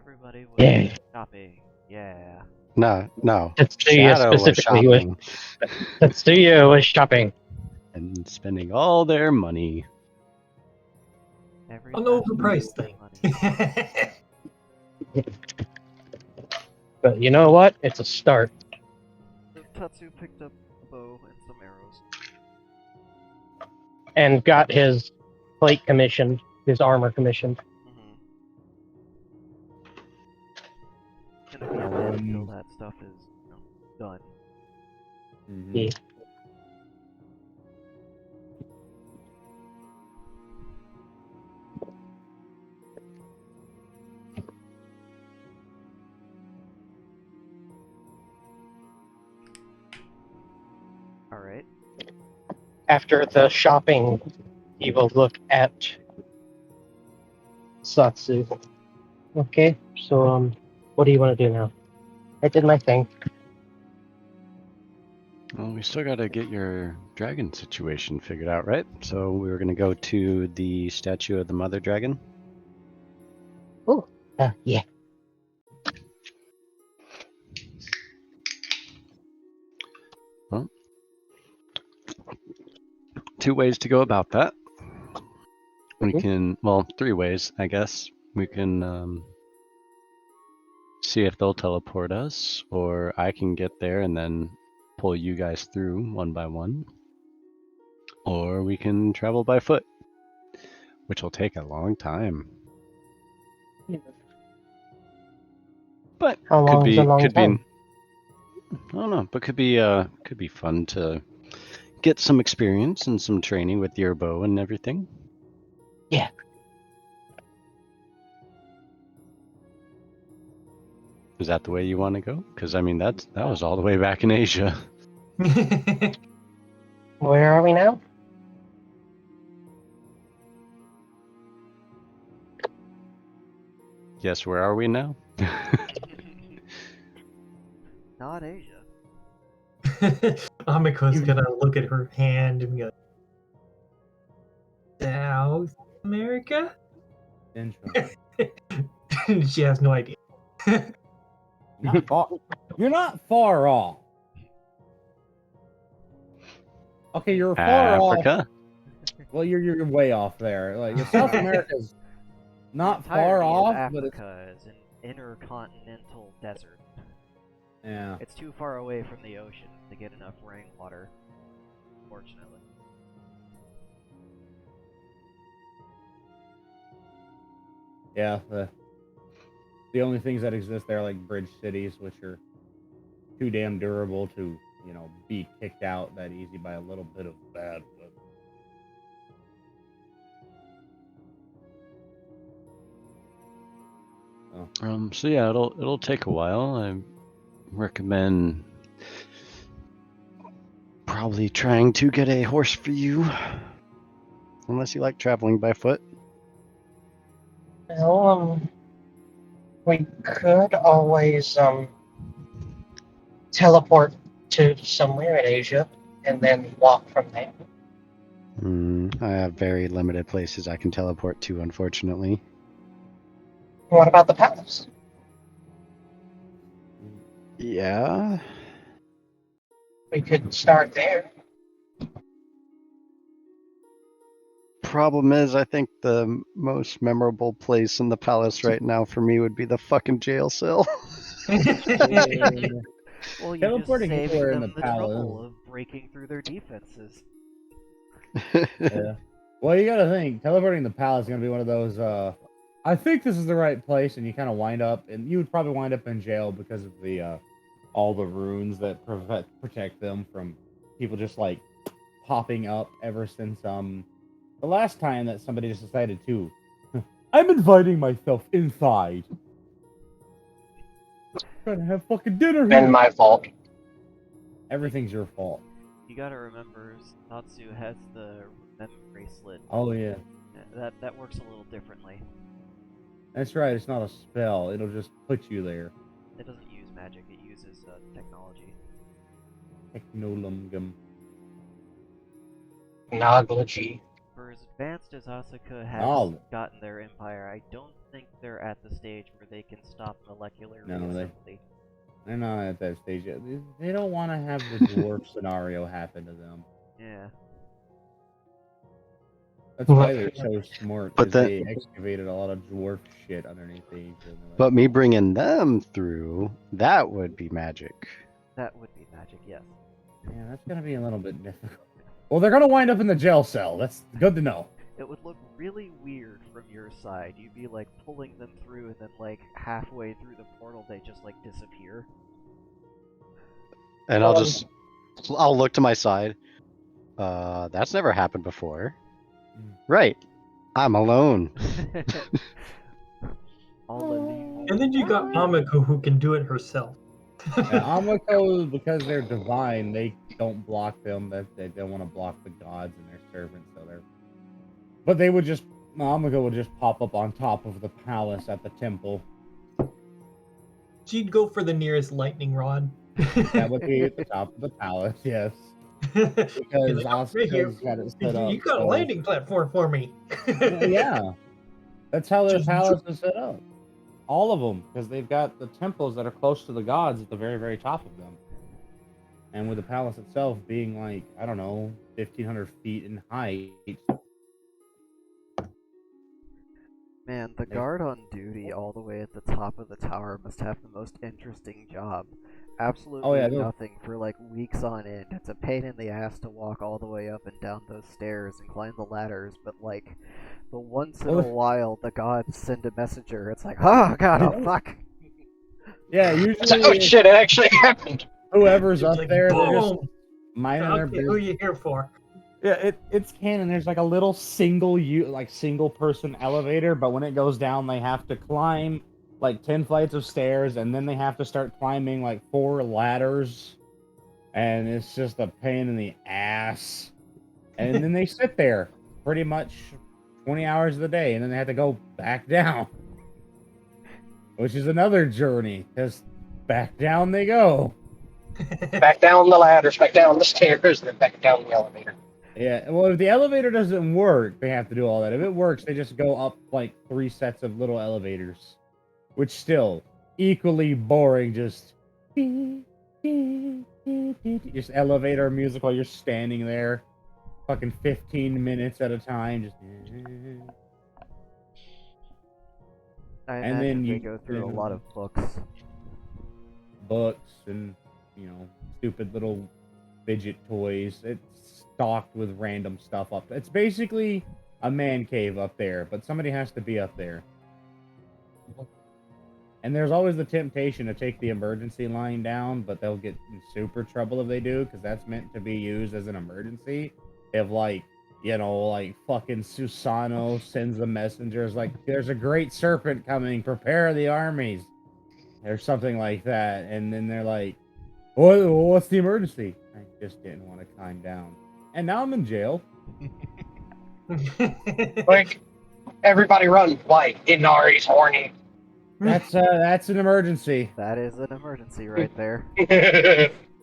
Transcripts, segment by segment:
Everybody was Yeah. shopping. Yeah. No. Tetsuya Shadow was specifically was shopping Tetsuya was shopping. and spending all their money. Every An master overpriced spent thing. money. But you know what? It's a start. So Tatsu picked up a bow and some arrows. And got his plate commissioned, his armor commissioned. And at the end until that stuff is done. Yeah. Alright. After the shopping, he will look at Satsu. Okay, so what do you want to do now? I did my thing. Well, we still got to get your dragon situation figured out, right? So we were going to go to the statue of the mother dragon. Yeah. Well, two ways to go about that. We can, well, three ways, I guess. We can see if they'll teleport us, or I can get there and then pull you guys through one by one. Or we can travel by foot, which will take a long time. But How long is a long time? I don't know, but could be fun to get some experience and some training with your bow and everything. Yeah. Is that the way you want to go? Because I mean, that was all the way back in Asia. Where are we now? Yes, where are we now? Not Asia. Amiko's gonna look at her hand and go, South America? She has no idea. Not far. You're not far off. Okay, you're far Africa? off. Well, you're way off there. Like South America's not The far entirety of off, but it's Africa is an intercontinental desert. yeah. It's too far away from the ocean to get enough rainwater, fortunately. Yeah, the only things that exist there are like bridge cities, which are too damn durable to, be kicked out that easy by a little bit of bad weather. So yeah, it'll take a while. I recommend probably trying to get a horse for you, unless you like traveling by foot. Well, we could always teleport to somewhere in Asia and then walk from there. I have very limited places I can teleport to, unfortunately. What about the palace? Yeah. We could start there. Problem is, I think the most memorable place in the palace right now for me would be the fucking jail cell. Well, you Teleporting just saved anywhere in them the the trouble palace. of breaking through their defenses. Yeah. Well, you gotta think, teleporting the palace is gonna be one of those, I think this is the right place, and you kind of wind up, and you would probably wind up in jail because of the, all the runes that protect them from people just, like, popping up ever since, the last time that somebody just decided to, I'm inviting myself inside. Trying to have fucking dinner here. And my fault. Everything's your fault. You gotta remember, Natsu has the remember bracelet. Oh, yeah. That works a little differently. That's right, it's not a spell. It'll just put you there. It doesn't use magic, it uses technology. Technologum. Technology. For as advanced as Asuka has Knowledge. gotten their empire, I don't think they're at the stage where they can stop molecular No, reassembly. They're not at that stage yet. They don't want to have the dwarf scenario happen to them. Yeah. That's why they're so smart, But because they excavated a lot of dwarf shit underneath the Asia. And they're like, But me bringing them through, that would be magic. That would be magic, yes. yeah, that's gonna be a little bit difficult. Well, they're gonna wind up in the jail cell. That's good to know. It would look really weird from your side. You'd be like pulling them through and then like halfway through the portal they just like disappear. And I'll look to my side. That's never happened before. Right. I'm alone. All alone. And then you got Amiko who can do it herself. And Amiko, because they're divine, they don't block them. They don't want to block the gods and their servants, so they're. But they would just Amiko would just pop up on top of the palace at the temple. She'd go for the nearest lightning rod. That would be at the top of the palace, yes. Because Like, "Oh, right here. Asuka's got it set up. You got a so- landing platform for me. Yeah, that's how their Just palace is set up. All of them, because they've got the temples that are close to the gods at the very, very top of them. And with the palace itself being like, I don't know, 1,500 feet in height. Man, the They- guard on duty all the way at the top of the tower must have the most interesting job. Absolutely Oh, yeah, they're- nothing for like weeks on end. It's a pain in the ass to walk all the way up and down those stairs and climb the ladders, but like, the once in Well, a while the gods send a messenger. It's like, oh god, oh fuck. Yeah, usually Oh shit! It actually happened. whoever's up Like, there, they're just boom. minding their Okay, who business. you here for? Yeah, it's canon. There's like a little single person elevator, but when it goes down, they have to climb like 10 flights of stairs, and then they have to start climbing like 4 ladders, and it's just a pain in the ass. And then they sit there pretty much 20 hours of the day, and then they have to go back down, which is another journey, because back down they go. Back down the ladders, back down the stairs, then back down the elevator. Yeah, well, if the elevator doesn't work, they have to do all that. If it works, they just go up like 3 sets of little elevators, which still equally boring. Just elevator music while you're standing there, fucking 15 minutes at a time. Just I And imagine then they you- go through a lot of books. books and stupid little fidget toys. It's stocked with random stuff up. It's basically a man cave up there, but somebody has to be up there. And there's always the temptation to take the emergency line down, but they'll get in super trouble if they do, because that's meant to be used as an emergency. If like fucking Susano sends the messengers like, there's a great serpent coming, prepare the armies, or something like that, and then they're like, what's the emergency? I just didn't want to climb down, and now I'm in jail. Like, everybody run! Why? Inari's horny. That's an emergency. That is an emergency right there.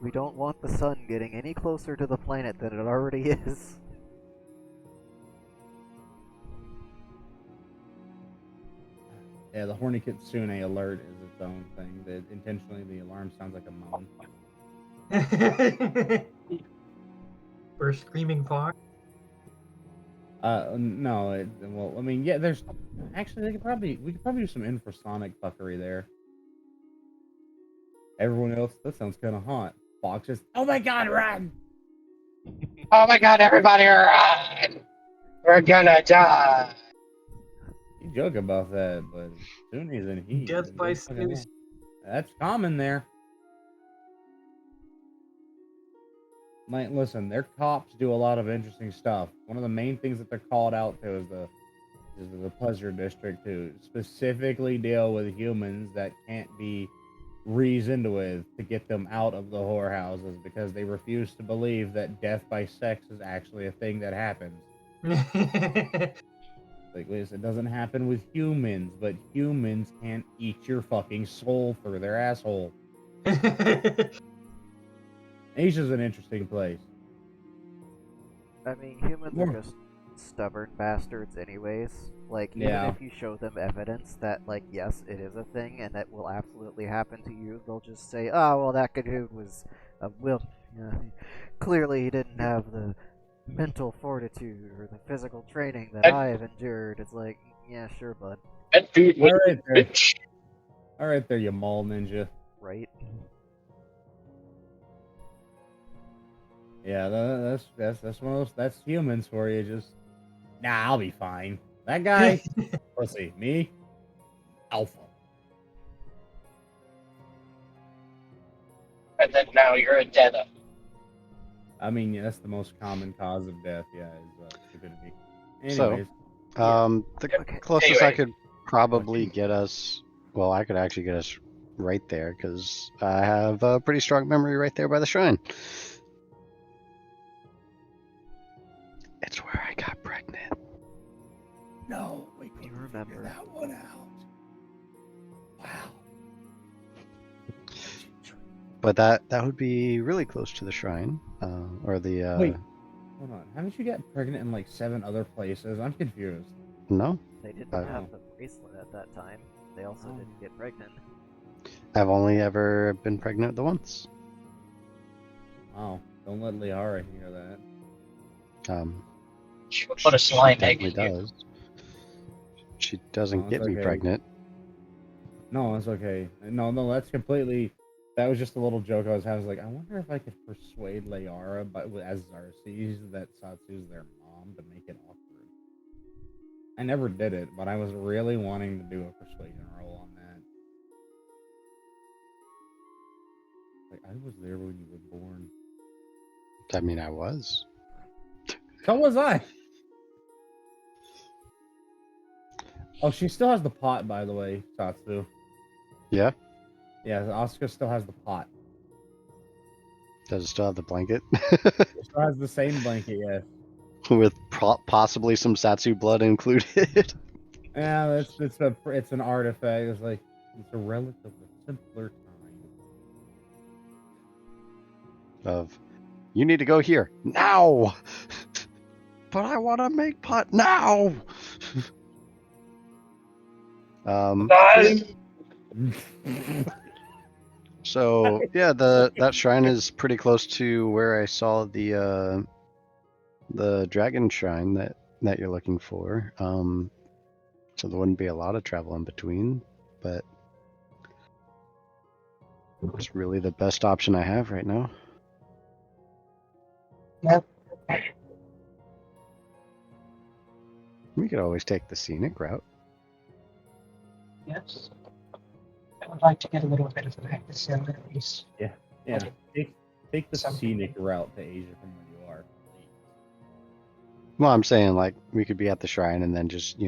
We don't want the sun getting any closer to the planet than it already is. Yeah, the horny kitsune alert is its own thing. That intentionally the alarm sounds like a moan. For screaming fox. No, well, I mean, yeah, there's actually we could probably do some infrasonic fuckery there. Everyone else, that sounds kind of hot. Fox just, oh my god, run! Oh my god, everybody run! We're gonna die! You joke about that, but Sunni's in heat. Death by It's fucking- snooze. That's common there. Like, listen, their cops do a lot of interesting stuff. One of the main things that they're called out to is the Pleasure District, to specifically deal with humans that can't be reasoned with, to get them out of the whorehouses, because they refuse to believe that death by sex is actually a thing that happens. Like, listen, it doesn't happen with humans, but humans can't eat your fucking soul through their asshole. Asia's an interesting place. I mean, humans More- are just stubborn bastards anyways. Like, even Yeah. if you show them evidence that, like, yes, it is a thing and that will absolutely happen to you, they'll just say, oh, well, that dude was, clearly he didn't have the mental fortitude or the physical training that I have endured. It's like, yeah, sure, bud. That dude was All right a there. bitch. All right there, you mall ninja. Right? Yeah, that's one of those. That's humans for you. Just I'll be fine. That guy, pussy. Me, alpha. And then now you're a deader. I mean, yeah, that's the most common cause of death. Yeah, is stupidity. So, Anyways, The Okay. closest I Anyway. could probably get us, well, I could actually get us right there because I have a pretty strong memory right there by the shrine. It's where I got pregnant. no, we You couldn't remember. figure that one out. Wow. But that would be really close to the shrine, or the Wait, hold on. Haven't you got pregnant in like 7 other places? I'm confused. no, They didn't Oh. have the bracelet at that time. They also didn't get pregnant. I've only ever been pregnant the once. Wow. Don't let Liara hear that. She would put a slime She egg in definitely you. does. She doesn't Oh, get it's me okay. pregnant. No, it's okay. No, that's completely. That was just a little joke I was having. I was like, I wonder if I could persuade Liara, but as Xerxes, that Satsu's their mom, to make it awkward. I never did it, but I was really wanting to do a persuasion roll on that. Like, I was there when you were born. I mean, I was. So was I. Oh, she still has the pot, by the way, Satsu. Yeah? Yeah, Asuka still has the pot. Does it still have the blanket? She still has the same blanket, yeah. With possibly some Satsu blood included. Yeah, it's an artifact. It's like it's a relic of a simpler time. Of, you need to go here now. But I want to make pot now. Guys! So yeah, that shrine is pretty close to where I saw the dragon shrine that you're looking for. So there wouldn't be a lot of travel in between, but it's really the best option I have right now. Yep. We could always take the scenic route. Yes. I would like to get a little bit of practice in at least. Yeah, take the scenic route to Asia from where you are. Well, I'm saying like we could be at the shrine and then just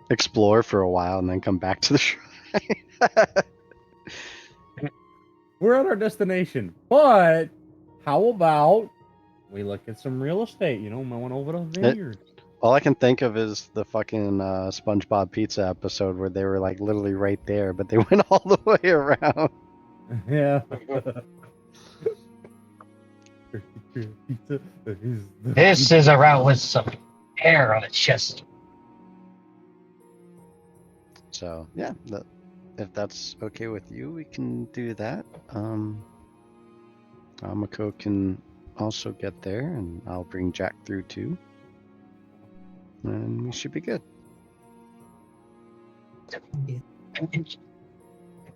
explore for a while and then come back to the shrine. We're at our destination, but how about we look at some real estate? Might want over the vineyard. All I can think of is the fucking SpongeBob Pizza episode where they were like literally right there, but they went all the way around. Yeah. This is a route with some hair on its chest. So yeah, if that's okay with you, we can do that. Amako can also get there, and I'll bring Jack through too, and we should be good. I'm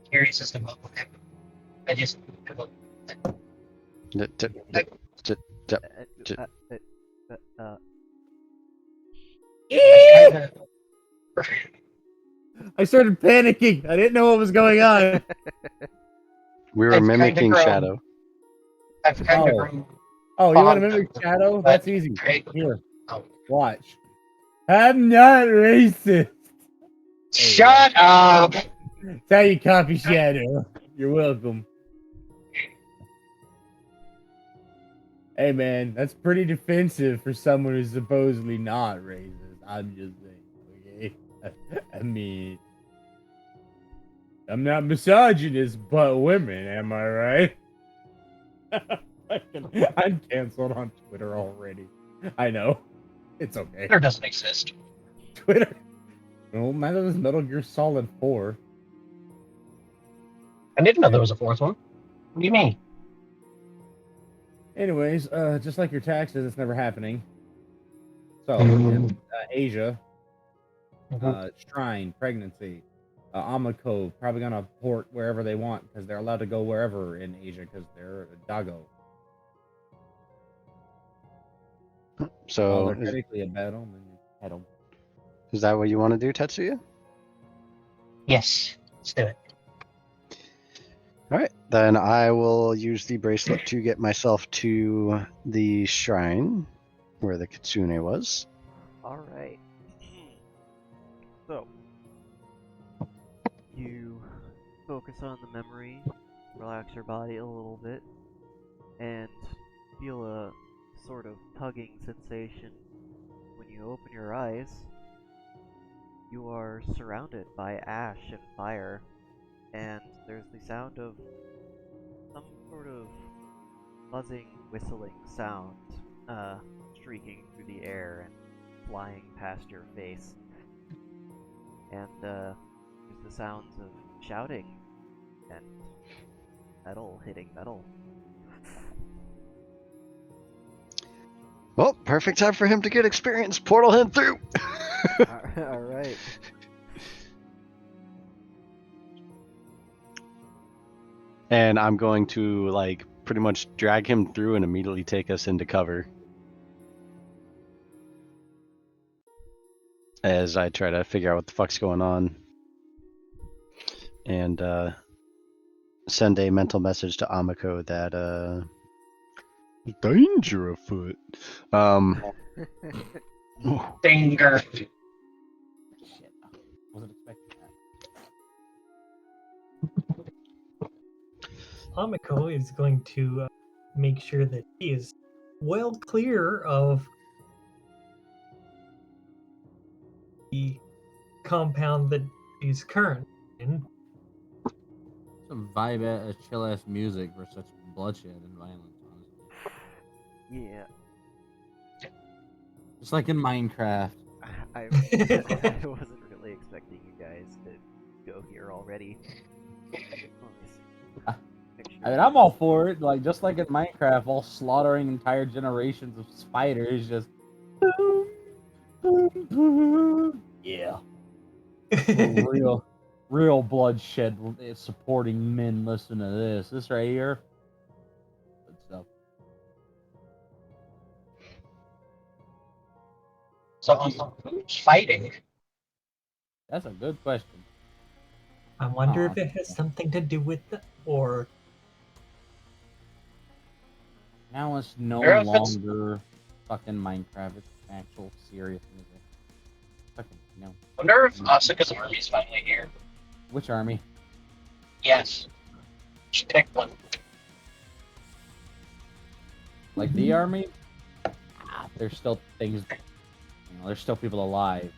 curious as to what will happen. I just. I started panicking. I didn't know what was going on. We were I've kinda mimicking grown. Shadow. I've kind of Oh. grown. Oh, you want to mimic Shadow? That's easy. Right. Here, Oh. watch. I'm not racist. Shut up! That's how you copy Shadow. You're welcome. Hey man, that's pretty defensive for someone who's supposedly not racist. I'm just saying, okay? I mean, I'm not misogynist, but women, am I right? I'm canceled on Twitter already. I know. It's okay. Twitter doesn't exist. Twitter. No matter this Metal Gear Solid 4. I didn't know there was a fourth one. What do you mean? Anyways, just like your taxes, it's never happening. So, Mhm. Asia, Mhm. Shrine, Pregnancy, Amako, probably gonna port wherever they want because they're allowed to go wherever in Asia because they're a doggo. So They're technically a battle, then you head 'em. is that what you want to do, Tetsuya? Yes, let's do it. All right, then I will use the bracelet to get myself to the shrine where the kitsune was. Alright. So, you focus on the memory, relax your body a little bit, and feel a sort of tugging sensation. When you open your eyes, you are surrounded by ash and fire, and there's the sound of some sort of buzzing, whistling sound streaking through the air and flying past your face. And there's the sounds of shouting and metal hitting metal. Well, perfect time for him to get experience. Portal him through. Alright. And I'm going to like pretty much drag him through and immediately take us into cover as I try to figure out what the fuck's going on and send a mental message to Amako that danger afoot. Finger. Shit. Wasn't expecting that. Amiko is going to make sure that he is well clear of the compound that he's current in. Some vibe ass, chill ass music for such bloodshed and violence, honestly. Yeah. Just like in Minecraft. I wasn't really expecting you guys to go here already. I mean, I'm all for it. Like, just like in Minecraft, all slaughtering entire generations of spiders, just boom, boom, boom. Yeah, real bloodshed supporting men. Listen to this. This right here. Good stuff. So who's fighting? That's a good question. I wonder Aw, if it has something to do with the or Now it's no Or if it's- longer fucking Minecraft. It's actual serious music. Fucking no. Wonder if Asuka's army's finally here. Which army? Yes. Just pick one. Like the army? There's still things. There's still people alive.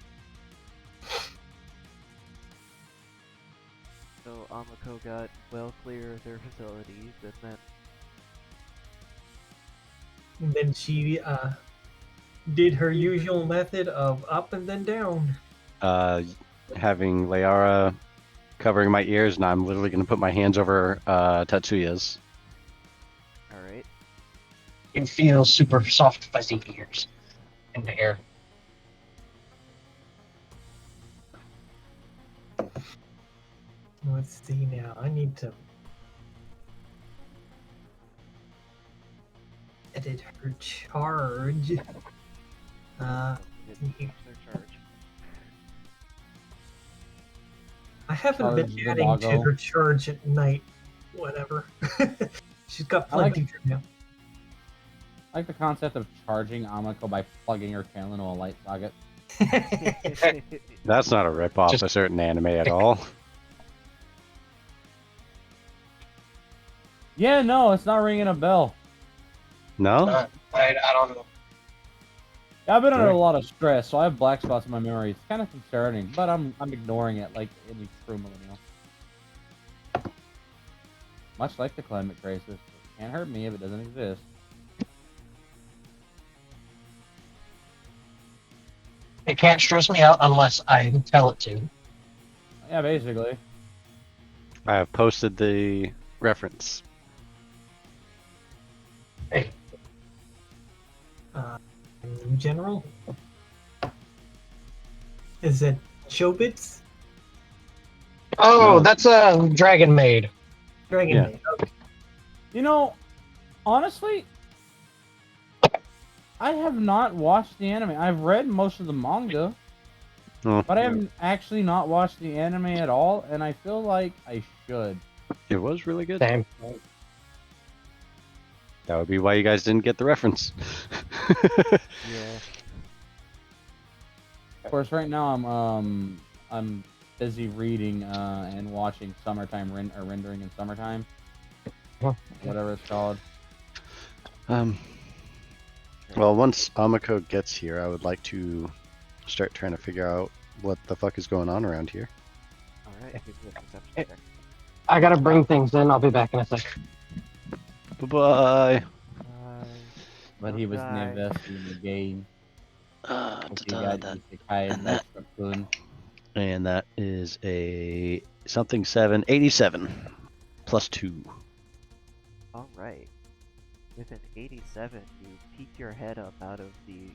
So Amako got well clear of their facilities, and then she did her usual method of up and then down. Having Layara covering my ears, and I'm literally going to put my hands over Tetsuya's. alright. You can feel super soft, fuzzy ears in the air. Let's see now. I need to edit her charge. Didn't finish their charge. I haven't Charge been the adding to doggo. her charge at night. Whatever. She's got I like- plenty for now. I like the concept of charging Amako by plugging her channel into a light socket. That's not a rip-off Just- a certain anime at all. Yeah, no, it's not ringing a bell. No? I don't know. I've been under Sure. a lot of stress, so I have black spots in my memory. It's kind of concerning, but I'm ignoring it like any true millennial. Much like the climate crisis, it can't hurt me if it doesn't exist. Hey, It can't stress me out unless I tell it to. Yeah, basically. I have posted the reference. Hey, In general, is it Chobits? oh, No. that's a Dragon Maid. Dragon Yeah. Maid. Okay. You know, honestly, I have not watched the anime. I've read most of the manga, Oh, but I haven't actually not watched the anime at all, and I feel like I should. it was really good. Same. That would be why you guys didn't get the reference. Yeah. Of course, right now I'm busy reading and watching Summertime Rendering in Summertime, Huh. whatever it's called. Well, once Amako gets here, I would like to start trying to figure out what the fuck is going on around here. Alright, give me a perception Eh. check. I gotta bring things in. I'll be back in a sec. Bye-bye. But he was Okay. invested in the game. Uh, He got Isekai and that Cocoon. And that is a something 87 plus 2. Alright. With an 87, you peek your head up out of the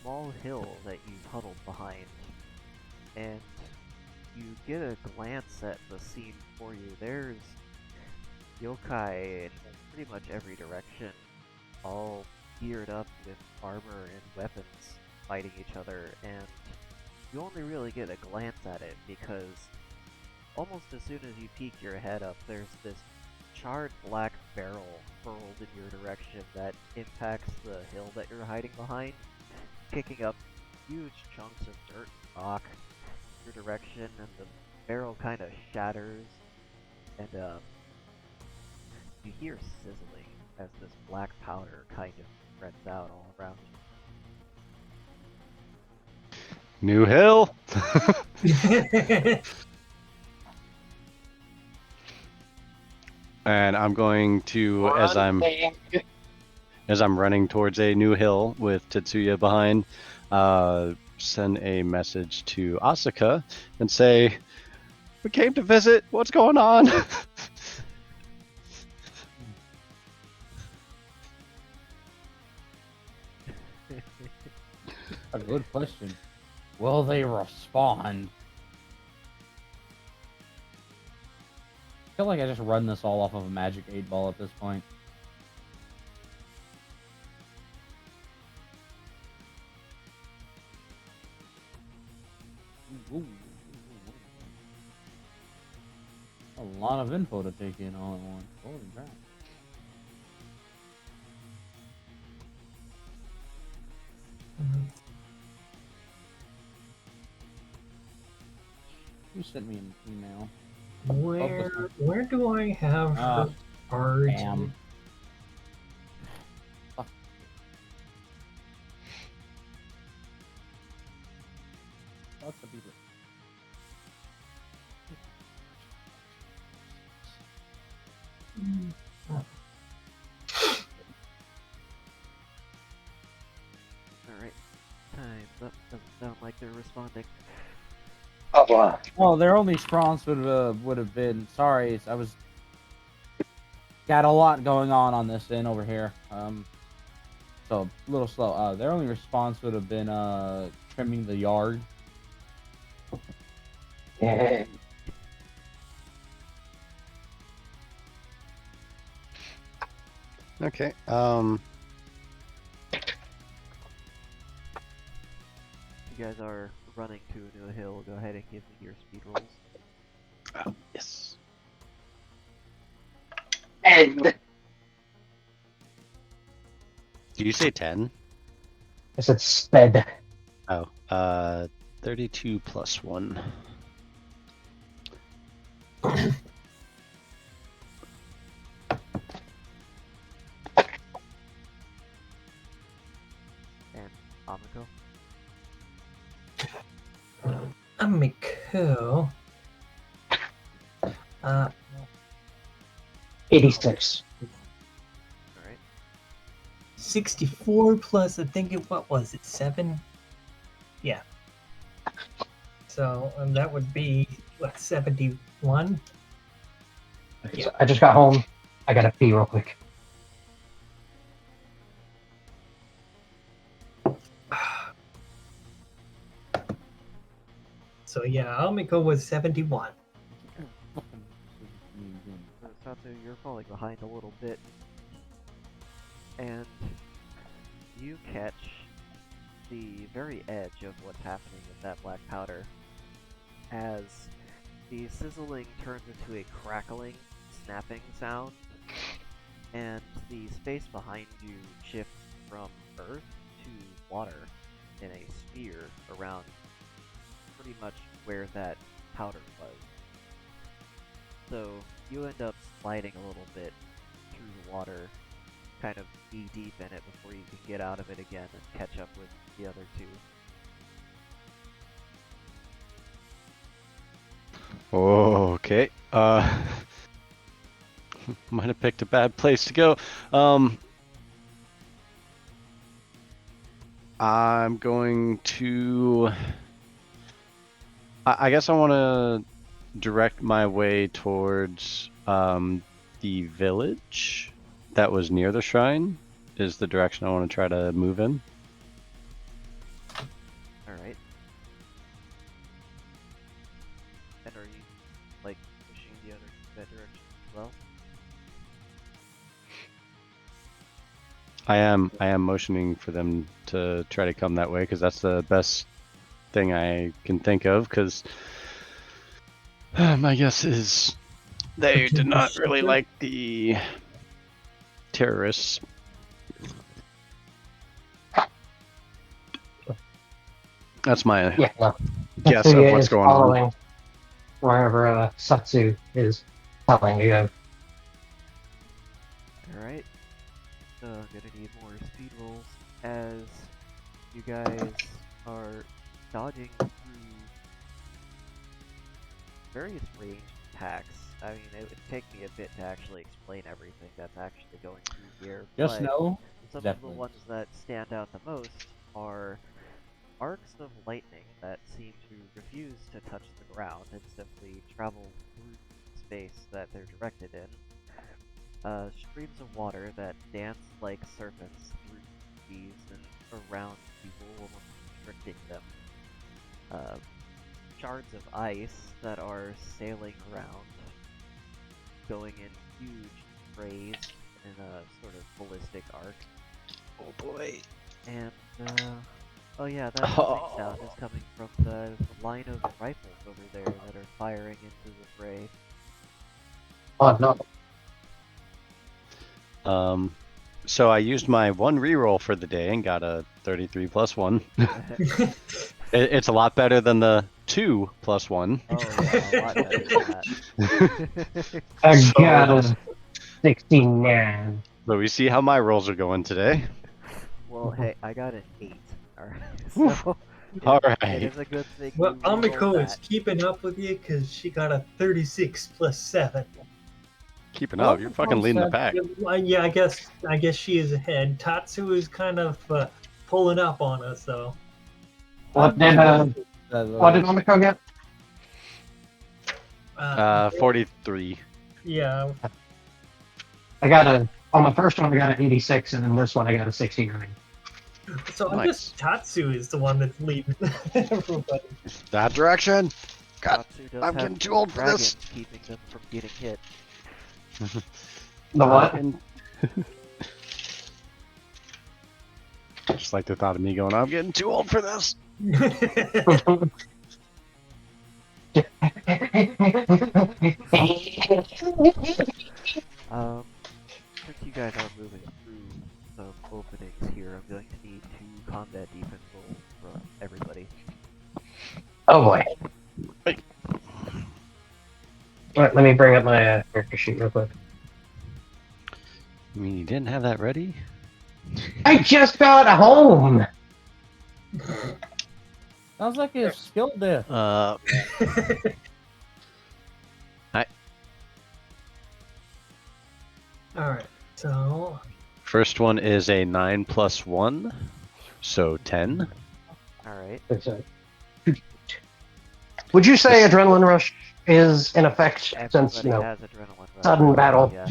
small hill that you huddled behind, and you get a glance at the scene before you. There's yokai in pretty much every direction, all geared up with armor and weapons, fighting each other, and you only really get a glance at it because almost as soon as you peek your head up, there's this charred black barrel hurled in your direction that impacts the hill that you're hiding behind, kicking up huge chunks of dirt and rock in your direction, and the barrel kind of shatters, and you hear sizzling as this black powder kind of spreads out all around you. New hill. And I'm going to, as I'm running towards a new hill with Tetsuya behind, send a message to Asuka and say, "We came to visit. What's going on?" A good question. Will they respond? I feel like I just run this all off of a magic 8-ball at this point. Ooh. A lot of info to take in all at once. Holy crap. You sent me an email. Where do I have her card? Damn. Fuck. Fuck the people. Alright, time's up. Doesn't sound like they're responding. Oh, wow. Well, their only response would have been, sorry, I was got a lot going on this end over here. So a little slow. Their only response would have been trimming the yard. Yeah. Okay. You guys are running to a new hill. Go ahead and give me your speed rolls. Oh, yes. And Did you say 10? I said sped. Oh, 32 plus 1. And Amiko. Amiko. 86. Alright. 64 plus, I think what was it, 7? Yeah. So and that would be what 71. Yeah. So I just got home. I gotta pee real quick. So yeah, Almiko was 71. So Satsu, you're falling behind a little bit, and you catch the very edge of what's happening with that black powder as the sizzling turns into a crackling, snapping sound, and the space behind you shifts from earth to water in a sphere around pretty much where that powder was. So you end up sliding a little bit through the water, kind of knee deep in it before you can get out of it again and catch up with the other two. Okay. Might have picked a bad place to go. I'm going to. I guess I want to direct my way towards the village that was near the shrine. Is the direction I want to try to move in. Alright. And are you, like, pushing the other that direction as well? I am motioning for them to try to come that way because that's the best thing I can think of. Because my guess is they did not really like the terrorists. That's my Yeah, no. guess Tatsuya of what's is going on. following wherever Satsu is telling you to go. Alright. So I'm gonna need more speed rolls as you guys are dodging through various ranged attacks. I mean, it would take me a bit to actually explain everything that's actually going through here. Just but know, some definitely. of the ones that stand out the most are arcs of lightning that seem to refuse to touch the ground and simply travel through space that they're directed in. Streams of water that dance like serpents through trees and around people, almost restricting them. Shards of ice that are sailing around, going in huge sprays in a sort of ballistic arc. Oh boy. And, oh yeah, that humming sound is coming from the line of rifles over there that are firing into the fray. Oh no. So I used my one reroll for the day and got a 33 plus 1. It's a lot better than the 2 plus 1. Oh yeah, a lot better than that. I got a 69. So we see how my rolls are going today. Well, hey, I got an 8. Alright, Woof. so Alright. it is a good thing Well, you rerolled Almiko is that. keeping up with you because she got a 36 plus 7. Keeping up, you're fucking leading the pack. Yeah, I guess she is ahead. Tatsu is kind of pulling up on us, though. What did Omiko get? 43. Yeah. I got on my first one I got an 86, and then this one I got a 69. So I Nice. guess Tatsu is the one that's leading everybody. That direction. God, Tatsu does I'm have getting too old for this. dragons keeping them from getting hit. The what? Just like the thought of me going, I'm getting too old for this. Since you guys are moving through some openings here, I'm going to need 2 combat defense rolls from everybody. Oh boy. Hey. Alright, let me bring up my character sheet real quick. I mean, you didn't have that ready? I just got home! Sounds like a skill death. Alright, so First one is a 9 plus 1, so 10. Alright. It's a- Would you say adrenaline rush is in effect since Everybody has adrenaline rush. sudden battle? Yeah.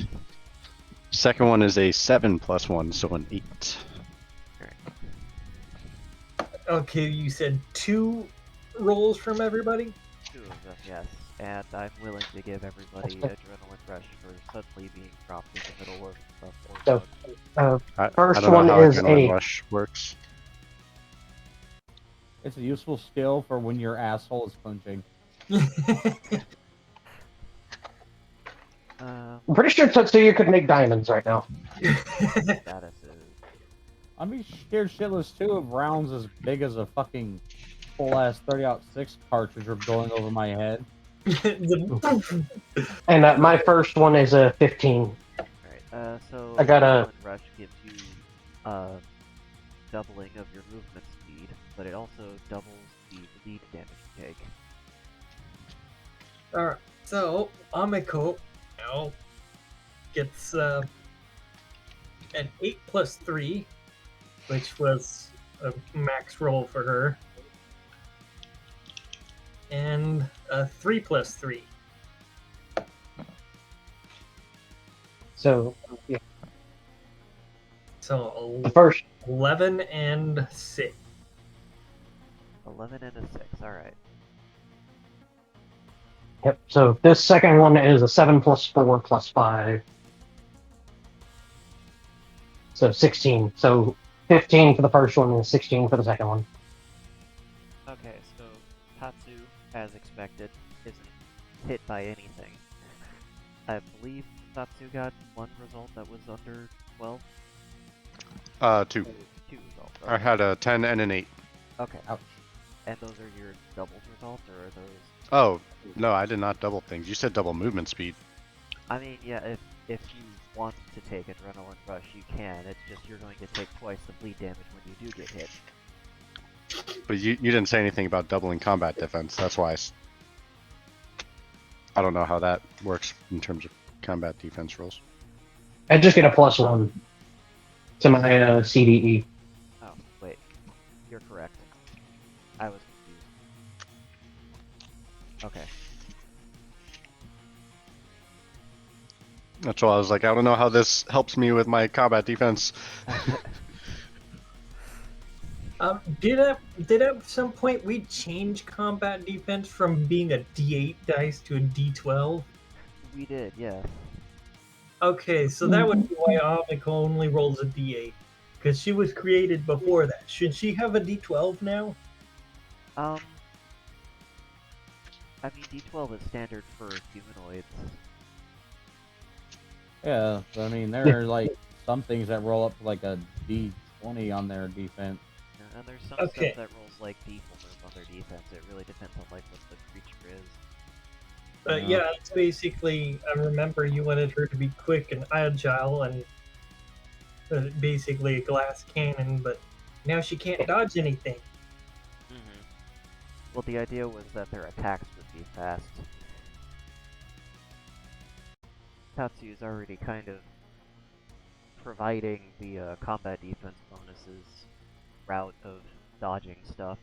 Second one is a 7 plus 1, so an 8. Okay, you said 2 rolls from everybody? 2 of them, yes. And I'm willing to give everybody Okay. adrenaline rush for suddenly being dropped in the middle of So, First I don't know one how is adrenaline a- rush works. It's a useful skill for when your asshole is clenching. I'm pretty sure Tetsuya could make diamonds right now. Statuses. I'd be scared shitless too of rounds as big as a fucking full ass 30-06 cartridge are going over my head. And my first one is a 15. Alright, so I got a- adrenaline rush gives you doubling of your movement speed, but it also doubles the bleed damage you take. Alright, so Amiko now gets an 8 plus 3, which was a max roll for her, and a 3 plus 3. So, yeah. So The first 11 and 6. 11 and a 6, alright. Yep. So this second one is a 7 plus 4 plus 5. So 16. So 15 for the first one and 16 for the second one. Okay, so Tatsu, as expected, isn't hit by anything. I believe Tatsu got one result that was under 12? 2. 2 results. I had a 10 and an 8. Okay. Ouch. And those are your doubles results, or are those... Oh, no, I did not double things. You said double movement speed. I mean, yeah, if you want to take Adrenaline Rush, you can. It's just you're going to take twice the bleed damage when you do get hit. But you didn't say anything about doubling combat defense. That's why I don't know how that works in terms of combat defense rolls. I just get a +1 to my CDE. Oh, wait. You're correct. I was confused. Okay. That's why I was like, I don't know how this helps me with my combat defense. Did at some point we change combat defense from being a D8 dice to a D12? We did, yes. Okay, so that would be why Amiko only rolls a D8, because she was created before that. Should she have a D12 now? I mean, D12 is standard for humanoids. Yeah, so, I mean, there are like some things that roll up to like a D20 on their defense. Yeah, and there's some Okay. stuff that rolls like D4 on their defense. It really depends on like what the creature is. But yeah, it's basically, I remember you wanted her to be quick and agile and basically a glass cannon, but now she can't dodge anything. Well, the idea was that their attacks would be fast. Tatsu's already kind of providing the combat defense bonuses route of dodging stuff.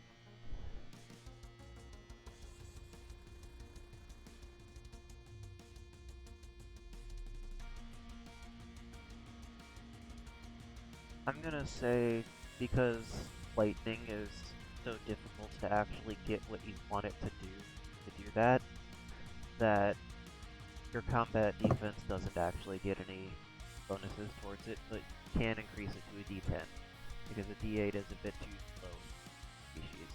I'm gonna say, because lightning is so difficult to actually get what you want it to do that your combat defense doesn't actually get any bonuses towards it, but you can increase it to a D10, because a D8 is a bit too slow species.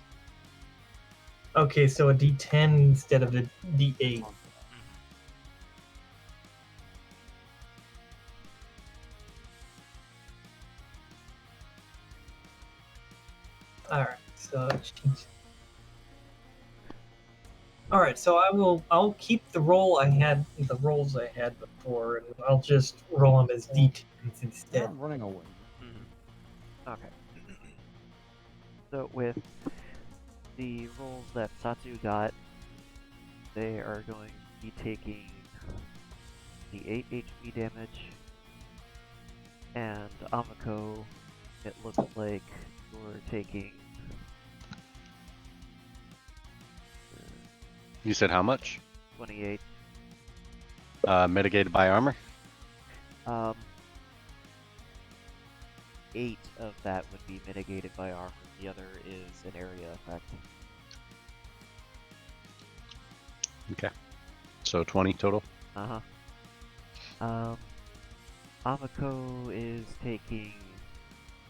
Okay, so a D10 instead of a D8. Alright, so she's... Alright, so I'll keep the rolls I had before, and I'll just roll them as D10s Yeah, instead. I'm running away. Okay. So with the rolls that Satsu got, they are going to be taking the 8 HP damage, and Amiko, it looks like you're taking You said how much? 28. Mitigated by armor? 8 of that would be mitigated by armor. The other is an area effect. Okay. So 20 total? Uh-huh. Amako is taking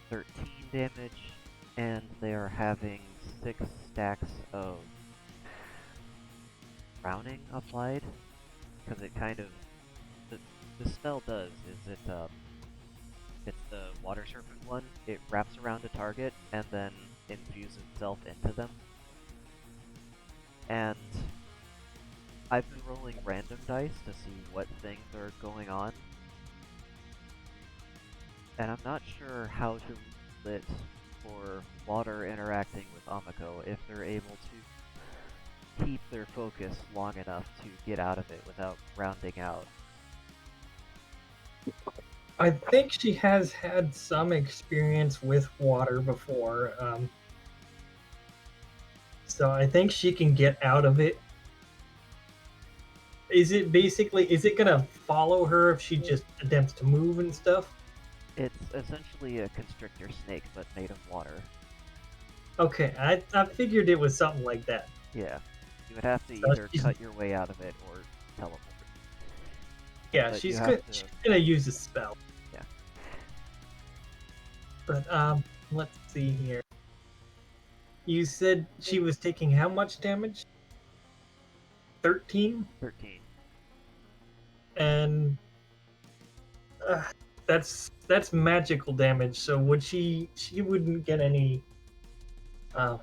13 damage, and they are having 6 stacks of drowning applied, because it kind of... The spell does is it's the water serpent one. It wraps around a target and then infuses itself into them. And I've been rolling random dice to see what things are going on. And I'm not sure how to rule it for water interacting with Amako if they're able to keep their focus long enough to get out of it without rounding out. I think she has had some experience with water before. So I think she can get out of it. Is it gonna follow her if she just attempts to move and stuff? It's essentially a constrictor snake, but made of water. Okay, I figured it was something like that. Yeah. You would have to So either she's- cut your way out of it or teleport. Yeah, But she's you gonna, have to- she's gonna use a spell. Yeah. But let's see here. You said she was taking how much damage? 13? 13. And that's magical damage. So would she wouldn't get any?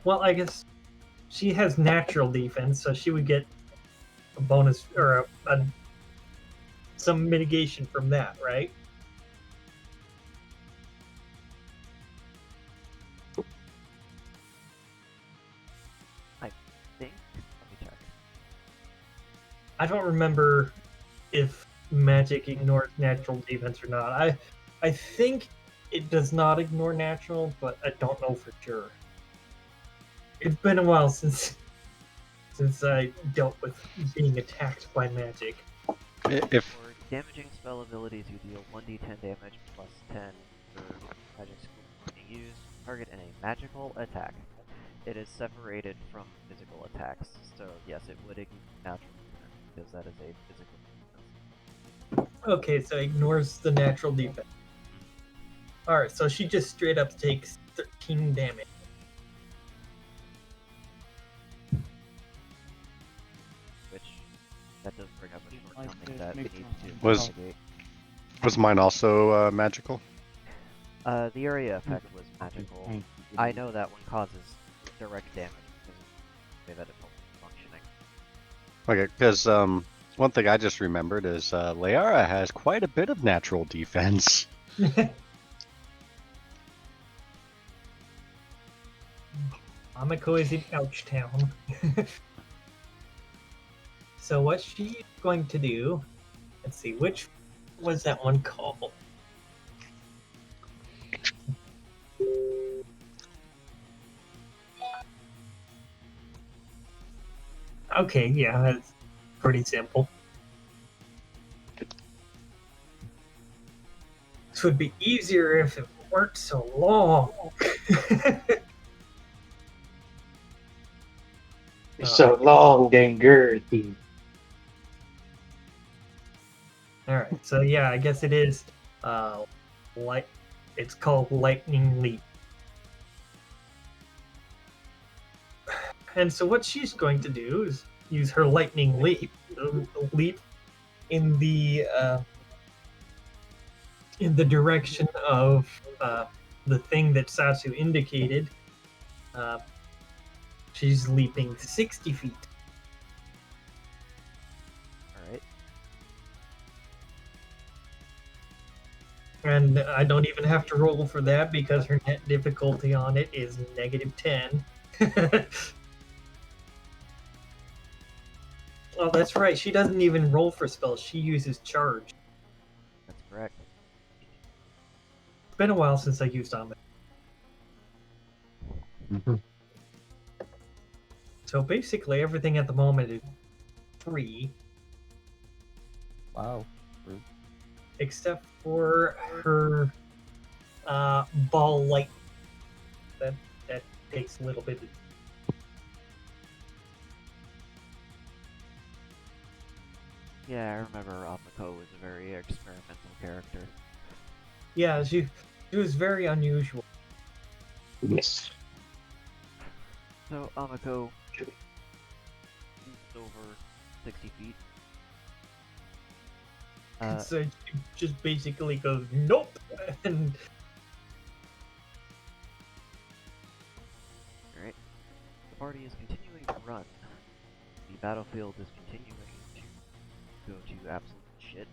Well, I guess she has natural defense, so she would get a bonus or some mitigation from that, right? Think? Let me check. I don't remember if magic ignores natural defense or not. I think it does not ignore natural, but I don't know for sure. It's been a while since I dealt with being attacked by magic. If For damaging spell abilities, you deal 1d10 damage plus 10 for magic school being used. Target in a magical attack. It is separated from physical attacks, so yes, it would ignore natural defense because that is a physical defense. Okay, so ignores the natural defense. Alright, so she just straight up takes 13 damage. Which that does bring up a Like shortcoming to that we make need some- to Was- investigate. was mine also magical? The area effect was magical. I know that one causes direct damage because of the way that it's functioning. Okay, because one thing I just remembered is Leara has quite a bit of natural defense. Amako is in Ouchtown. So what she's going to do, let's see, which was that one called? Okay, yeah, that's pretty simple. This would be easier if it weren't so long. So long and girthy. All right, so yeah, I guess it is. Light. It's called Lightning Leap. And so what she's going to do is use her Lightning Leap, leap in the direction of the thing that Sasu indicated. She's leaping 60 feet. Alright. And I don't even have to roll for that because her net difficulty on it is -10. Oh, that's right. She doesn't even roll for spells. She uses charge. That's correct. It's been a while since I used Omni. Mm-hmm. So basically, everything at the moment is free, Wow. except for her ball light. That takes a little bit. Yeah, I remember Amiko was a very experimental character. Yeah, she was very unusual. Yes. So Amiko moves over 60 feet. So she just basically goes nope, and Alright. The party is continuing to run. The battlefield is continuing to go to absolute shit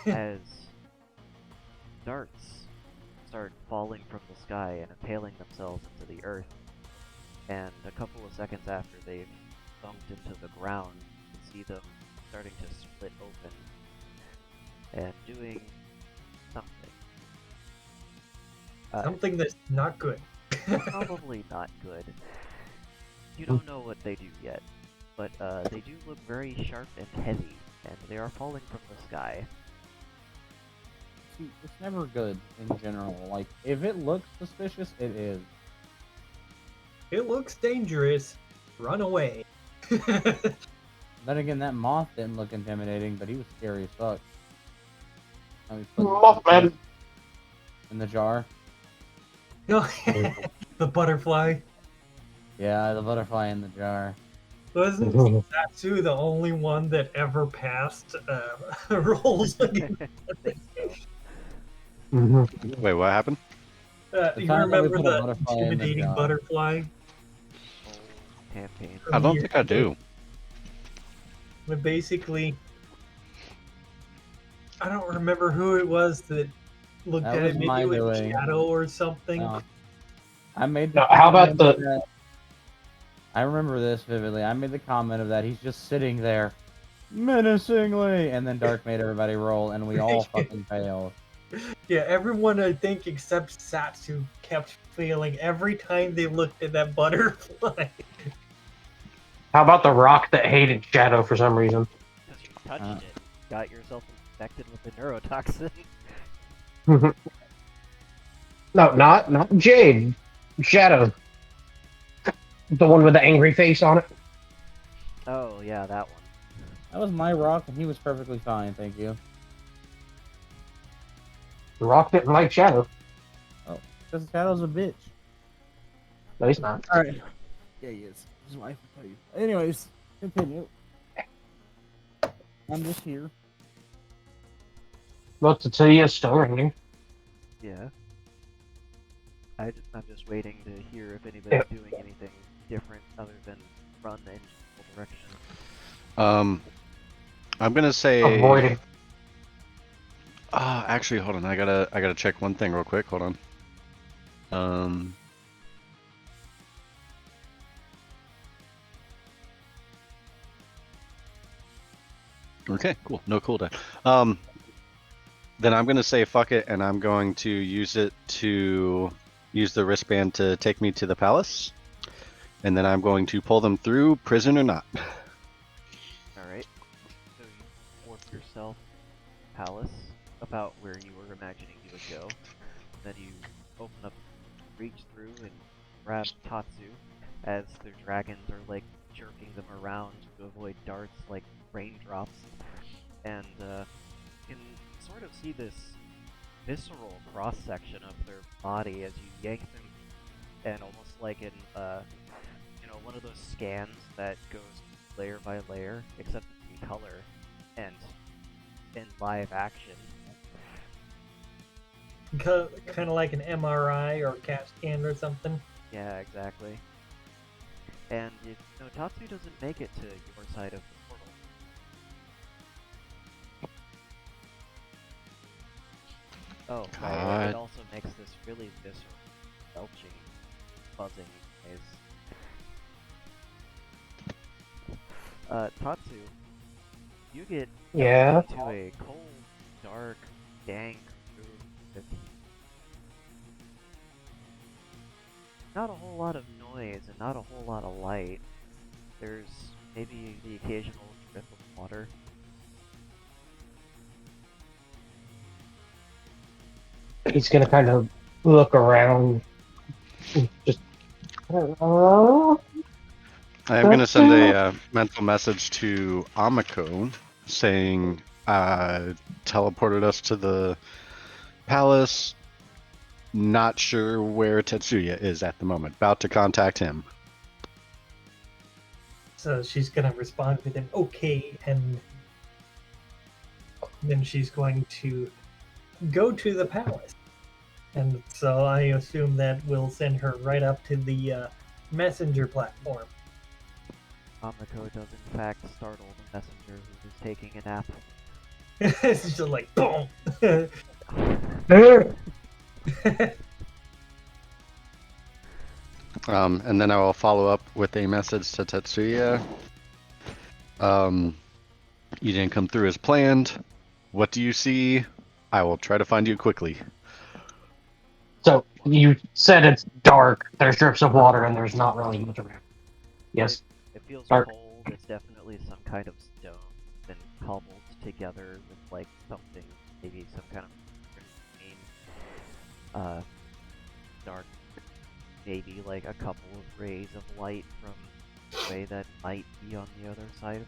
as darts start falling from the sky and impaling themselves into the earth. And a couple of seconds after they've bumped into the ground, you can see them starting to split open and doing something. something that's not good. Probably not good. You don't know what they do yet, but they do look very sharp and heavy, and they are falling from the sky. See, it's never good in general. Like, if it looks suspicious, it is. It looks dangerous. Run away. Then again, that moth didn't look intimidating, but he was scary as fuck. Now he's putting Mothman. in the jar. No, the butterfly. Yeah, the butterfly in the jar. Wasn't Satsu the only one that ever passed rolls? Wait, what happened? The You time that we remember put a the butterfly in the intimidating jar. butterfly? Old campaign. I don't think I do. But basically, I don't remember who it was that looked That at was it. Maybe my it was doing. Shadow or something. No. I made. Now, how about comment the- that- I remember this vividly. I made the comment of that he's just sitting there, menacingly, and then Dark made everybody roll, and we all fucking failed. Yeah, everyone I think except Satsu kept failing every time they looked at that butterfly. How about the rock that hated Shadow for some reason? Because you touched it. Got yourself infected with the neurotoxin. No, not Jade. Shadow. The one with the angry face on it. Oh, yeah, that one. That was my rock, and he was perfectly fine, thank you. The rock didn't like Shadow. Because Shadow's a bitch. No, he's not. Alright. Yeah, he is. His wife will tell you. Anyways, continue. I'm just here. About to tell you a story. Yeah. I'm just waiting to hear if anybody's doing anything different other than run in full direction. I'm gonna say. Avoiding. Actually, hold on. I gotta check one thing real quick. Hold on. Okay, cool. No cooldown. Then I'm gonna say fuck it, and I'm going to use the wristband to take me to the palace, and then I'm going to pull them through, prison or not. Alright. So you warp yourself palace about where you were imagining you would go. Then you open up, reach through, and grab Tatsu as their dragons are like jerking them around to avoid darts like raindrops. And you can sort of see this visceral cross section of their body as you yank them, and almost like in one of those scans that goes layer by layer, except in color and in live action. Kind of like an MRI or CAT scan or something. Yeah, exactly. And Tatsu doesn't make it to your side of the portal. Oh, right, God. it also makes this really visceral, belching, buzzing noise. Tatsu, you get Yeah. into a cold, dark, dank room with not a whole lot of noise and not a whole lot of light. There's maybe the occasional drip of water. He's gonna kind of look around. Just. I'm going to send a mental message to Amako saying teleported us to the palace. Not sure where Tetsuya is at the moment. About to contact him. So she's gonna respond with an okay, and then she's going to go to the palace. And so I assume that we'll send her right up to the messenger platform. Amako does in fact startle the messenger who is taking a nap. It's just like boom. And then I will follow up with a message to Tetsuya. You didn't come through as planned. What do you see? I will try to find you quickly. So you said it's dark. There's drips of water, and there's not really much around. Yes. It feels Dark. cold. It's definitely some kind of stone been cobbled together with like something, maybe some kind of green, dark, maybe like a couple of rays of light from the way that might be on the other side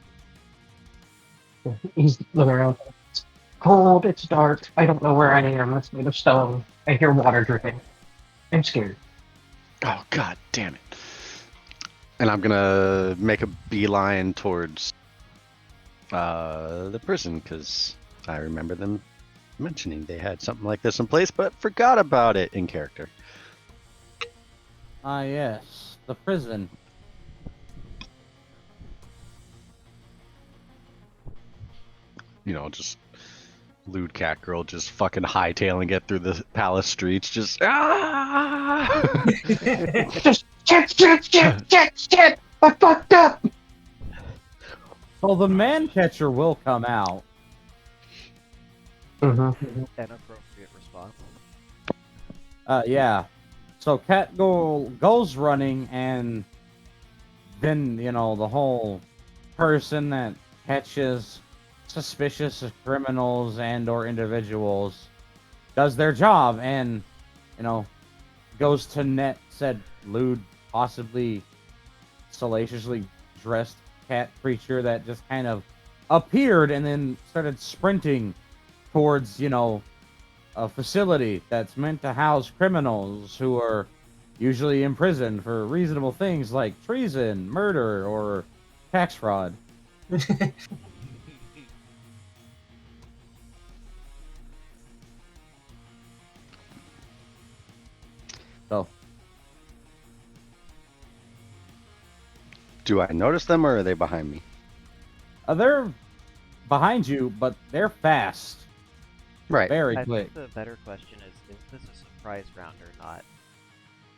of He's looking around. It's cold. It's dark. I don't know where I am. It's made of stone. I hear water dripping. I'm scared. Oh, god damn it. And I'm gonna make a beeline towards the prison, because I remember them mentioning they had something like this in place, but forgot about it in character. Ah, yes, the prison. You know, just lewd cat girl just fucking hightailing it through the palace streets, just Just shit! I fucked up! Well, the man catcher will come out. Mm-hmm. an appropriate response. Yeah. So Cat goes running, and then, you know, the whole person that catches suspicious criminals and or individuals does their job and, you know, goes to net said lewd, possibly salaciously dressed cat creature that just kind of appeared and then started sprinting towards, you know, a facility that's meant to house criminals who are usually imprisoned for reasonable things like treason, murder, or tax fraud. So, Do I notice them, or are they behind me? they're behind you, but they're fast. Right. Very I quick. think the better question is this a surprise round or not?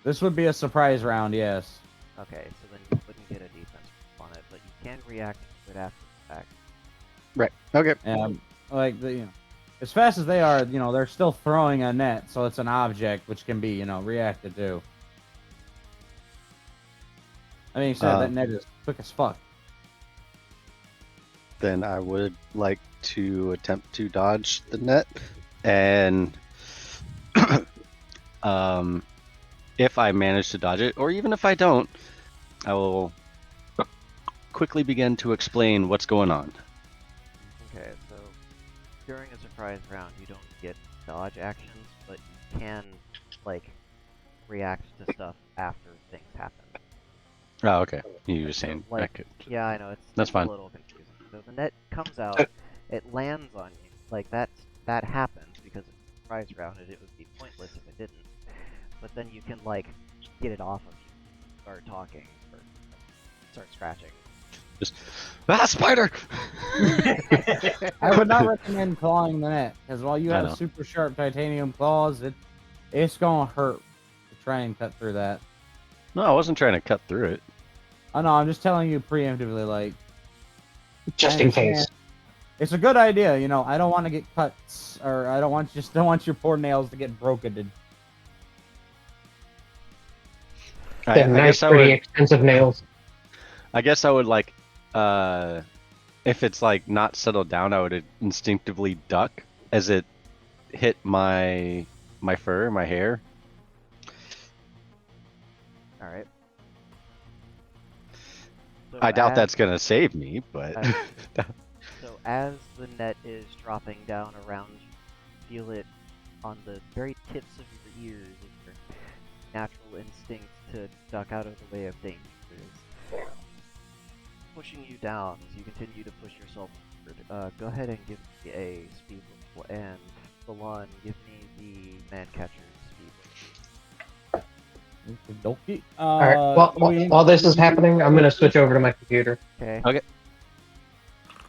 This would be a surprise round, yes. Okay, so then you wouldn't get a defense on it, but you can react to it after the fact. Right. Okay. Like, you know, as fast as they are, you know, they're still throwing a net, so it's an object which can be, you know, reacted to. I mean, that net is quick as fuck. Then I would like to attempt to dodge the net, and if I manage to dodge it, or even if I don't, I will quickly begin to explain what's going on. Okay, so during a surprise round, you don't get dodge actions, but you can, like, react to stuff after things happen. Oh, okay. You were saying I Like, could. yeah, I know, That's it's fine. a little confusing. So the net comes out, it lands on you, like, that happens because it's a surprise round, and it would be pointless if it didn't. But then you can, like, get it off of you, start talking, or start scratching. Spider! I would not recommend clawing the net, because while you I have know. super sharp titanium claws, it's gonna hurt to try and cut through that. No, I wasn't trying to cut through it. Oh no, I'm just telling you preemptively, like, Just I in understand. case. It's a good idea, you know. I don't want to get cuts, or I don't want your poor nails to get broken. I They're nice, guess I pretty would. expensive nails. I guess I would like if it's like not settled down, I would instinctively duck as it hit my fur, my hair. Alright. So I doubt as- that's gonna save me, but So as the net is dropping down around you, feel it on the very tips of your ears, and your natural instinct to duck out of the way of danger is pushing you down as you continue to push yourself forward. Go ahead and give me a speed roll, and Balon, give me the man catcher's speed roll. Okey-dokey. All right. While this is happening, I'm gonna switch over to my computer. Okay.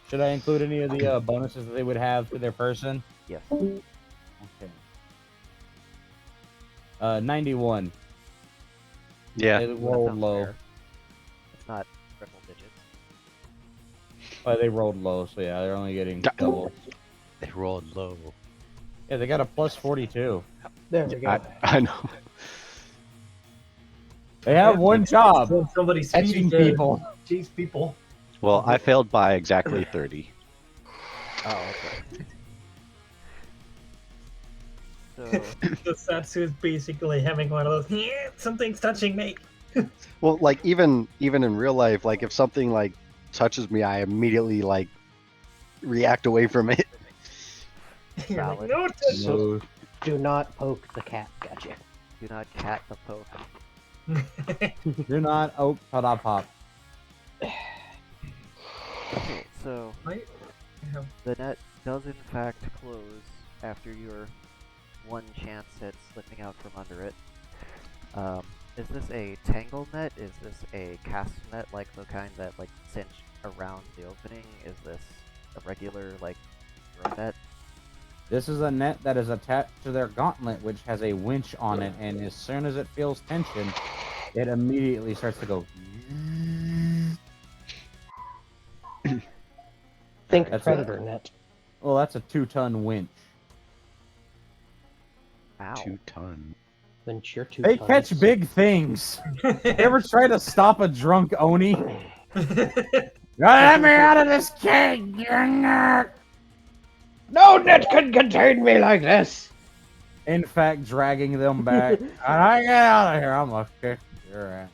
Should I include any of the bonuses that they would have to their person? Yes. Okay. 91. yeah. They That rolled sounds low. fair. It's not triple digits. They rolled low, so yeah, they're only getting Da- double. They rolled low. Yeah, they got a plus 42. There we go. I know. They have one job. When somebody Catching speeding to people. chase people. Well, I failed by exactly 30. Oh, okay. So, The Satsu is basically having one of those, yeah, something's touching me. Well, like even in real life, like if something like touches me, I immediately like react away from it. You're like, Valid. no, touch So- Do not poke the cat. Gotcha. do not cat the poke. You're not oak tada pop. Okay, so Right? Yeah. the net does in fact close after your one chance at slipping out from under it. Is this a tangle net? Is this a cast net, like the kind that like cinch around the opening? Is this a regular like throw net? This is a net that is attached to their gauntlet, which has a winch on it, and as soon as it feels tension, it immediately starts to go. Think That's predator net. Well, that's a 2-ton winch. Ow. 2 ton. Then cheer two. They tons. catch big things. You ever try to stop a drunk Oni? Let me out of this cage! No net can contain me like this. In fact, dragging them back. I get out of here. I'm gonna kick your ass.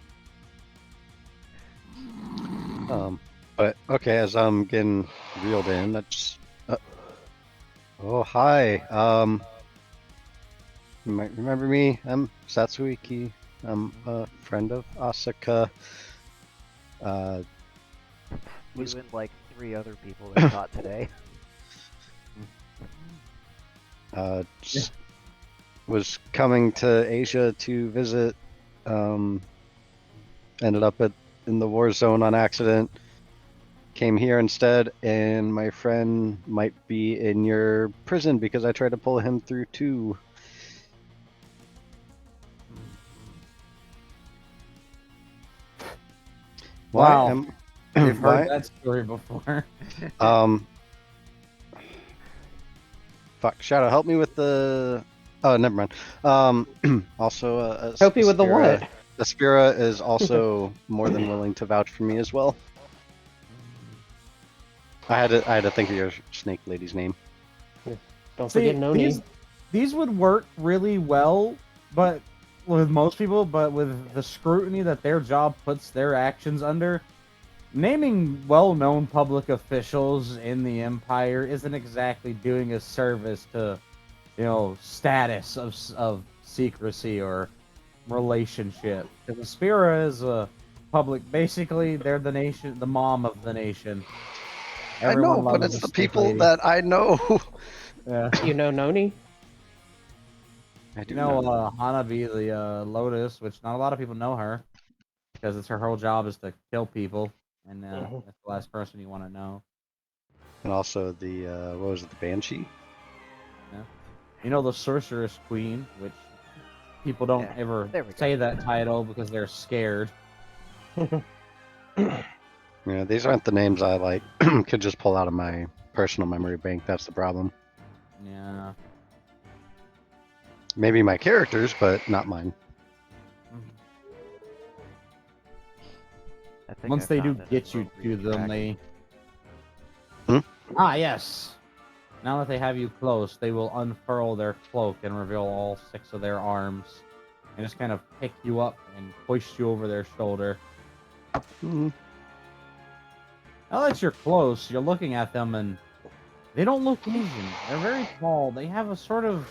But okay, as I'm getting reeled in, that's. Oh hi. You might remember me. I'm Satsuiki. I'm a friend of Asaka. You and like 3 other people that caught today. Just was coming to Asia to visit. Ended up in the war zone on accident. Came here instead, and my friend might be in your prison because I tried to pull him through too. Wow. Why am- We've why- heard that story before. Fuck, Shadow, help me with the. Oh, never mind. Also, Help you with the what? Aspira is also more than willing to vouch for me as well. I had to think of your snake lady's name. Don't See, forget Noni. these would work really well, but with most people, but with the scrutiny that their job puts their actions under, naming well-known public officials in the Empire isn't exactly doing a service to, status of secrecy or relationship. Because Aspira is a public. Basically, they're the nation, the mom of the nation. I know, Everyone but loves it's a the snake people lady. that I know. Yeah. You know Noni? I do You know, Hanabi, the Lotus, which not a lot of people know her, because it's her whole job is to kill people, and Mhm. that's the last person you want to know. And also the what was it, the Banshee? You know, the Sorceress Queen, which people don't Yeah, ever there we go. say that title because they're scared. Yeah, these aren't the names I like could just pull out of my personal memory bank. That's the problem. Yeah. Maybe my characters, but not mine. I think Once I they do found an get you to appropriate them, track. they. Hmm? Yes. Now that they have you close, they will unfurl their cloak and reveal all 6 of their arms, and just kind of pick you up and hoist you over their shoulder. Mm, Now that you're close, you're looking at them, and they don't look Asian. They're very tall. They have a sort of,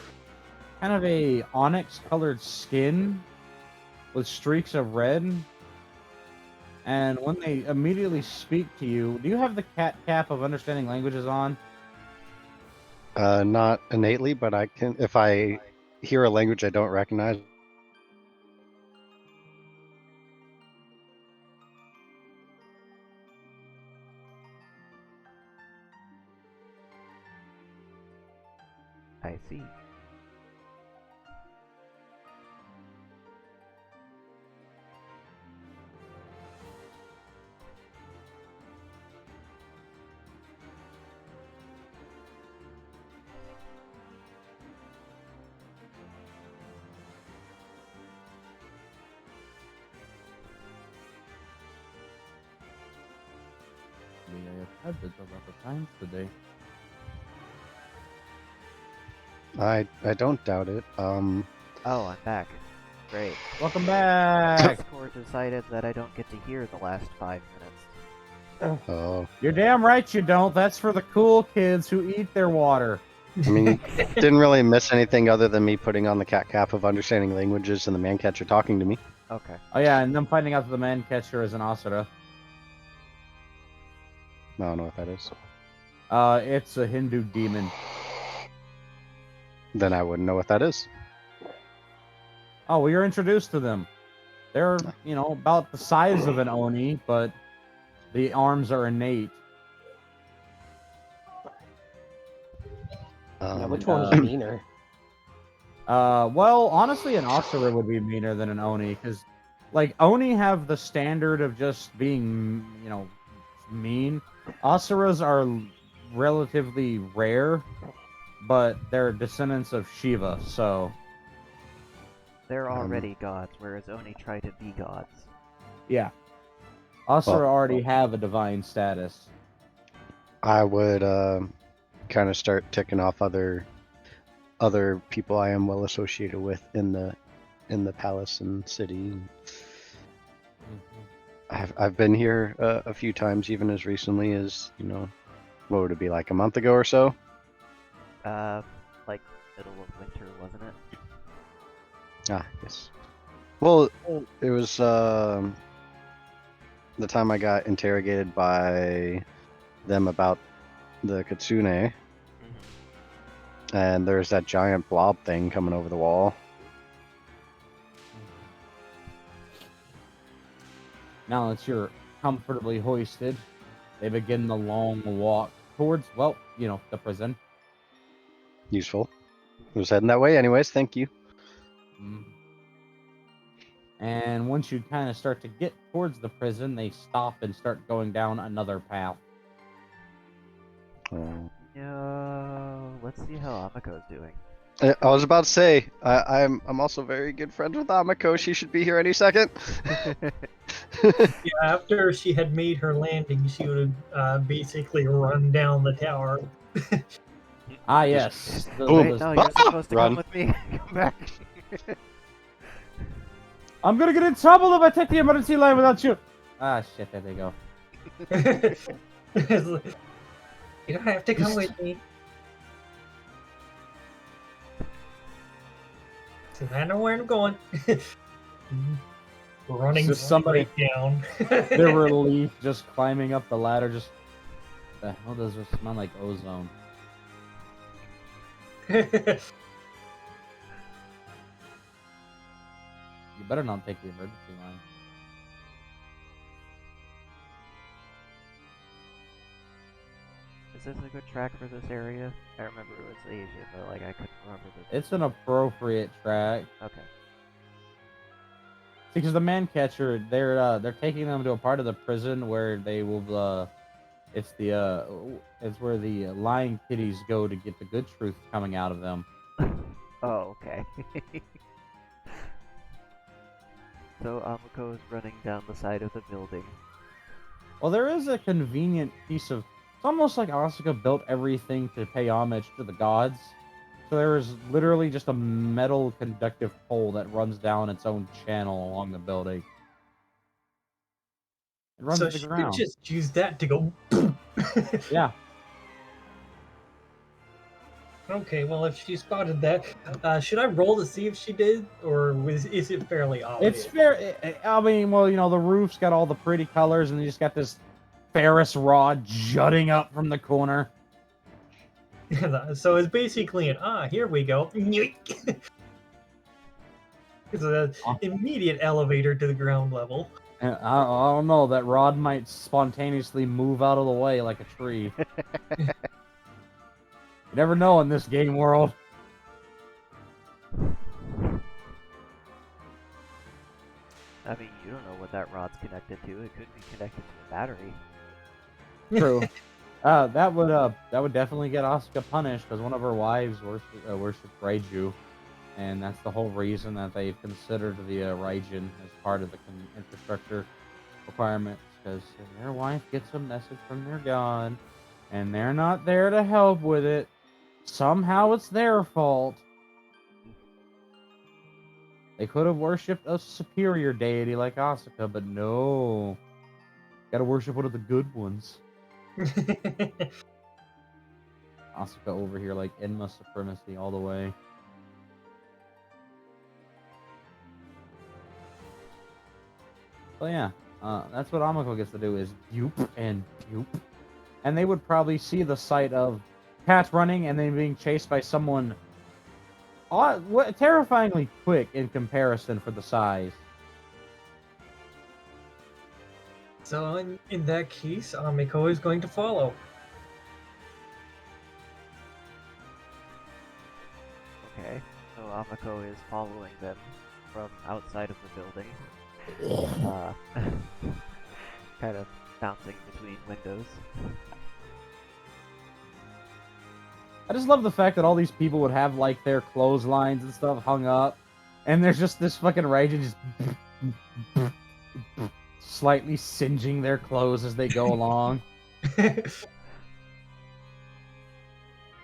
kind of a onyx-colored skin with streaks of red. And when they immediately speak to you, do you have the cat cap of understanding languages on? not innately, but I can if I hear a language I don't recognize. I see. I have had this a lot of times today. I don't doubt it. Oh, I'm back. Great. Welcome back! Discord decided that I don't get to hear the last 5 minutes. Oh, You're damn right you don't. That's for the cool kids who eat their water. I mean, you didn't really miss anything other than me putting on the cat cap of understanding languages and the man catcher talking to me. Okay. Oh yeah, and them finding out that the man catcher is an Asura. I don't know what that is. It's a Hindu demon. Then I wouldn't know what that is. Oh, well, you're introduced to them. They're, about the size of an Oni, but the arms are innate. Yeah, which one is meaner? Well, honestly, an Asura would be meaner than an Oni, because, Oni have the standard of just being, mean. Asuras are relatively rare, but they're descendants of Shiva, so... They're already gods, whereas Oni try to be gods. Yeah. Asura Well- already have a divine status. I would kind of start ticking off other people I am well associated with in the palace and city. I've been here a few times, even as recently as what would it be, like a month ago or so? Like middle of winter, wasn't it? Ah, yes. Well, it was the time I got interrogated by them about the Kitsune, Mm-hmm. and there's that giant blob thing coming over the wall. Now that you're comfortably hoisted, they begin the long walk towards, the prison. Useful. I was heading that way anyways, thank you. And once you kind of start to get towards the prison, they stop and start going down another path. Let's see how Amako's doing. I was about to say, I'm also very good friends with Amako. She should be here any second. Yeah, after she had made her landing, she would have basically run down the tower. Ah, yes. Boom. Wait, no, you're supposed to Run. come with me. Come back. I'm gonna get in trouble if I take the emergency line without you. Ah, shit, there they go. You don't have to come with me. So I know where I'm going. Running Just somebody- right down. Their relief just climbing up the ladder, just... The hell does this smell like ozone? You better not take the emergency line. Is this a good track for this area? I remember it was Asia, but I couldn't remember the. It's an appropriate track. Okay. Because the man catcher, they're taking them to a part of the prison where they will it's where the lying kitties go to get the good truth coming out of them. Oh, okay. So Amako's running down the side of the building, Well, there is a convenient piece of. It's almost like Asuka built everything to pay homage to the gods. So there is literally just a metal conductive pole that runs down its own channel along the building. It runs So to the she could ground. just use that to go. Yeah. Okay, well, if she spotted that, should I roll to see if she did, or is it fairly obvious? It's fair. I mean, well, the roof's got all the pretty colors, and you just got this ferrous rod jutting up from the corner. So it's basically here we go. It's an immediate elevator to the ground level. And I don't know. That rod might spontaneously move out of the way like a tree. You never know in this game world. I mean, you don't know what that rod's connected to. It could be connected to a battery. True. That would definitely get Asuka punished because one of her wives worshipped Raiju, and that's the whole reason that they've considered the Raijin as part of the infrastructure requirements, because their wife gets a message from their god, and they're not there to help with it. Somehow it's their fault. They could have worshipped a superior deity like Asuka, but no. Gotta worship one of the good ones. Asuka over here, like Enma supremacy all the way. So yeah, that's what Amiko gets to do is dupe and dupe. And they would probably see the sight of Cat running and then being chased by someone terrifyingly quick in comparison for the size. So in that case, Amiko is going to follow. Okay, so Amako is following them from outside of the building. Kind of bouncing between windows. I just love the fact that all these people would have like their clotheslines and stuff hung up, and there's just this fucking Raijin just slightly singeing their clothes as they go along.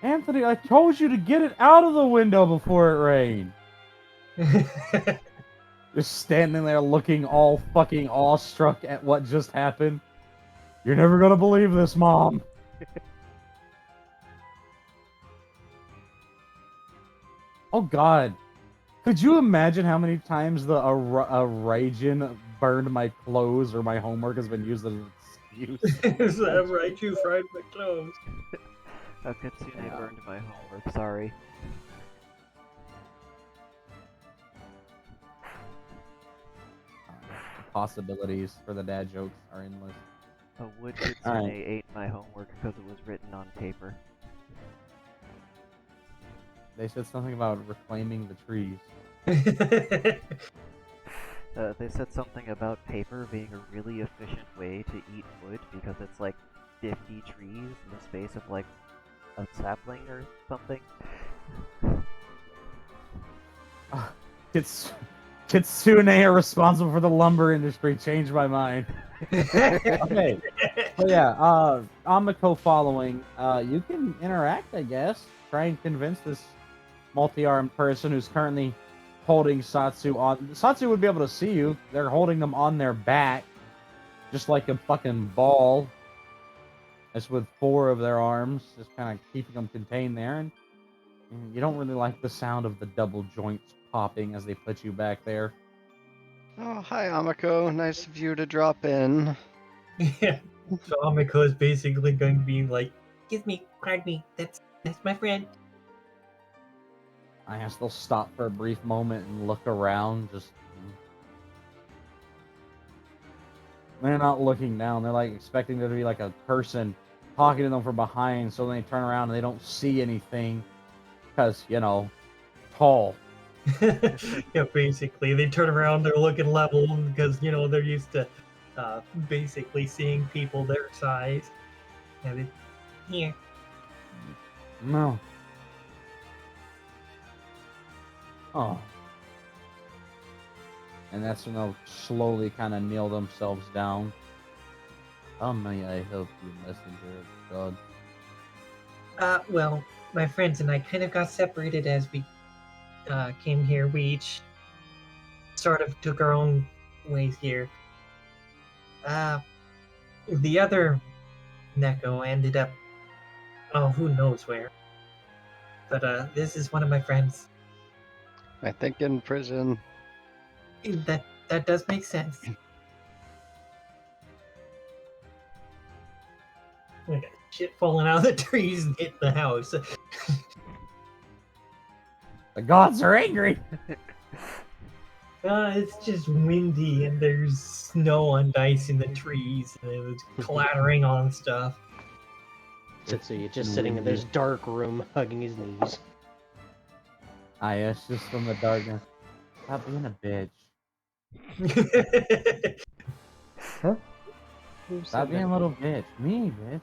Anthony, I told you to get it out of the window before it rained. Just standing there looking all fucking awestruck at what just happened. You're never gonna believe this, Mom. Oh god. Could you imagine how many times a Raijin burned my clothes or my homework has been used as an excuse? Is that right? You fried my clothes. Kitsune Yeah. burned my homework, sorry. Possibilities for the dad jokes are endless. A wood Kitsune Alright. ate my homework because it was written on paper. They said something about reclaiming the trees. They said something about paper being a really efficient way to eat wood because it's like 50 trees in the space of like a sapling or something. Kitsune are responsible for the lumber industry. Changed my mind. Okay. So yeah, Amiko following. You can interact, I guess. Try and convince this multi-armed person who's currently holding Satsu on. Satsu would be able to see you. They're holding them on their back, just like a fucking ball. Just with 4 of their arms, just kind of keeping them contained there. And you don't really like the sound of the double joints popping as they put you back there. Oh, hi, Amiko. Nice of you to drop in. Yeah. So Amiko is basically going to be like, "Kiss me, crack me. That's my friend." I guess they'll stop for a brief moment and look around. They're not looking down. They're like expecting there to be like a person talking to them from behind. So then they turn around and they don't see anything because tall. Yeah, basically, they turn around, they're looking level because they're used to basically seeing people their size. And they, here. No. Oh. And that's when they'll slowly kind of kneel themselves down. May I help you, messenger of God? Well, my friends and I kind of got separated as we came here. We each sort of took our own ways here. The other Neko ended up, oh, who knows where. But this is one of my friends. I think in prison. That does make sense. We got shit falling out of the trees and hitting the house. The gods are angry. It's just windy and there's snow and ice in the trees and it was clattering on stuff. You're just sitting in this dark room, hugging his knees. Ah, yes, just from the darkness. Stop being a bitch. Stop being a little bitch. Me, bitch.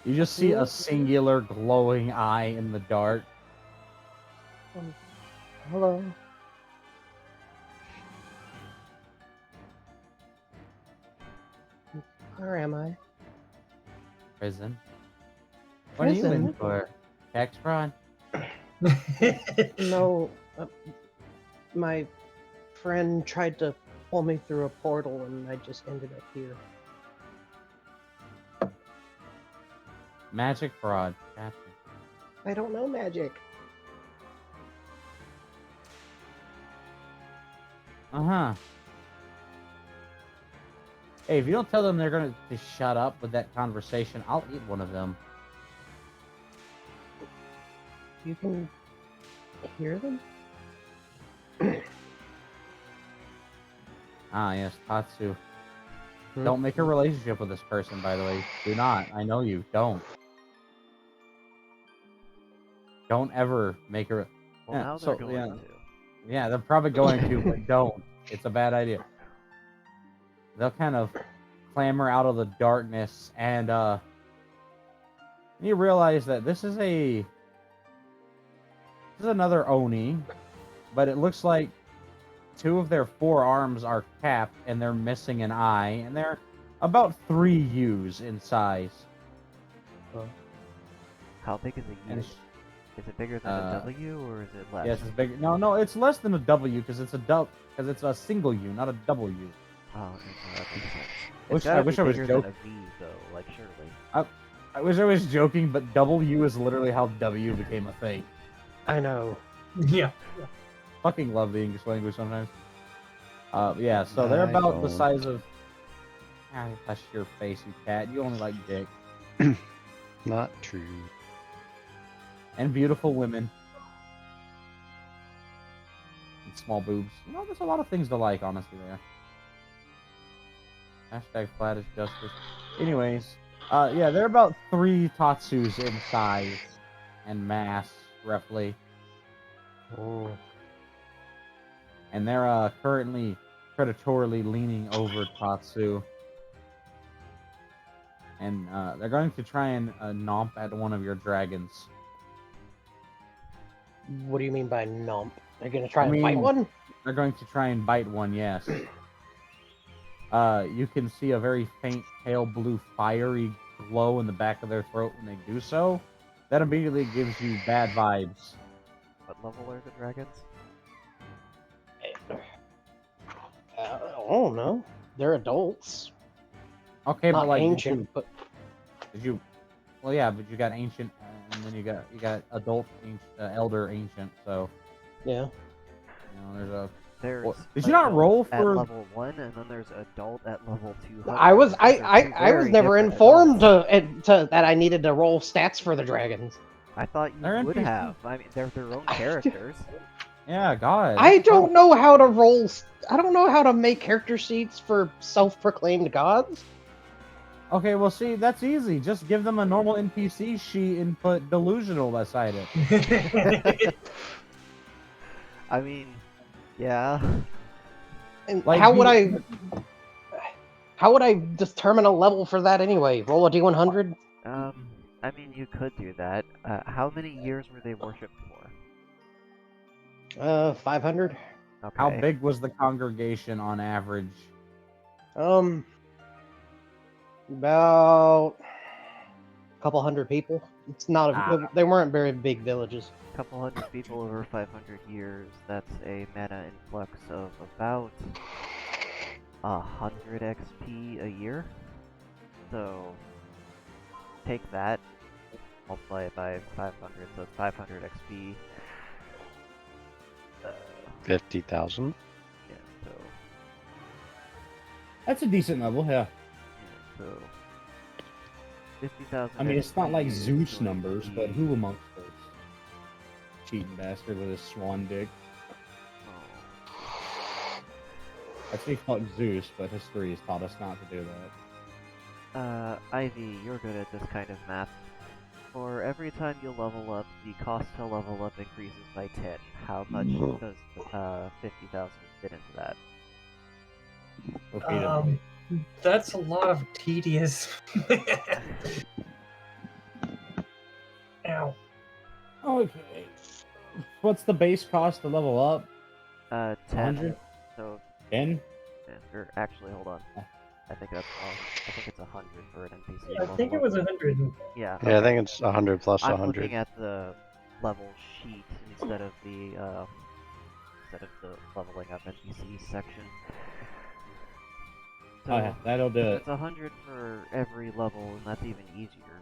You just see a singular glowing eye in the dark. Hello. Where am I? Prison. What are you in Prison? for? Tax fraud? No, my friend tried to pull me through a portal and I just ended up here. Magic fraud. Gotcha. I don't know magic. Uh-huh. Hey, if you don't tell them they're gonna to shut up with that conversation, I'll eat one of them. You can hear them? Ah, yes, Tatsu. Hmm? Don't make a relationship with this person, by the way. Do not. I know you. Don't. Don't ever make a... Well, Yeah, now so, they're going yeah. to. Yeah, they're probably going to, but don't. It's a bad idea. They'll kind of clamber out of the darkness, and you realize that this is another Oni, but it looks like two of their forearms are capped, and they're missing an eye, and they're about 3 U's in size. How big is a U? And Is it bigger than a W or is it less? yes, it's big. No, it's less than a W because it's a single U, not a W. Oh, okay, no, that makes sense. Wish- It's I gotta wish be I was bigger joking. than a V, though, like, surely. I wish I was joking, but W is literally how W became a thing. I know. Yeah. Fucking love the English language sometimes. Yeah, so they're about the size of... Ah, hush your face, you cat. You only like dick. Not true. And beautiful women. And small boobs. You know, there's a lot of things to like, honestly, there. Hashtag flat is justice. Anyways, yeah, they're about 3 Tatsus in size and mass, roughly. Oh. And they're currently predatorily leaning over Tatsu. And they're going to try and nomp at one of your dragons. What do you mean by nomp? They're gonna try I and fight mean- one? They're going to try and bite one, yes. You can see a very faint pale blue fiery glow in the back of their throat when they do so. That immediately gives you bad vibes. What level are the dragons? I don't know. They're adults. Okay, Not but like ancient, but did you? Well, yeah, but you got ancient, and then you got adult, elder, ancient. So yeah. there's a. There's Well, did you not adult roll at for- level 1, and then there's adult at level 200. I was Those are two I was very never different informed adults. to that I needed to roll stats for the dragons. I thought They're you would NPCs. have. I mean, they're their own characters. Yeah, God. I don't know how to roll. I don't know how to make character sheets for self-proclaimed gods. Okay, well, see, that's easy. Just give them a normal NPC sheet and put delusional beside it. I mean, yeah. And Like, how would you- How would I determine a level for that anyway? Roll a d100? I mean, you could do that. How many years were they worshipped for? 500. Okay. How big was the congregation on average? About a couple hundred people. It's not. They weren't very big villages. Couple hundred people over 500 years. That's a mana influx of about 100 XP a year. So take that, multiply it by 500, so it's 500 XP. 50,000. Yeah, so That's a decent level, yeah. so 50,000. I mean, it's not like XP is Zeus going to numbers, but be- who amongst us? Cheating bastard with his swan dick. Oh. That's me fuck Zeus, but history has taught us not to do that. Ivy, you're good at this kind of math. For every time you level up, the cost to level up increases by 10. How much does 50,000 fit into that? Repeatedly. That's a lot of tedious. Ow. Okay. What's the base cost to level up? 10. 100? So, 10? or actually, hold on. I think that's wrong. I think it's 100 for an NPC. I think it was 100. Yeah. Yeah, I think it's 100 plus I'm 100. looking at the level sheet instead of the leveling up NPC section. So Oh, yeah, that'll do it. it's 100 for every level, and that's even easier.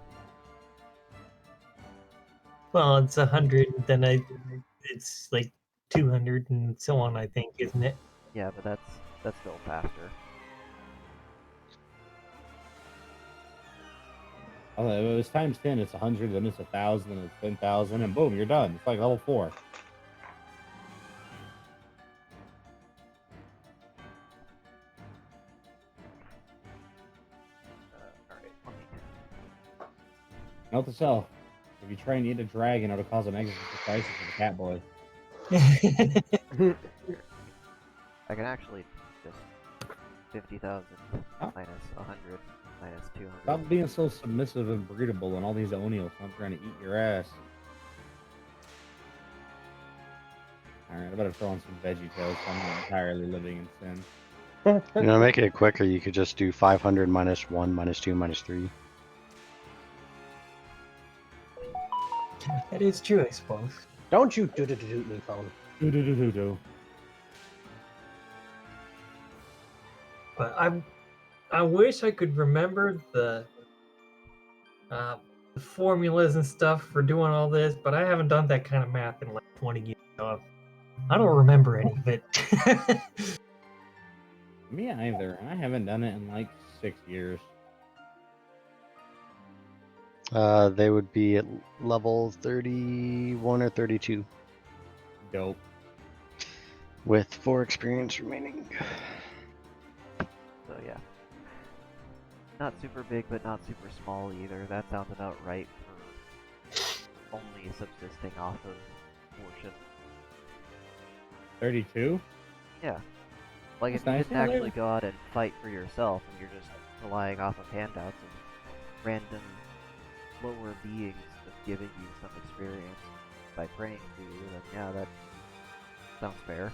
Well, it's 100, then it's like 200 and so on, I think, isn't it? Yeah, but that's still faster. Oh, if it was times 10, it's 100, then it's 1,000, then it's 10,000, and boom, you're done. It's like level 4. Alright, let me... Note to self, if you try and eat a dragon, it'll cause an existential crisis for the cat boy. I can actually just 50,000 Oh. minus 100 minus 200. Stop being so submissive and breedable and all these O'Neills I'm trying to eat your ass. Alright, I better throw on some veggie toast. I'm not entirely living in sin. You know, to make it quicker, you could just do 500 minus 1, minus 2, minus 3. That is true, I suppose. Don't you do me, phone. Do. But I wish I could remember the formulas and stuff for doing all this, but I haven't done that kind of math in like 20 years. So I don't remember any of it. Me either. I haven't done it in like 6 years. They would be at level 31 or 32 Dope. with 4 experience remaining. So yeah. Not super big, but not super small either. That sounds about right for only subsisting off of worship. 32? Yeah. Like if That's you nice. didn't Yeah, actually go out and fight for yourself and you're just relying off of handouts and random lower beings just giving you some experience by praying to you, then yeah, that sounds fair.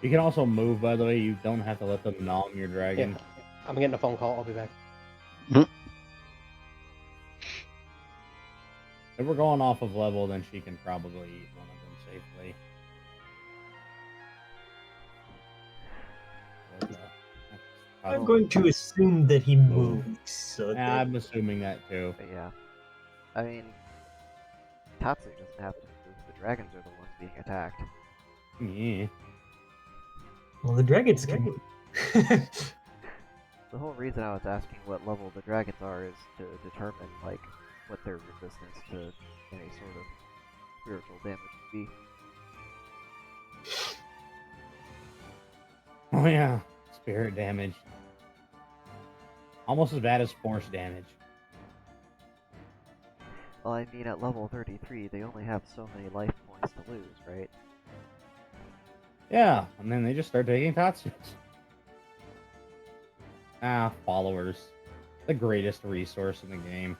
You can also move, by the way. You don't have to let them nom your dragon. Yeah. I'm getting a phone call. I'll be back. If we're going off of level, then she can probably eat one of them safely. I'm going to assume that he moves. So Yeah, that- I'm assuming that too. But yeah. I mean, Tatsu doesn't have to move. The dragons are the ones being attacked. Yeah. well, the dragons can move. The whole reason I was asking what level the dragons are is to determine, like, what their resistance to any sort of spiritual damage would be. Oh yeah, spirit damage. Almost as bad as force damage. Well, I mean, at level 33, they only have so many life points to lose, right? Yeah, and then they just start taking Tatsus. Ah, followers. The greatest resource in the game.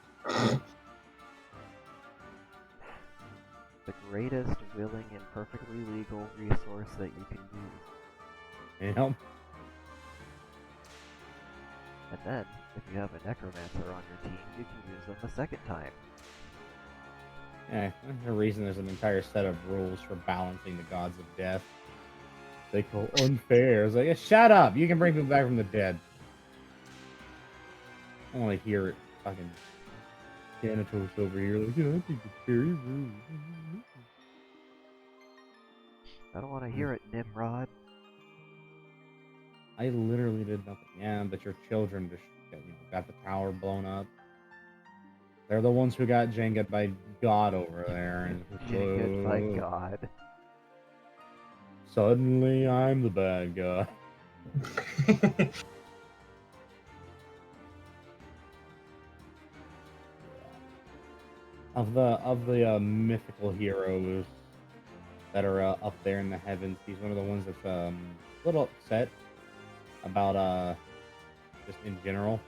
The greatest willing and perfectly legal resource that you can use. You know? And then, if you have a necromancer on your team, you can use them a second time. Yeah, there's a reason there's an entire set of rules for balancing the gods of death. They call unfair. It's like, shut up! You can bring people back from the dead. I want to hear it. Fucking Thanatos over here, like, I think it's very rude. I don't want to hear it, Nimrod. I literally did nothing. Yeah, but your children just got the tower blown up. They're the ones who got Jenga by God over there. And Jenga by God. Suddenly, I'm the bad guy. Of the mythical heroes that are up there in the heavens, he's one of the ones that's a little upset about just in general.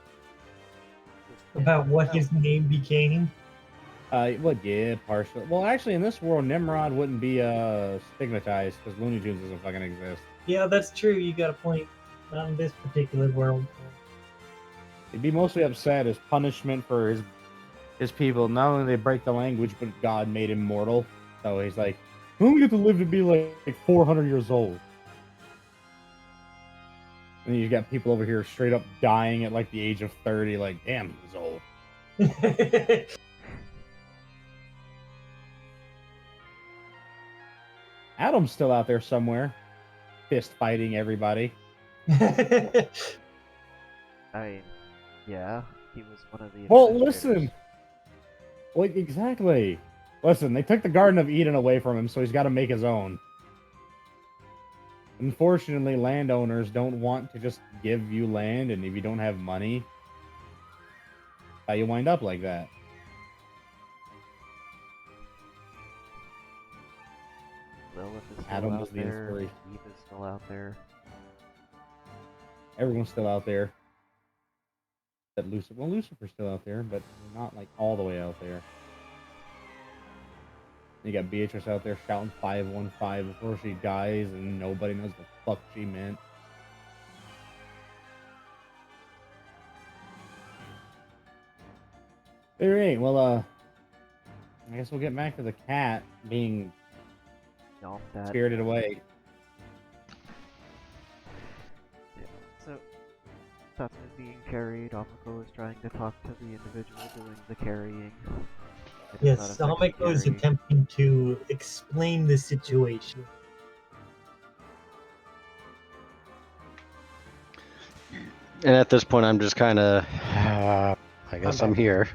About what his name became. Well, yeah, partially. Well, actually, in this world, Nimrod wouldn't be stigmatized because Looney Tunes doesn't fucking exist. Yeah, that's true. You got a point. Not in this particular world. He'd be mostly upset as punishment for his people. Not only they break the language, but God made him mortal. So he's like, I only get to live to be like 400 years old. And you got people over here straight up dying at like the age of 30. Like, damn, he was old. Adam's still out there somewhere, fist fighting everybody. I mean, yeah, he was one of the. Well, administrators. listen. Well, exactly. Listen, they took the Garden of Eden away from him, so he's got to make his own. Unfortunately, landowners don't want to just give you land, and if you don't have money, how you wind up like that. Lilith is still Adam out was the there. inspiration. Eve is still out there. Everyone's still out there. Except Lucifer. Well, Lucifer's still out there, but not like all the way out there. You got Beatrice out there shouting 515 before she dies, and nobody knows what the fuck she meant. Alright, well, I guess we'll get back to the cat being No, that. spirited away. Yeah. So, Tatsu is being carried. Amiko is trying to talk to the individual doing the carrying. It's not Yes, a sexy Amiko is carry. attempting to explain the situation. And at this point, I'm just kind of, I guess I'm here.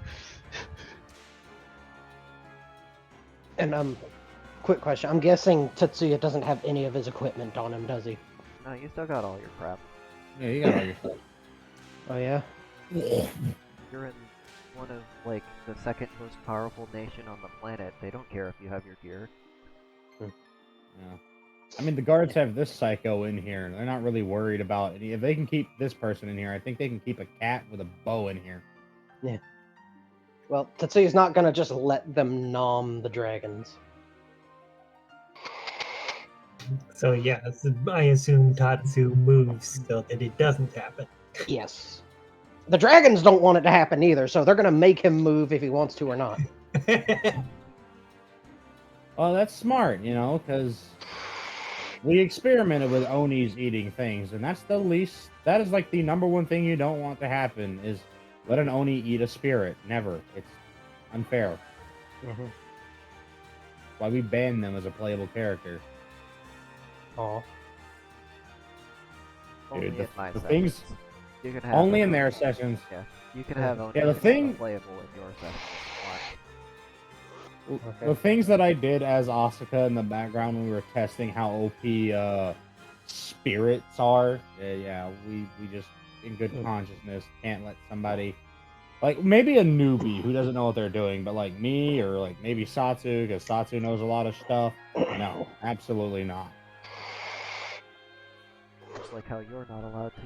And quick question. I'm guessing Tetsuya doesn't have any of his equipment on him, does he? No, you still got all your crap. Yeah, you got all your stuff. Oh yeah. You're in one of, like, the second most powerful nation on the planet. They don't care if you have your gear. Yeah. I mean, the guards have this psycho in here. They're not really worried about it. If they can keep this person in here, I think they can keep a cat with a bow in here. Well, Tetsuya's not gonna just let them nom the dragons. So yes, I assume Tatsu moves so that it doesn't happen. Yes. The dragons don't want it to happen either, so they're gonna make him move if he wants to or not. Well, that's smart, you know, because we experimented with Onis eating things, and that's the least. That is like the number one thing you don't want to happen is let an Oni eat a spirit. Never. It's unfair. Mm-hmm. Why we ban them as a playable character. Oh. Only Dude, in my the sessions. things You can have only it in on- their sessions. Yeah, you can have only Yeah, the thing- playable in your sessions. Okay. The things that I did as Asuka in the background when we were testing how OP spirits are, we just in good consciousness can't let somebody like maybe a newbie who doesn't know what they're doing, but like me or like maybe Satsu because Satsu knows a lot of stuff. No, absolutely not. Just like how you're not allowed to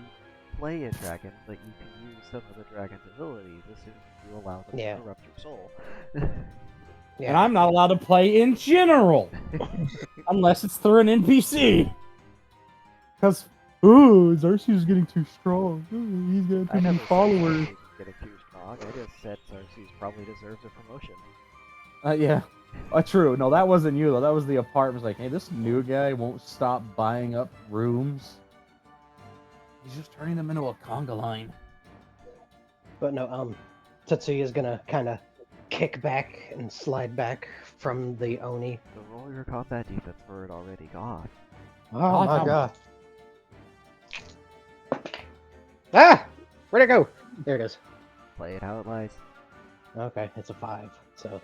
play a dragon, but you can use some of the dragon's abilities as soon as you allow them Yeah. to corrupt your soul. Yeah. And I'm not allowed to play in general unless it's through an NPC. Because, ooh, Xerxes is getting too strong. Ooh, he's got I too many never said followers. Xerxes is getting too strong. I just said Xerxes probably deserves a promotion. Yeah. True. No, that wasn't you, though. That was the apartment. Like, hey, this new guy won't stop buying up rooms. He's just turning them into a conga line. But no, Tetsuya's gonna kind of kick back and slide back from the Oni. So roll your combat defense for it already. God. Oh my how- god. Ah! Where'd it go? There it is. Play it how it lies. Okay, it's a 5, so...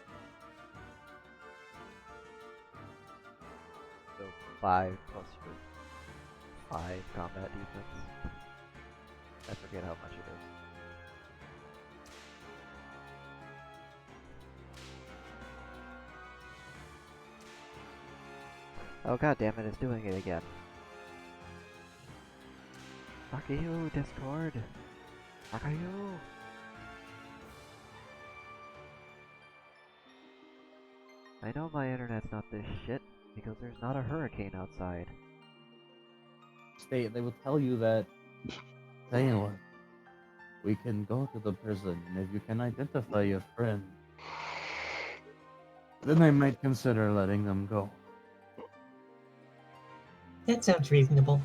So 5 plus your 5 combat defense. I forget how much it is. Oh god damn it, it's doing it again. Fuck you, Discord. Fuck you. I know my internet's not this shit because there's not a hurricane outside. They will tell you that. Tell you what, we can go to the prison, and if you can identify your friend, then they might consider letting them go. That sounds reasonable.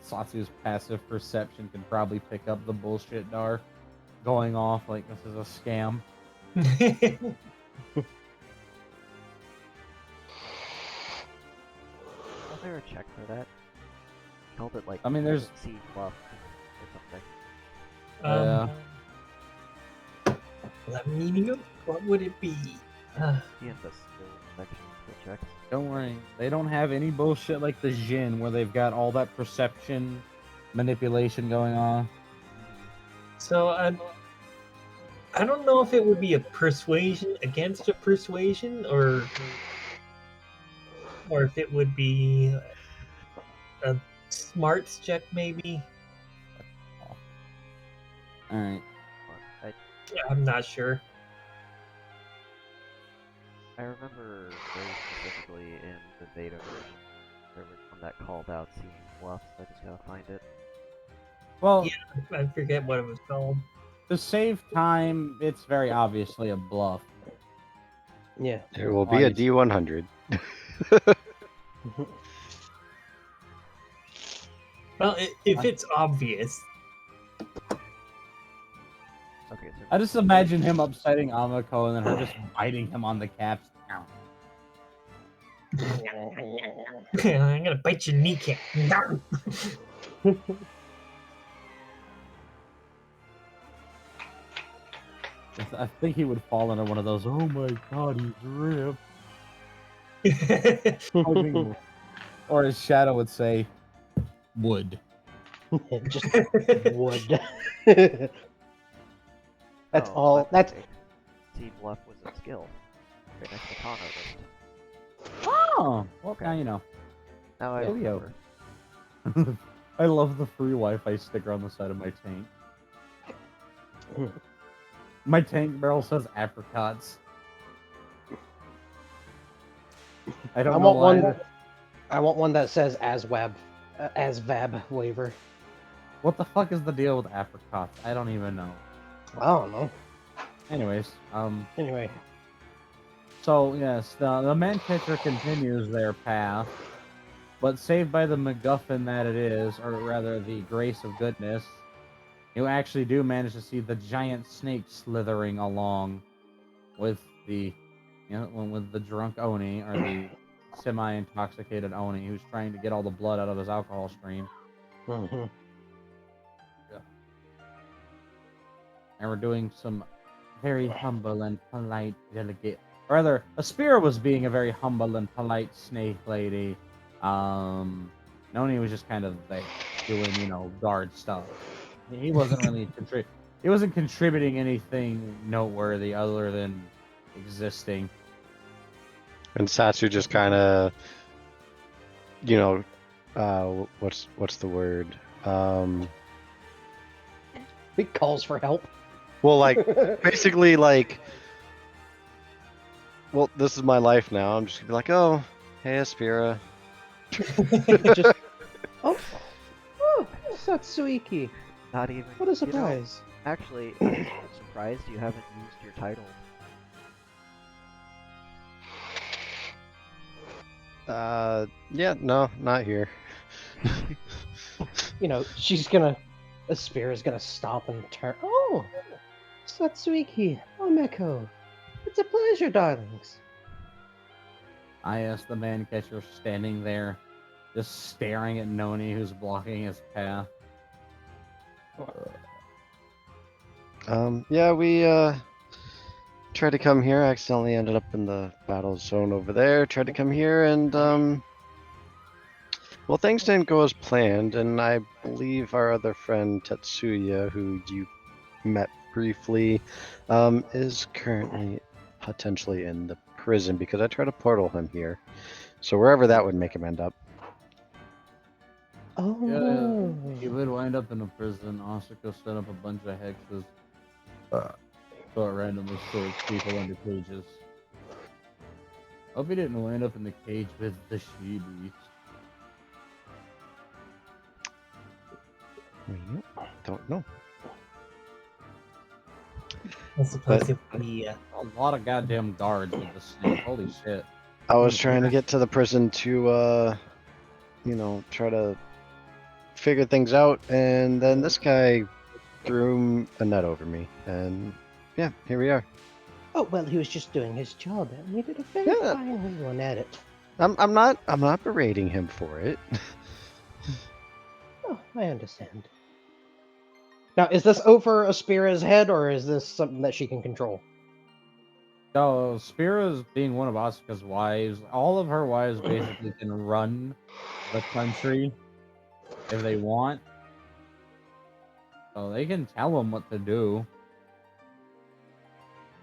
Satsu's passive perception can probably pick up the bullshit Dar going off like this is a scam. Was there a check for that? Called it like I mean, there's- C fluff or something. Let me know. What would it be? See in the skill section for checks. Don't worry, they don't have any bullshit like the Jin where they've got all that perception manipulation going on. So I don't know if it would be a persuasion against a persuasion, or if it would be a smarts check, maybe. All right. I'm not sure. I remember very specifically in the beta version, there was one that called out seeing bluffs. I just gotta find it. Well, Yeah. I forget what it was called. to save time, it's very obviously a bluff. Yeah. There will be a Obviously. D100. Well, if it's obvious. Okay, so I just imagine him upsetting Amako and then her just biting him on the caps. Ow. I'm gonna bite your kneecap. I think he would fall into one of those. Oh my god, he's ripped. Or his shadow would say, "Wood." Just wood. That's oh, all. my That's mistake. See bluff was a skill. Right next to Kano list. Oh, well, Okay. now you know. Now I There we go. remember. I love the free Wi-Fi sticker on the side of my tank. My tank barrel says apricots. I don't I know want why. one. I want one that says ASVAB waiver. What the fuck is the deal with apricots? I don't even know. I don't know. Anyways, Anyway, so yes, the Manticore continues their path, but saved by the MacGuffin that it is, or rather the grace of goodness, you actually do manage to see the giant snake slithering along with the, with the drunk Oni, or the semi-intoxicated Oni, who's trying to get all the blood out of his alcohol stream. mhm. And we're doing some very humble and polite delegate. Or rather, Aspira was being a very humble and polite snake lady. Noni was just kind of like doing, guard stuff. He wasn't really he wasn't contributing anything noteworthy other than existing. And Satsu just kind of, what's the word? He calls for help. Well, like basically, like, well, this is my life now. I'm just gonna be like, oh, hey, Aspira. Just oh, oh, Satsuiki. Not even. What a you know, surprise! actually, I'm surprised you haven't used your title. Yeah, no, not here. You know, Aspira's gonna stop and turn. Oh, Satsuiki, Omeko, it's a pleasure, darlings. I asked the man catcher standing there, just staring at Noni, who's blocking his path. Yeah, we tried to come here. Accidentally ended up in the battle zone over there. Tried to come here, and well, things didn't go as planned. And I believe our other friend Tetsuya, who you met briefly, is currently potentially in the prison because I tried to portal him here. So wherever that would make him end up. Oh, He would wind up in a prison. Asuka set up a bunch of hexes. So it randomly sorts people into cages. Hope he didn't wind up in the cage with the she-beast. Don't know. I suppose But- it would be. A lot of goddamn guards with the snake. Holy shit. I was trying to get to the prison to, you know, try to figure things out, and then this guy threw a net over me, and yeah, here we are. oh well, he was just doing his job, and we did a very Yeah. fine one at it. I'm not berating him for it. Oh, I understand. Now, is this over Aspira's head, or is this something that she can control? So, Spira's being one of Asuka's wives. All of her wives basically can run the country if they want. So they can tell him what to do.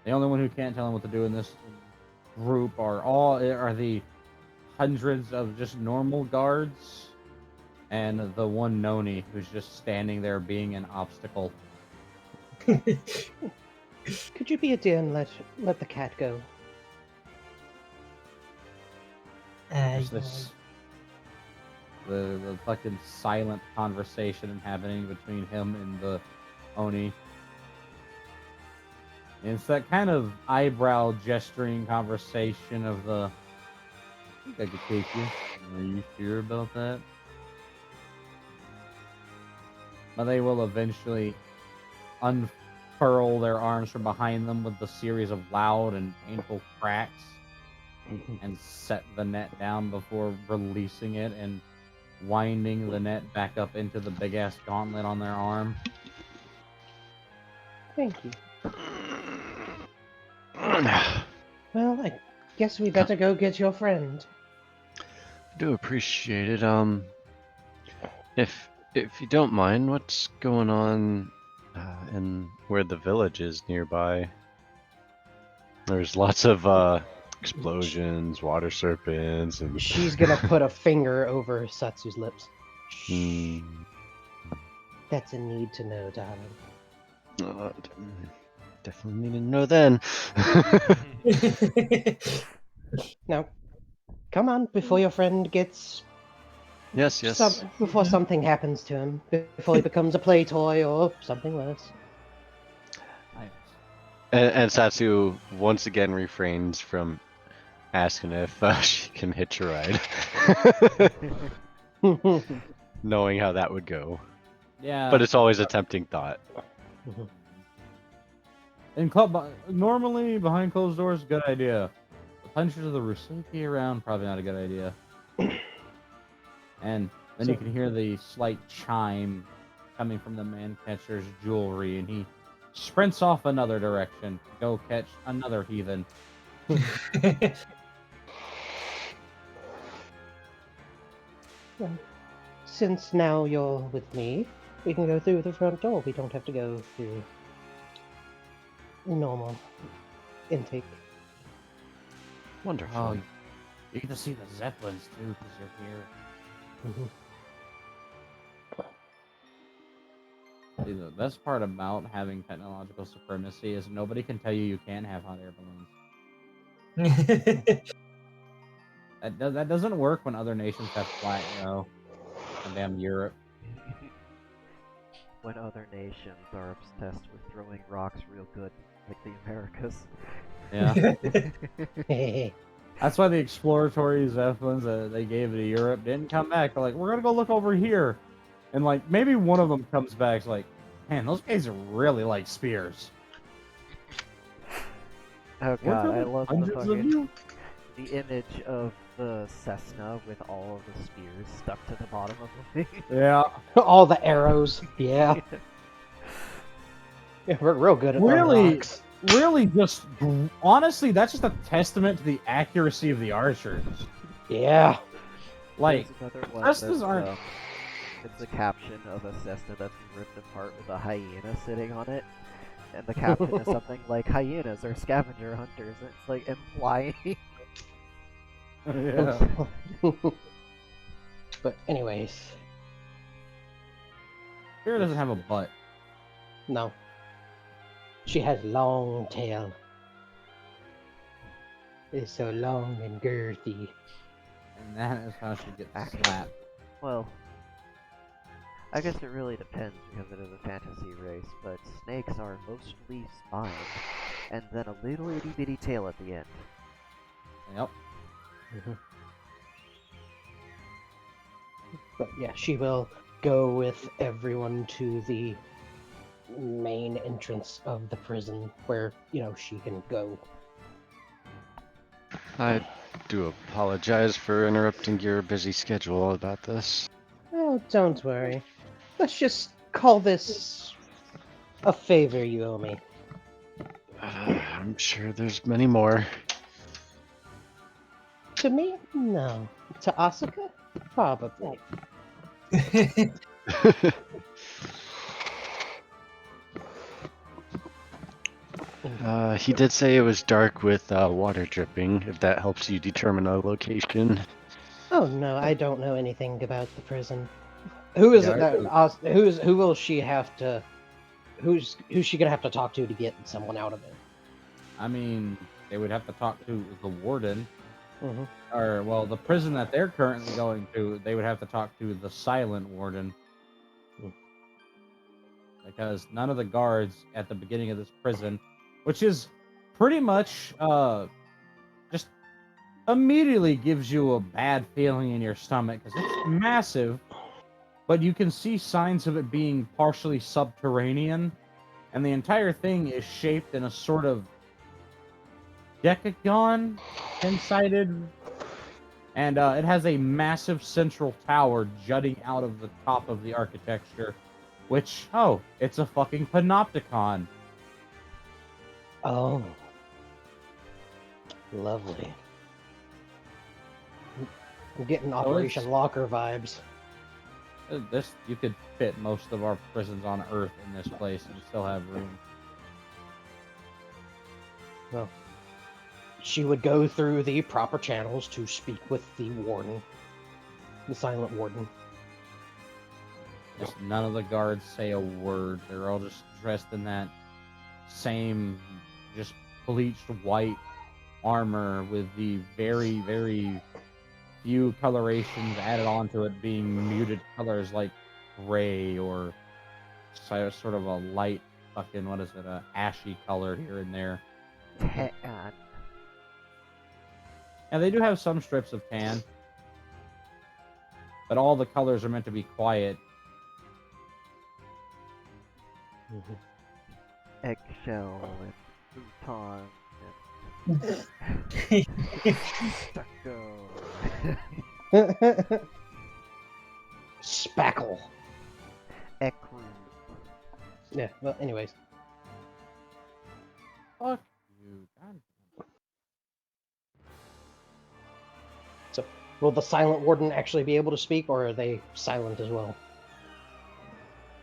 The only one who can't tell him what to do in this group are the hundreds of just normal guards, and the one Noni who's just standing there being an obstacle. Could you be a dear and let the cat go? Just this, the fucking silent conversation happening between him and the Oni. And it's that kind of eyebrow gesturing conversation of the, I think I could take you. Are you sure about that? But they will eventually unfurl their arms from behind them with a series of loud and painful cracks and set the net down before releasing it and winding the net back up into the big ass gauntlet on their arm. Thank you. Well, I guess we better go get your friend. I do appreciate it. If you don't mind, what's going on in where the village is nearby? There's lots of explosions, water serpents, and She's gonna put a finger over Satsu's lips. Hmm. That's a need to know, darling. Definitely need to know then. Now, come on, before your friend gets yes. before something happens to him, before he becomes a play toy or something worse. Nice. And Satsu once again refrains from asking if she can hitch a ride, knowing how that would go. Yeah. But it's always a tempting thought. In club, normally behind closed doors, good idea. The punches of the Rusuki around, probably not a good idea. And then you can hear the slight chime coming from the man catcher's jewelry, and he sprints off another direction to go catch another heathen. Well, since now you're with me, we can go through the front door. We don't have to go through normal intake. Wonderful. Oh, you get to see the Zeppelins too, because you're here. See, the best part about having technological supremacy is nobody can tell you can't have hot air balloons. That doesn't work when other nations have flat, and damn Europe. When other nations are obsessed with throwing rocks real good, like the Americas. Yeah. That's why the exploratory Zeppelins that they gave to Europe didn't come back. They're like, we're gonna go look over here, and like maybe one of them comes back. It's like, man, those guys are really like spears. Oh god, I love the Hundreds of fucking you? the image of the Cessna with all of the spears stuck to the bottom of the thing. Yeah. All the arrows. Yeah. Yeah, we're real good at throwing Really? rocks. Really, just honestly, that's just a testament to the accuracy of the archers. Yeah. Like, There's another one Cessnas that's, aren't. it's a caption of a Cessna that's ripped apart with a hyena sitting on it. And the caption is something like, hyenas are scavenger hunters. And it's like implying. Yeah. But anyways, Spear doesn't have a butt. no. She has long tail. It's so long and girthy. And that is how she gets slapped. Well, I guess it really depends because it is a fantasy race, but snakes are mostly spine, and then a little itty bitty tail at the end. Yep. But yeah, she will go with everyone to the main entrance of the prison where, she can go. I do apologize for interrupting your busy schedule about this. Oh, don't worry. Let's just call this a favor you owe me. I'm sure there's many more. To me? No. To Asuka? Probably. He did say it was dark with water dripping, if that helps you determine a location. Oh no, I don't know anything about the prison. Who is Yeah, it that who will she have to who's she gonna have to talk to get someone out of it? I mean, they would have to talk to the warden. Mm-hmm. Or, well, the prison that they're currently going to, they would have to talk to the silent warden. Because none of the guards at the beginning of this prison, which is pretty much just immediately gives you a bad feeling in your stomach because it's massive, but you can see signs of it being partially subterranean, and the entire thing is shaped in a sort of decagon, 10-sided, and it has a massive central tower jutting out of the top of the architecture, which, it's a fucking panopticon. Oh. Lovely. I'm getting Operation Locker vibes. This, you could fit most of our prisons on Earth in this place and still have room. Well, she would go through the proper channels to speak with the warden, the silent warden. Just none of the guards say a word. They're all just dressed in that same, just bleached white armor with the very, very few colorations added onto it being muted colors like gray or sort of a light fucking, ashy color here and there. Tan. And they do have some strips of tan, but all the colors are meant to be quiet. Eggshell and futon and stucco. Spackle. Ecru. Yeah, well, anyways. Fuck you. God. So, will the silent warden actually be able to speak, or are they silent as well?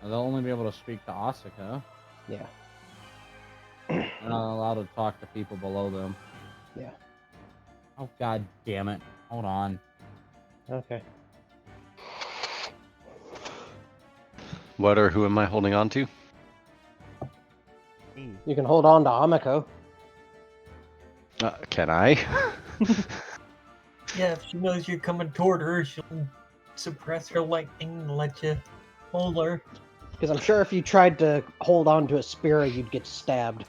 They'll only be able to speak to Asuka. Yeah. They're not allowed to talk to people below them. Yeah. Oh, god damn it. Hold on. Okay. What or who am I holding on to? Me. You can hold on to Amiko. Can I? Yeah, if she knows you're coming toward her, she'll suppress her lightning and let you hold her. Because I'm sure if you tried to hold on to a Spira, you'd get stabbed.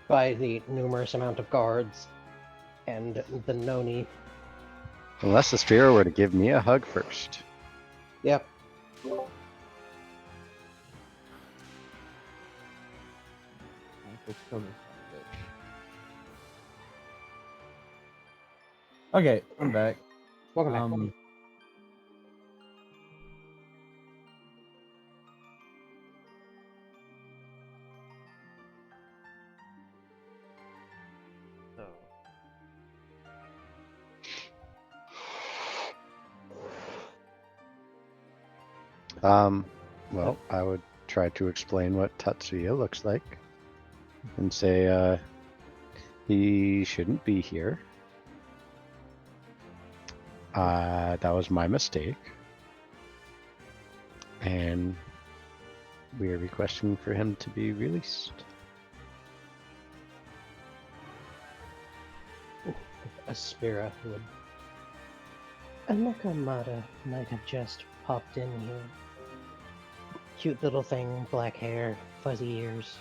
By the numerous amount of guards and the Noni. Unless the Sphere were to give me a hug first. Yep. Okay, I'm back. Welcome back. So, Well, I would try to explain what Tatsuya looks like and say, he shouldn't be here. That was my mistake. And we are requesting for him to be released. A Spira would. A Nakamata might have just popped in here. Cute little thing, black hair, fuzzy ears,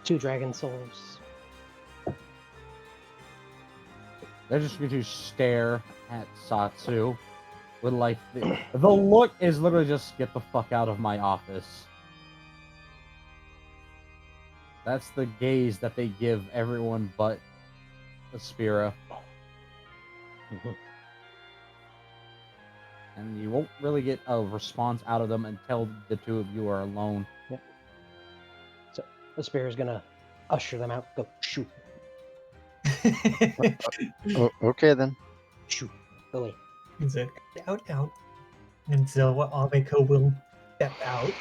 2 dragon souls. They're just going to stare at Satsu with like the look is literally just get the fuck out of my office. That's the gaze that they give everyone but Aspira. And you won't really get a response out of them until the two of you are alone. The Spira's gonna usher them out. Go, shoot, Oh, okay then. shoot, go away. He said, out. And so Amiko will step out.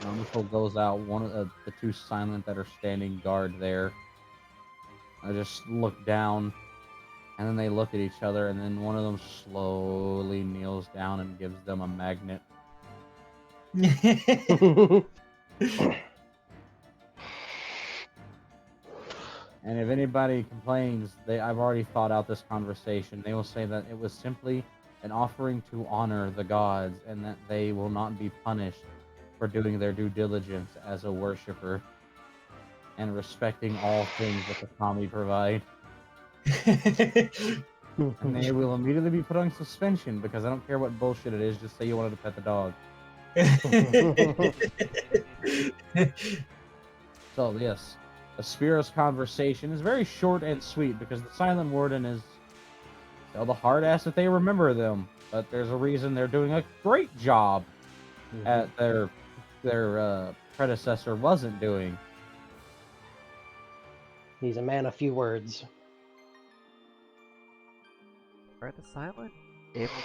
Wonderful goes out. One of the 2 silent that are standing guard there. I just look down, and then they look at each other, and then one of them slowly kneels down and gives them a magnet. And if anybody complains, I've already thought out this conversation. They will say that it was simply an offering to honor the gods, and that they will not be punished for doing their due diligence as a worshiper and respecting all things that the kami provide. And they will immediately be put on suspension because I don't care what bullshit it is. Just say you wanted to pet the dog. So yes, Aspira's conversation is very short and sweet because the Silent Warden is tell the hard ass that they remember them, but there's a reason they're doing a great job at their predecessor wasn't doing. He's a man of few words. are the silent able to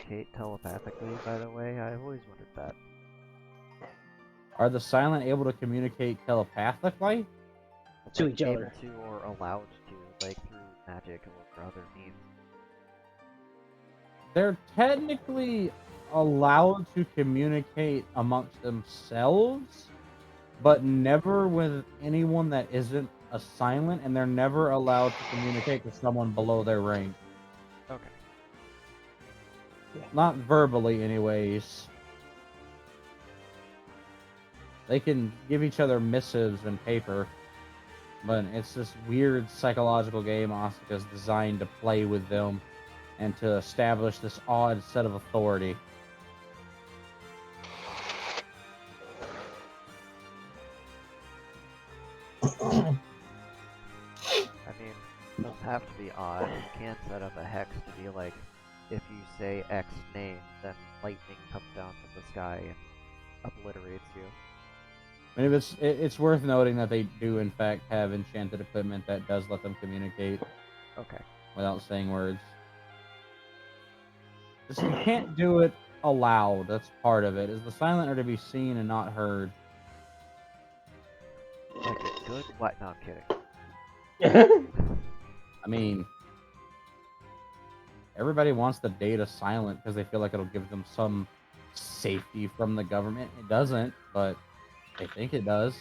communicate telepathically, by the way? I've always wondered that. Are the Silent able to communicate telepathically? To Like, each able other. to or allowed to, like through magic or other means. They're technically allowed to communicate amongst themselves, but never with anyone that isn't a Silent, and they're never allowed to communicate with someone below their rank. Okay. Not verbally, anyways. They can give each other missives and paper, but it's this weird psychological game Asuka's designed to play with them and to establish this odd set of authority. I mean, it doesn't have to be odd. You can set up a hex to be like, if you say X name, then lightning comes down from the sky and obliterates you. I mean, it's worth noting that they do in fact have enchanted equipment that does let them communicate Okay. without saying words. Just you can't do it aloud. That's part of it. Is the silent are to be seen and not heard. Like a good what? No, I'm kidding. I mean, everybody wants the data silent because they feel like it'll give them some safety from the government. It doesn't, but they think it does.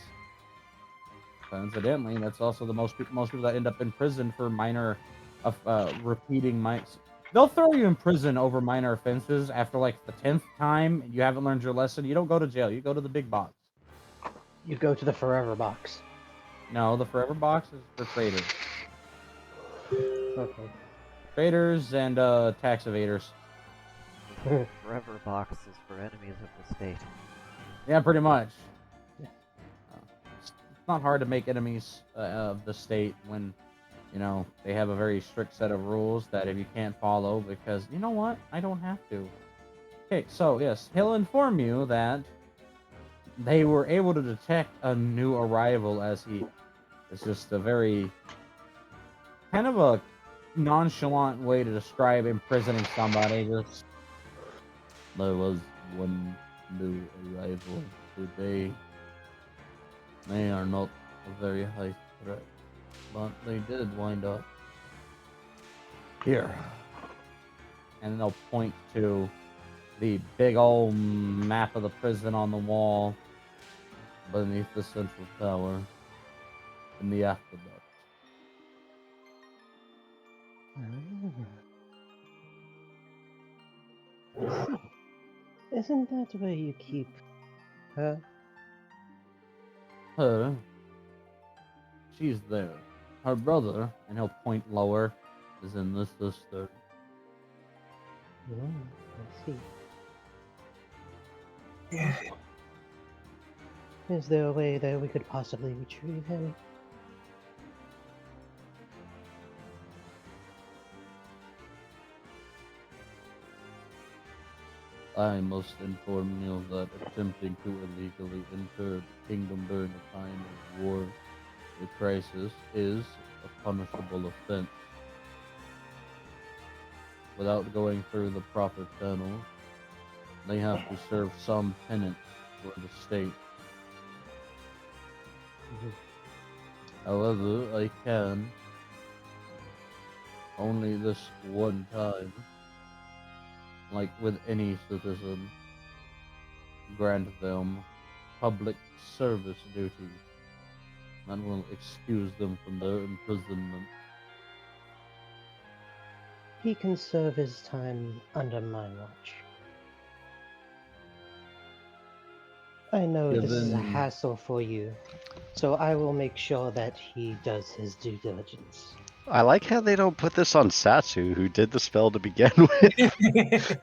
Coincidentally, that's also the most people that end up in prison for minor, repeating minors. They'll throw you in prison over minor offenses after like the 10th time you haven't learned your lesson. You don't go to jail. You go to the big box. You go to the forever box. No, the forever box is for traitors. Okay. Traitors and tax evaders. Forever box is for enemies of the state. Yeah, pretty much. Yeah. It's not hard to make enemies of the state when, you know, they have a very strict set of rules that if you can't follow, because, you know what? I don't have to. Okay, so, yes, he'll inform you that they were able to detect a new arrival as he... It's just a very... kind of a nonchalant way to describe imprisoning somebody. Just... There was one new arrival today. They are not a very high threat, but they did wind up here. And they'll point to the big old map of the prison on the wall beneath the central tower in the aqueduct. Isn't that where you keep her? Her, she's there. Her brother, and he'll point lower, is in this sister. I see. Yeah. Is there a way that we could possibly retrieve him? I must inform you that attempting to illegally enter the kingdom during a time of war or crisis is a punishable offense. Without going through the proper channels, they have to serve some penance for the state. However, I can, only this one time, like with any citizen, grant them public service duties and will excuse them from their imprisonment. He can serve his time under my watch. I know this is a Given- hassle for you, so I will make sure that he does his due diligence. I like how they don't put this on Satsu, who did the spell to begin with.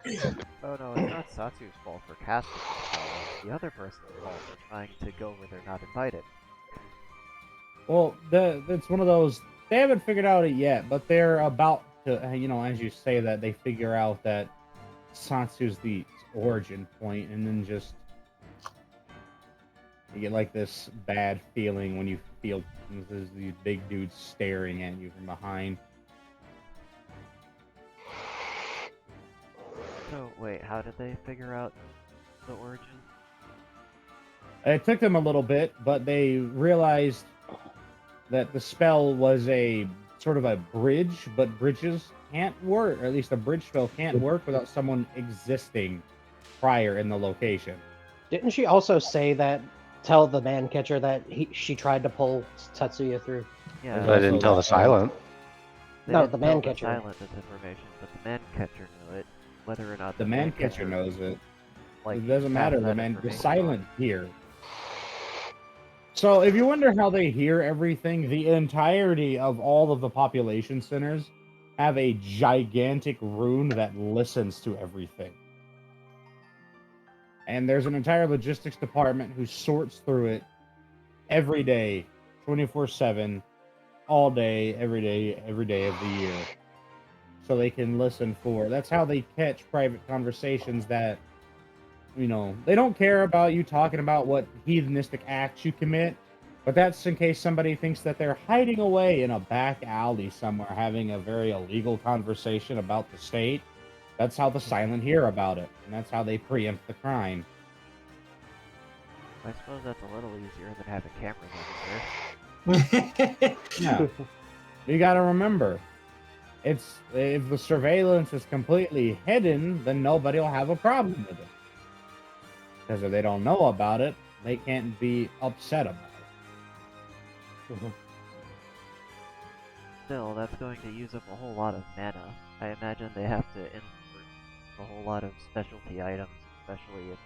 Oh no, it's not Satsu's fault for casting the spell. It's the other person's fault for trying to go where they're not invited. Well, it's one of those, they haven't figured out it yet, but they're about to, you know, as you say that, they figure out that Satsu's the origin point, and then just, you get like this bad feeling when you feel these big dudes staring at you from behind. So, wait, how did they figure out the origin? It took them a little bit, but they realized that the spell was a sort of a bridge, but bridges can't work, or at least a bridge spell can't work without someone existing prior in the location. Didn't she also say that, tell the man catcher that she tried to pull Tatsuya through? Yeah, But I didn't tell the silent. they No, didn't the tell man catcher. silent this information, but the man catcher knew it. Whether or not The man catcher knows it. like, It doesn't passed matter. that The information silent on. here. So if you wonder how they hear everything, the entirety of all of the population centers have a gigantic rune that listens to everything. And there's an entire logistics department who sorts through it every day, 24/7, all day, every day of the year. So they can listen for. That's how they catch private conversations that, you know, they don't care about you talking about what heathenistic acts you commit, but that's in case somebody thinks that they're hiding away in a back alley somewhere having a very illegal conversation about the state. That's how the silent hear about it, and that's how they preempt the crime. I suppose that's a little easier than having cameras everywhere. Yeah. You gotta remember, It's if the surveillance is completely hidden, then nobody will have a problem with it. Because if they don't know about it, they can't be upset about it. Mhm. Still, that's going to use up a whole lot of mana. I imagine they have to import a whole lot of specialty items, especially if,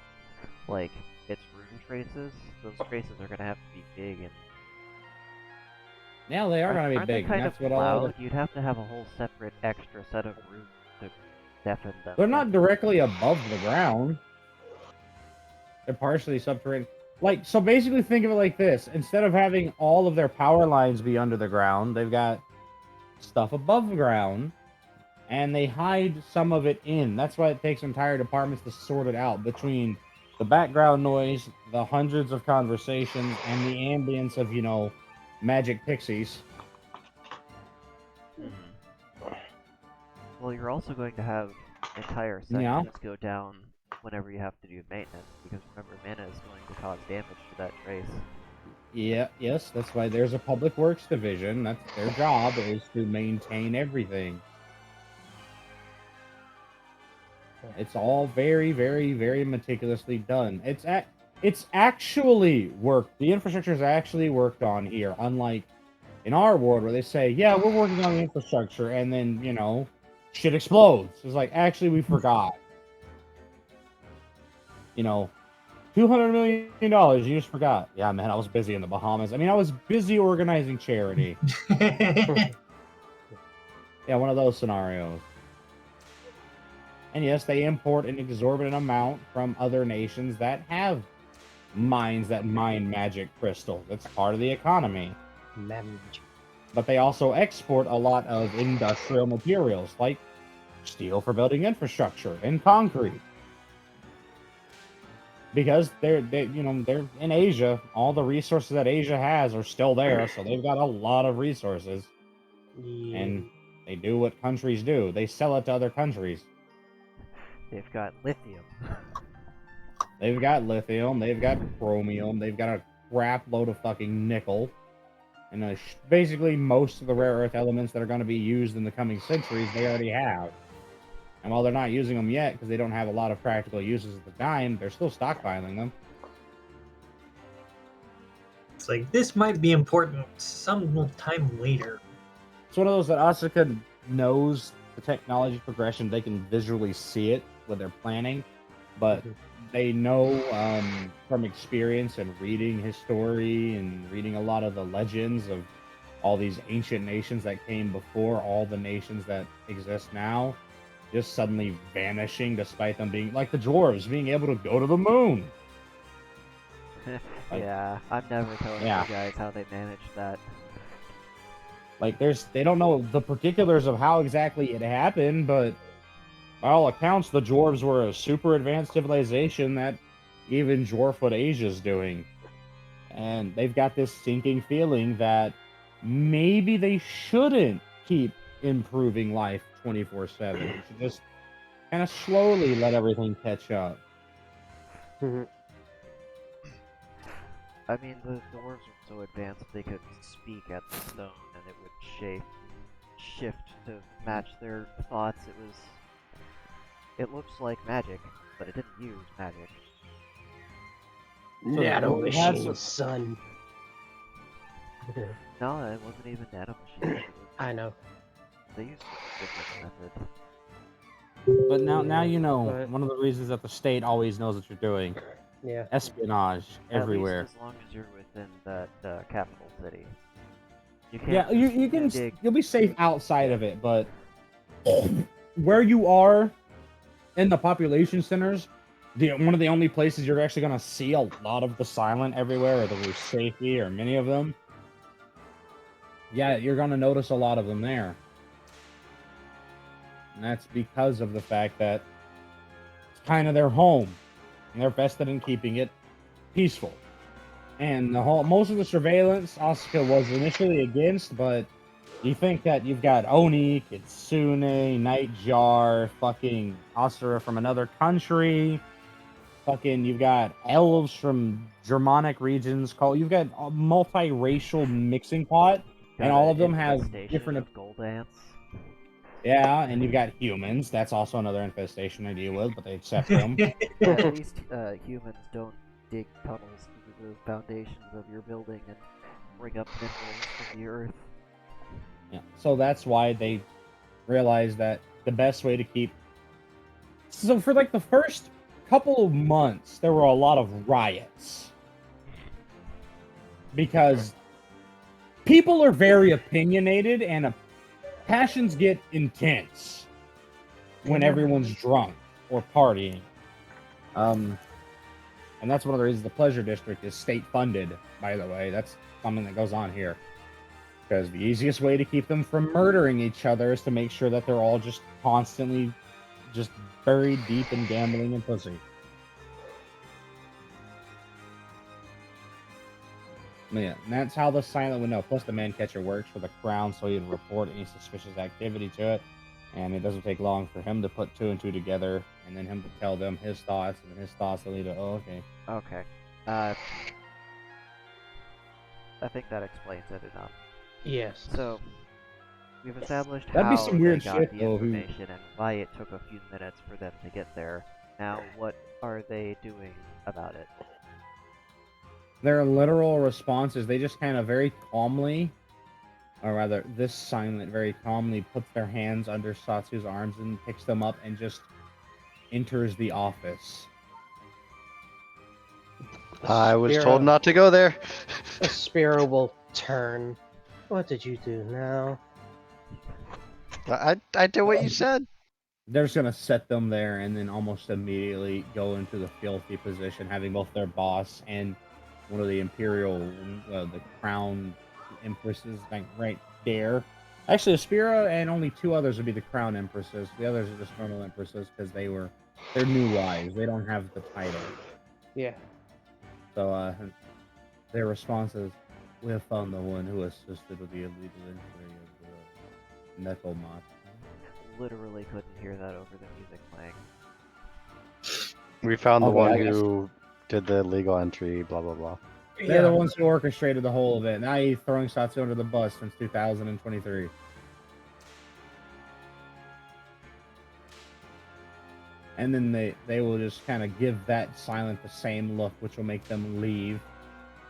like, it's rune traces. Those traces are gonna have to be big and Yeah, they are going to be aren't big. they kind That's of what all loud? You'd have to have a whole separate extra set of runes to deafen them. They're not directly above the ground. They're partially subterranean. Like, so basically think of it like this. Instead of having all of their power lines be under the ground, they've got stuff above the ground, and they hide some of it in. That's why it takes entire departments to sort it out between the background noise, the hundreds of conversations, and the ambience of, magic pixies. Well, you're also going to have entire Yeah. sections go down whenever you have to do maintenance, because remember, mana is going to cause damage to that trace. Yeah, yes, that's why there's a public works division. That's their job, is to maintain everything. It's all very, very, very meticulously done. It's actually worked. The infrastructure is actually worked on here, unlike in our world where they say, "Yeah, we're working on the infrastructure," and then shit explodes. It's like, actually, we forgot. $200 million. You just forgot. Yeah, man, I was busy in the Bahamas. I mean, I was busy organizing charity. Yeah, one of those scenarios. And yes, they import an exorbitant amount from other nations that have mines that mine magic crystals. That's part of the economy. Magic. But they also export a lot of industrial materials, like steel for building infrastructure and concrete. Because they're in Asia. All the resources that Asia has are still there, so they've got a lot of resources. Yeah. And they do what countries do. They sell it to other countries. They've got lithium. They've got lithium, they've got chromium, they've got a crap load of fucking nickel. And basically most of the rare earth elements that are going to be used in the coming centuries, they already have. And while they're not using them yet, because they don't have a lot of practical uses at the time, they're still stockpiling them. It's like, this might be important some time later. It's one of those that Asuka knows the technology progression. They can visually see it when they're planning, but they know from experience and reading history and reading a lot of the legends of all these ancient nations that came before all the nations that exist now, just suddenly vanishing despite them being like the dwarves being able to go to the moon. Yeah, I'm never telling you guys how they managed that. Like, they don't know the particulars of how exactly it happened, but by all accounts, the dwarves were a super advanced civilization that even Dwarfwood Asia's doing. And they've got this sinking feeling that maybe they shouldn't keep improving life 24/7. You should just kind of slowly let everything catch up. I mean, the dwarves were so advanced they could speak at the stone and it would shift to match their thoughts. It looks like magic, but it didn't use magic. Nano it had machine, some- son. No, it wasn't even nano machine. I know. They used a different method. But now you know But- one of the reasons that the state always knows what you're doing. Yeah. Espionage everywhere. At least as long as you're within that capital city. You can't Yeah, you can. dig. You'll be safe outside of it, but where you are in the population centers, one of the only places you're actually gonna see a lot of the silent everywhere, or the Rusafi, or many of them. Yeah, you're gonna notice a lot of them there, and that's because of the fact that it's kind of their home, and they're vested in keeping it peaceful. And most of the surveillance Asuka was initially against, but you think that you've got Oni, Kitsune, Nightjar, fucking Asura from another country, fucking you've got elves from Germanic regions, you've got a multiracial mixing pot, and Got all an of them have infestation different. of gold ants. Yeah, and you've got humans. That's also another infestation I deal with, but they accept them. At least humans don't dig tunnels through the foundations of your building and bring up minerals from the earth. Yeah. So that's why they realized that the best way to keep. So for like the first couple of months, there were a lot of riots because people are very opinionated and passions get intense when everyone's drunk or partying. And that's one of the reasons the Pleasure District is state funded, by the way. That's something that goes on here. Because the easiest way to keep them from murdering each other is to make sure that they're all just constantly just buried deep in gambling and pussy. Yeah, and that's how the silent window plus the man catcher works for the crown, so he'd report any suspicious activity to it, and it doesn't take long for him to put two and two together, and then him to tell them his thoughts, and then his thoughts will lead to, oh, okay. Okay. I think that explains it enough. Yes. So, we've established That'd be how some weird they got shit, the though, information and why it took a few minutes for them to get there. Now, what are they doing about it? Their literal responses, they just kind of very calmly, or rather, this silent very calmly puts their hands under Satsu's arms and picks them up and just enters the office. I was Spiro- told not to go there. A Spiro will turn. What did you do now? I did what you said. They're just gonna set them there and then almost immediately go into the filthy position, having both their boss and one of the imperial, the crown empresses, like right there. Actually, Aspira and only two others would be the crown empresses. The others are just normal empresses because they're new wives. They don't have the title. Yeah. So their response is, "We have found the one who assisted with the illegal entry of the Necromat." Literally couldn't hear that over the music playing. We found the Okay, one I guess. who did the legal entry, blah blah blah. They're the ones who orchestrated the whole of it. Now he's throwing Satsu under the bus since 2023. And then they will just kind of give that silent the same look, which will make them leave.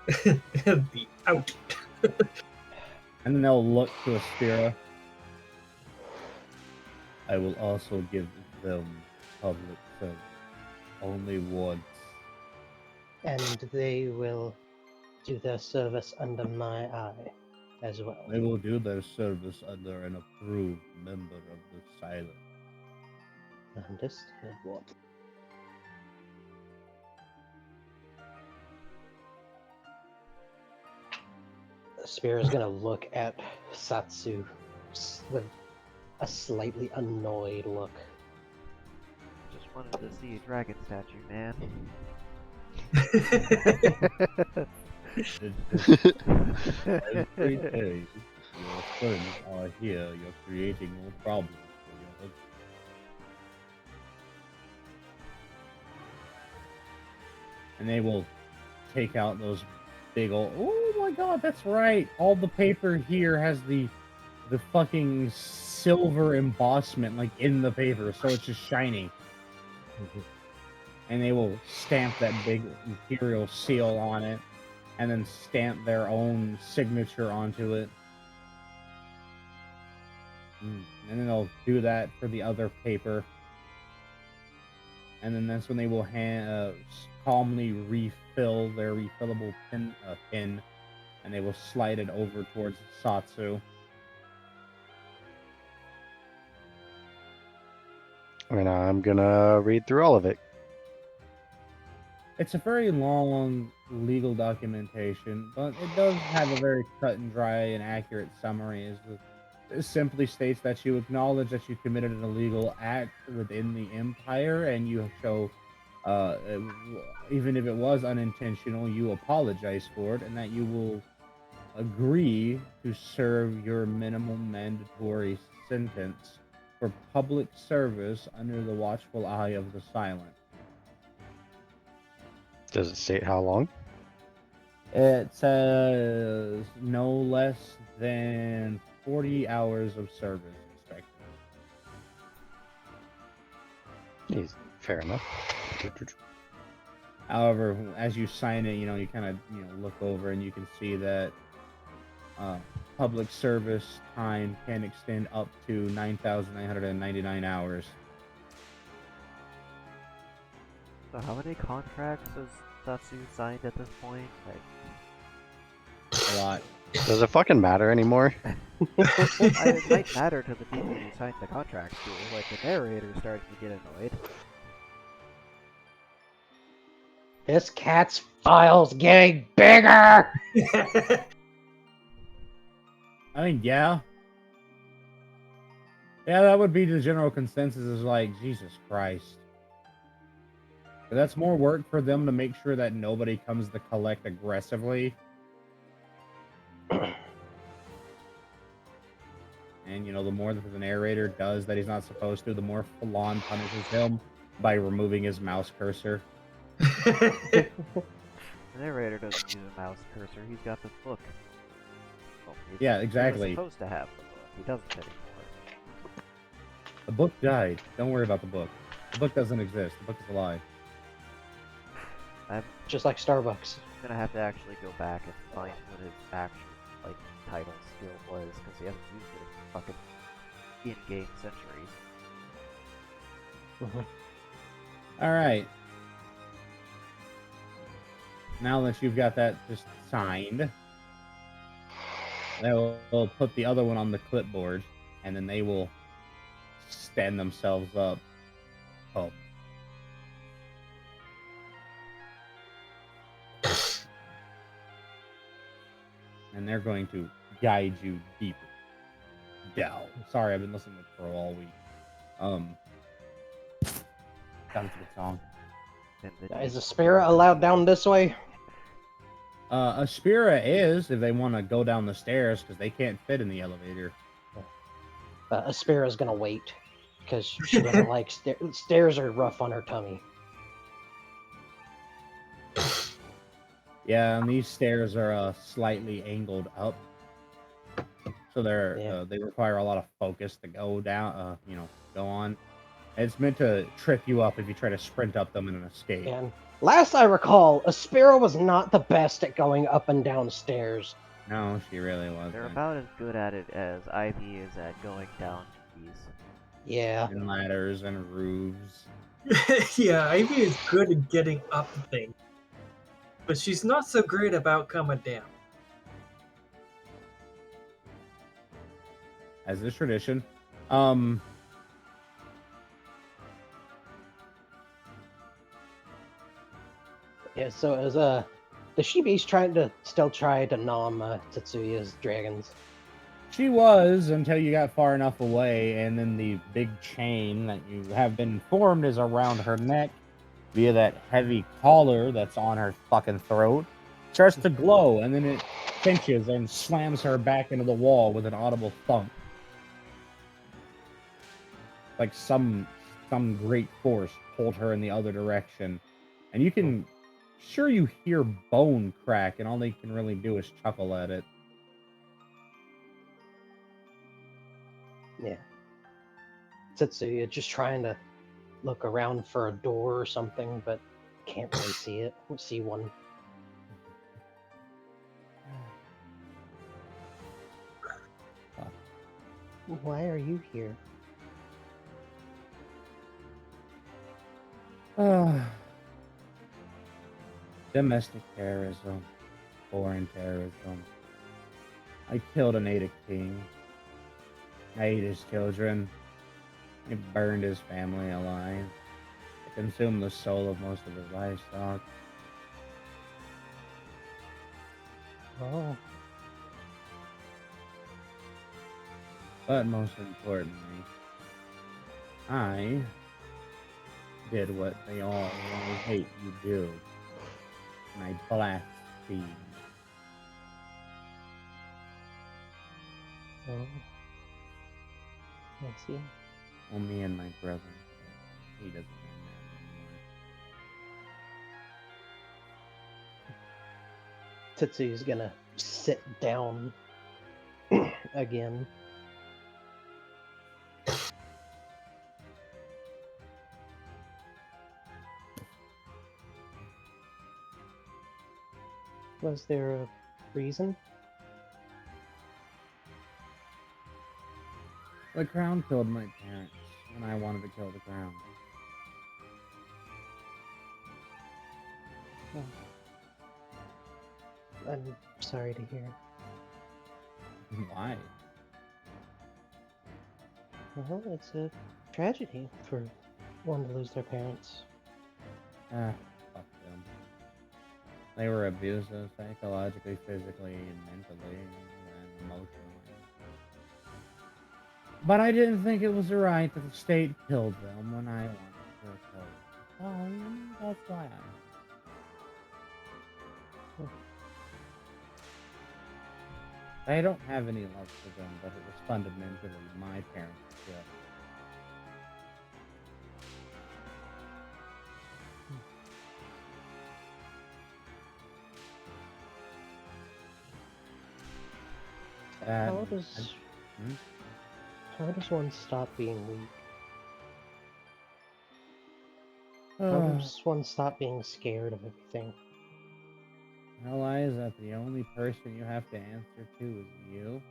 The out. And then they'll look to Aspira. I will also give them public service. Only once. And they will do their service under my eye as well. They will do their service under an approved member of the Silent. Understood. What? Spiro's gonna look at Satsu with a slightly annoyed look. Just wanted to see a dragon statue, man. Every day, your friends are here. You're creating more problems for your husband. And they will take out those big old. Oh my god, that's right. All the paper here has the fucking silver embossment like in the paper, so it's just shiny. And they will stamp that big imperial seal on it, and then stamp their own signature onto it. And then they'll do that for the other paper. And then that's when they will calmly refill their refillable pin, and they will slide it over towards Satsu. And I'm gonna read through all of it. It's a very long legal documentation, but it does have a very cut and dry and accurate summary. It simply states that you acknowledge that you committed an illegal act within the Empire, and you show, even if it was unintentional, you apologize for it, and that you will agree to serve your minimum mandatory sentence for public service under the watchful eye of the Silent. Does it state how long? It says no less than 40 hours of service, respectively. Fair enough. However, as you sign it, you kind of look over and you can see that public service time can extend up to 9,999 hours. So how many contracts has Tatsu signed at this point? Like, A lot. Does it fucking matter anymore? it might matter to the people you signed the contracts to. Like, the narrator's starting to get annoyed. This cat's file's getting bigger! I mean, yeah. Yeah, that would be the general consensus is like, Jesus Christ. But that's more work for them to make sure that nobody comes to collect aggressively. And, the more that the narrator does that he's not supposed to, the more Falon punishes him by removing his mouse cursor. The narrator doesn't use a mouse cursor, he's got this book. Well, Yeah, He exactly. was supposed to have the book, he doesn't anymore. The book died. Don't worry about the book. The book doesn't exist. The book is a lie. I'm Just like Starbucks. gonna have to actually go back and find what his actual, like, title skill was, because he hasn't used it in fucking in-game centuries. All right. Now that you've got that just signed, they'll put the other one on the clipboard, and then they will stand themselves up. Oh. And they're going to guide you deeper down. Sorry, I've been listening to Crow all week. That was a good song. And the Is the spirit allowed down this way? Aspira is if they want to go down the stairs because they can't fit in the elevator. Aspira's gonna wait because she doesn't like stairs are rough on her tummy. Yeah, and these stairs are slightly angled up, so they require a lot of focus to go down. Go on. It's meant to trip you up if you try to sprint up them in an escape. And last I recall, Aspira was not the best at going up and down stairs. No, she really wasn't. They're about as good at it as Ivy is at going down these. Yeah. And ladders and roofs. Yeah, Ivy is good at getting up things, but she's not so great about coming down. As is tradition. Yeah, so as the Shibi's still try to nom Tetsuya's dragons. She was until you got far enough away, and then the big chain that you have been formed is around her neck via that heavy collar that's on her fucking throat. Starts to glow, and then it pinches and slams her back into the wall with an audible thump. Like some great force pulled her in the other direction. And you can sure you hear bone crack, and all they can really do is chuckle at it. Yeah. Tetsuya just trying to look around for a door or something, but can't really see it. See one. Why are you here? Domestic terrorism, foreign terrorism. I killed a native king. I ate his children. I burned his family alive. I consumed the soul of most of his livestock. Oh. But most importantly, I did what they all hate you do. And I blasphemed. Oh. I see. Well, me and my brother. He doesn't know that anymore. Tetsuya's gonna sit down again. Was there a reason? The crown killed my parents, and I wanted to kill the crown. I'm sorry to hear. Why? Well, it's a tragedy for one to lose their parents. Ah, fuck them. They were abusive psychologically, physically, and mentally, and emotionally. But I didn't think it was right that the state killed them when I wanted to kill them. Oh, that's why I don't have any love for them, but it was fundamentally my parents' guilt. How does Hmm? how does one stop being weak? How Uh, does one stop being scared of everything? realize that the only person you have to answer to is you.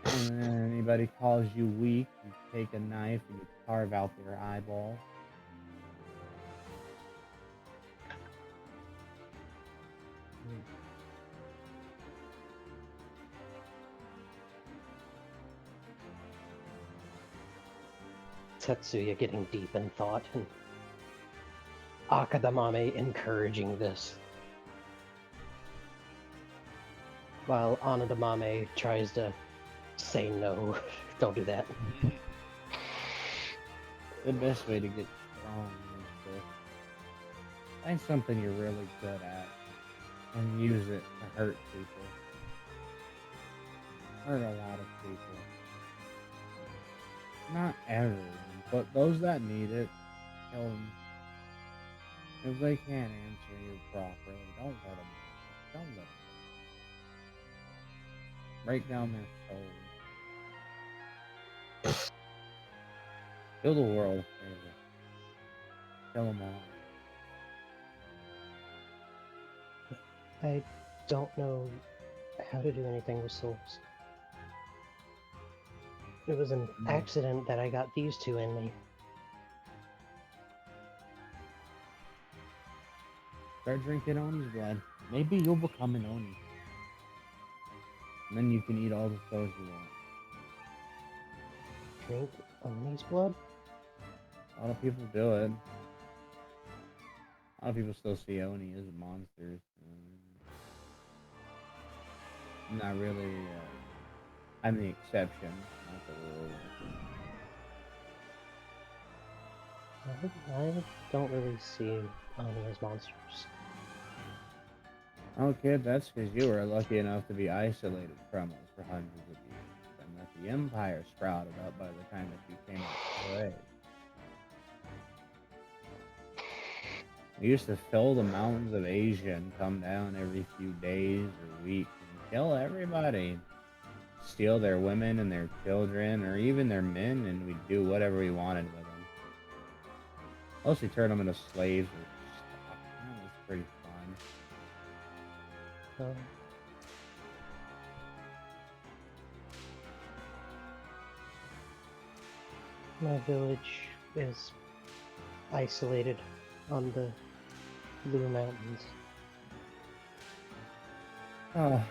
And then anybody calls you weak, you take a knife and you carve out their eyeball. Tetsuya getting deep in thought and Akadamame encouraging this. While Anadamame tries to say no, don't do that. The best way to get strong is to find something you're really good at and use it to hurt people. Hurt a lot of people. Not everyone, but those that need it, kill them. If they can't answer you properly, don't let them. Don't let them. Break down their souls. Do the world a favor. Kill them all. I don't know how to do anything with souls. It was an accident that I got these two in me. Start drinking Oni's blood. Maybe you'll become an Oni. And then you can eat all the souls you want. Drink Oni's blood? A lot of people do it. A lot of people still see Oni as monsters. Not really. I'm the exception, not the rule. I don't really see Oni as monsters. Oh, kid, that's because you were lucky enough to be isolated from us for hundreds of years, and that the Empire sprouted up by the time that you came out of the way. We used to fill the mountains of Asia and come down every few days or weeks and kill everybody. Steal their women and their children, or even their men, and we'd do whatever we wanted with them. Mostly turn them into slaves or stock. That was pretty fun. My village is isolated on the Blue Mountains. Oh.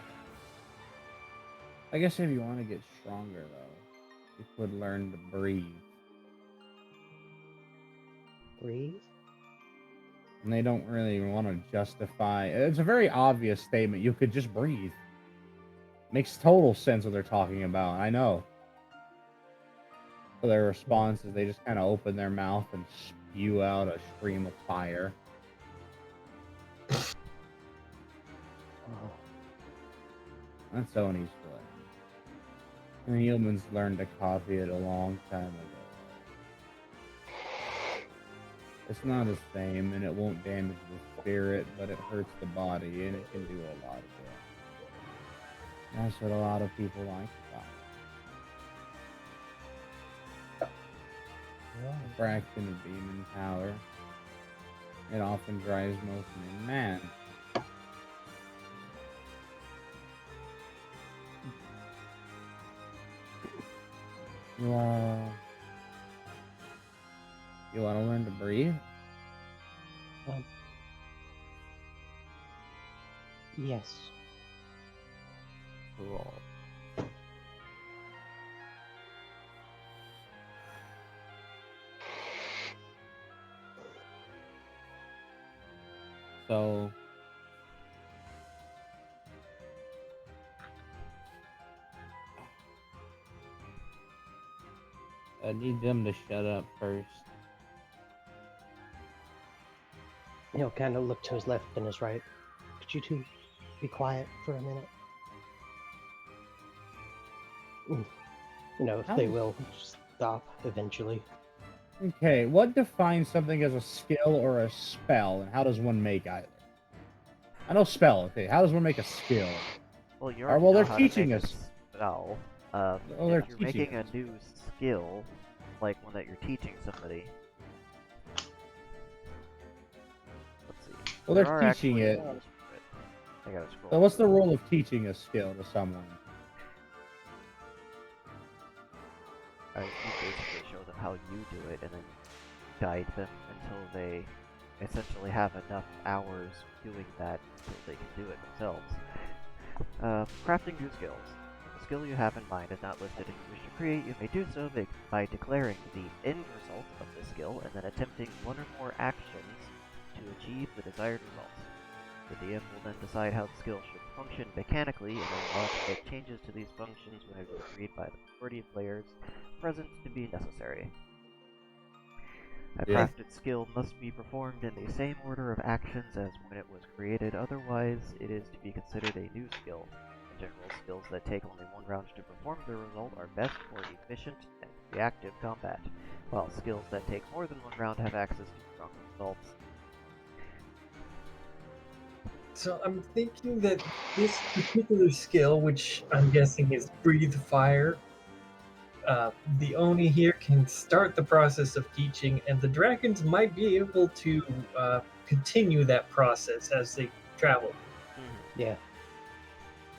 I guess if you want to get stronger, though, you could learn to breathe. Breathe? And they don't really want to justify. It's a very obvious statement. You could just breathe. Makes total sense what they're talking about. I know. So their response is they just kind of open their mouth and spew out a stream of fire. That's Oni's blood. And humans learned to copy it a long time ago. It's not the same, and it won't damage the spirit, but it hurts the body, and it can do a lot of good. That's what a lot of people like about it. A fraction of demon power. It often drives most men mad. You want to learn to breathe? Yes. Cool. So I need them to shut up first. He'll kind of look to his left and his right. Could you two be quiet for a minute? You know, if they will stop eventually. Okay, what defines something as a skill or a spell, and how does one make either? I know spell. Okay, how does one make a skill? Well, you Or, already well, know they're how teaching to make us. a spell. Oh, they're If you're teaching making us. a new skill, like one that you're teaching somebody. Let's see. Well, There they're are teaching actually it. rules for it. I gotta scroll. So what's the through. role of teaching a skill to someone? You basically show them how you do it, and then guide them until they essentially have enough hours doing that until they can do it themselves. Crafting new skills. If a skill you have in mind is not listed and you wish to create, you may do so by declaring the end result of the skill and then attempting one or more actions to achieve the desired results. The DM will then decide how the skill should function mechanically and then allow to make changes to these functions when it is agreed by the majority of players present to be necessary. A Yeah. crafted skill must be performed in the same order of actions as when it was created, otherwise it is to be considered a new skill. In general, skills that take only one round to perform the result are best for efficient and reactive combat, while skills that take more than one round have access to stronger results. So I'm thinking that this particular skill, which I'm guessing is Breathe Fire, the Oni here can start the process of teaching, and the dragons might be able to continue that process as they travel. Yeah.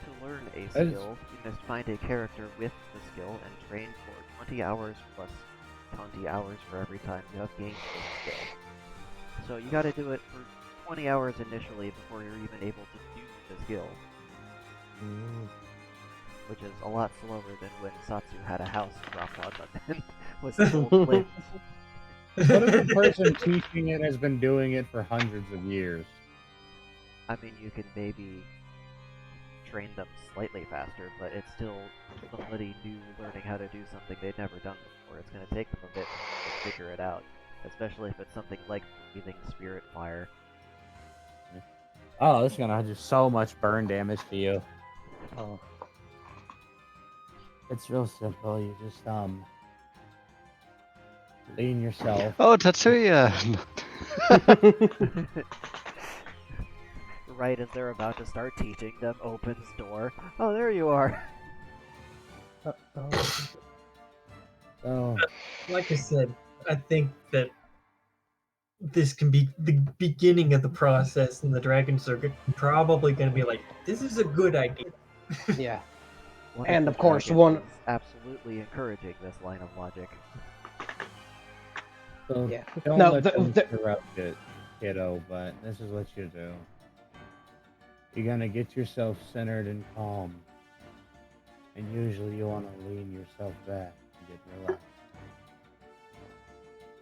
To learn a That is- skill, you must find a character with the skill and train for 20 hours plus 20 hours for every time you have gained the skill. So you gotta do it for 20 hours initially before you're even able to do the skill, which is a lot slower than when Satsu had a house dropped on them and was told limbs. What if the person teaching it has been doing it for hundreds of years? I mean, you can maybe train them slightly faster, but it's still somebody new learning how to do something they've never done before. It's going to take them a bit to figure it out, especially if it's something like breathing spirit fire. Oh, this is gonna do so much burn damage to you. Oh. It's real simple. You just lean yourself. Oh, Tatsuya! Right as they're about to start teaching them, opens door. Oh, there you are! Oh, Like I said, I think that this can be the beginning of the process, and the dragons are probably going to be like, "This is a good idea." Yeah. One And the of course, dragons one- is absolutely encouraging this line of logic. so Yeah. don't No, let them the- interrupt it, kiddo. But this is what you do. You're gonna get yourself centered and calm, and usually you want to lean yourself back and get relaxed.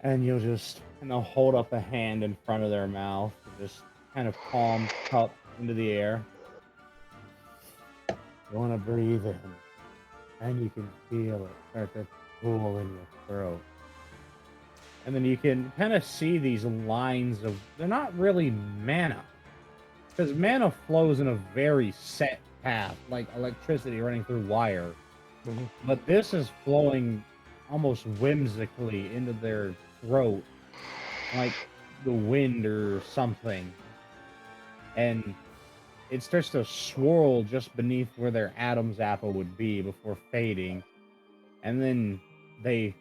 And you'll just hold up a hand in front of their mouth, and just kind of palm cup into the air. You want to breathe in, and you can feel it start to cool in your throat. And then you can kind of see these lines of, they're not really mana, because mana flows in a very set path, like electricity running through wire. Mhm. But this is flowing almost whimsically into their throat, like the wind or something. And it starts to swirl just beneath where their Adam's apple would be before fading. And then they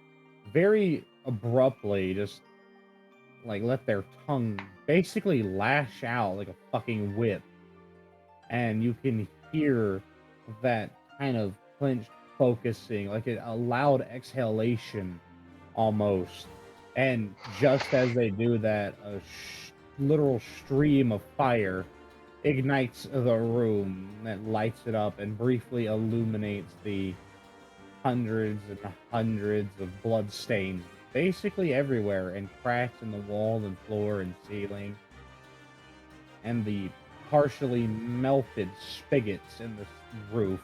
very abruptly just like let their tongue basically lash out like a fucking whip, and you can hear that kind of clenched focusing, like a loud exhalation almost. And just as they do that, a literal stream of fire ignites the room that lights it up and briefly illuminates the hundreds and hundreds of blood stains basically everywhere, and cracks in the wall and floor and ceiling, and the partially melted spigots in the roof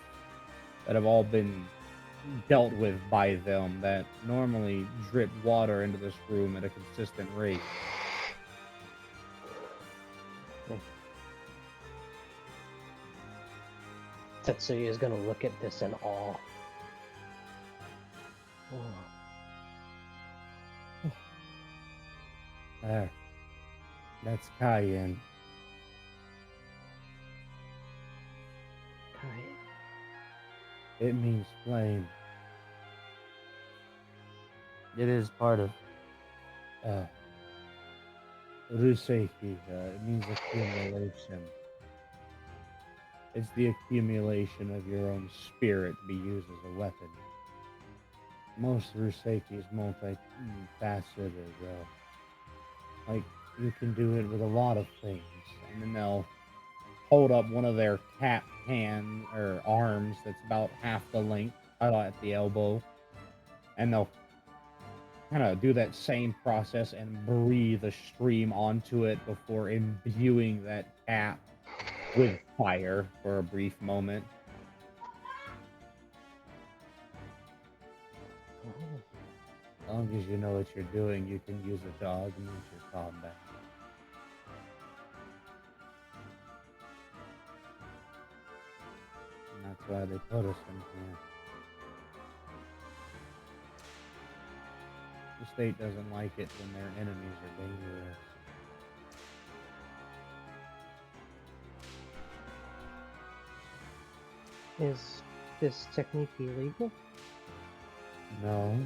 that have all been dealt with by them, that normally drip water into this room at a consistent rate. Tetsuya is gonna look at this in awe. Oh. There. That's Cayenne. Kai. It means flame. It is part of Ruseki. It means accumulation. It's the accumulation of your own spirit to be used as a weapon. Most Ruseki is multi-faceted, like, you can do it with a lot of things. And then they'll hold up one of their cat hands or arms that's about half the length at the elbow, and they'll kind of do that same process and breathe a stream onto it before imbuing that cap with fire for a brief moment. As long as you know what you're doing, you can use a to augment your combat. And that's why they put us in here. The state doesn't like it when their enemies are dangerous. Is this technique illegal? No.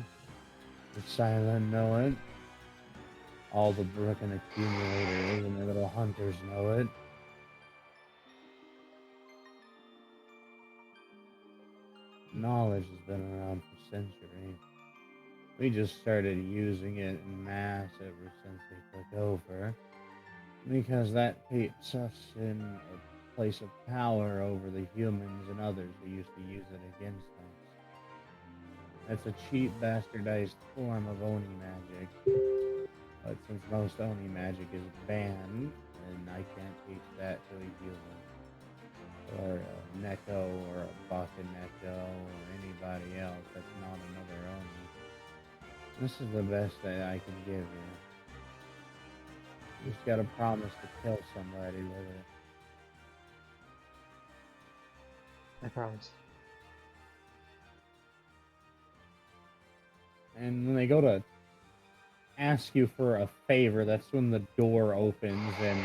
The silent know it. All the frickin' accumulators and the little hunters know it. Knowledge has been around for centuries. We just started using it en masse ever since they took over, because that keeps us in a place of power over the humans and others who used to use it against us. It's a cheap, bastardized form of Oni magic. But since most Oni magic is banned, and I can't teach that to a human, or a Neko, or a Bakaneko, or anybody else that's not another Oni, this is the best that I can give you. You just gotta promise to kill somebody with it. I promise. And when they go to ask you for a favor, that's when the door opens, and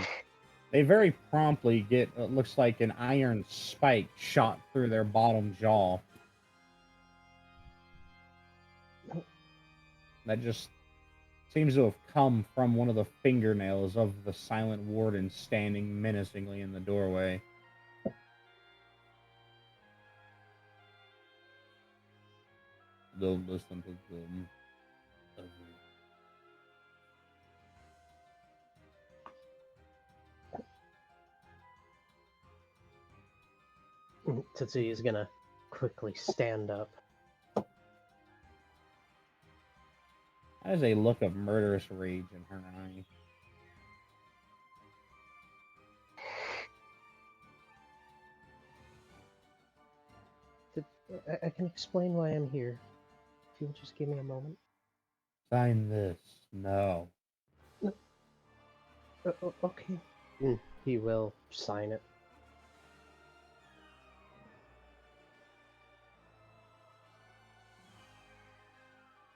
they very promptly get what looks like an iron spike shot through their bottom jaw. That just seems to have come from one of the fingernails of the silent warden standing menacingly in the doorway. Don't listen to them. Tetsuya is gonna quickly stand up. There's a look of murderous rage in her eye. I can explain why I'm here. If you'll just give me a moment. Sign this. No. Okay. He will sign it.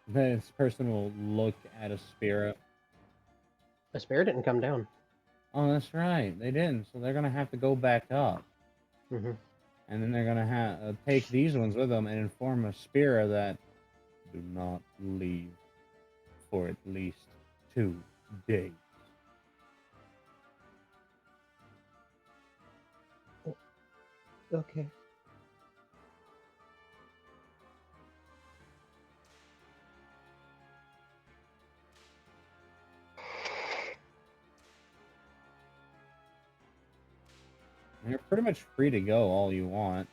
This person will look at a spirit. The spirit didn't come down. Oh, that's right. They didn't. So they're gonna have to go back up, Mm-hmm. and then they're gonna take these ones with them and inform a spirit that do not leave for at least 2 days. Okay. You're pretty much free to go all you want.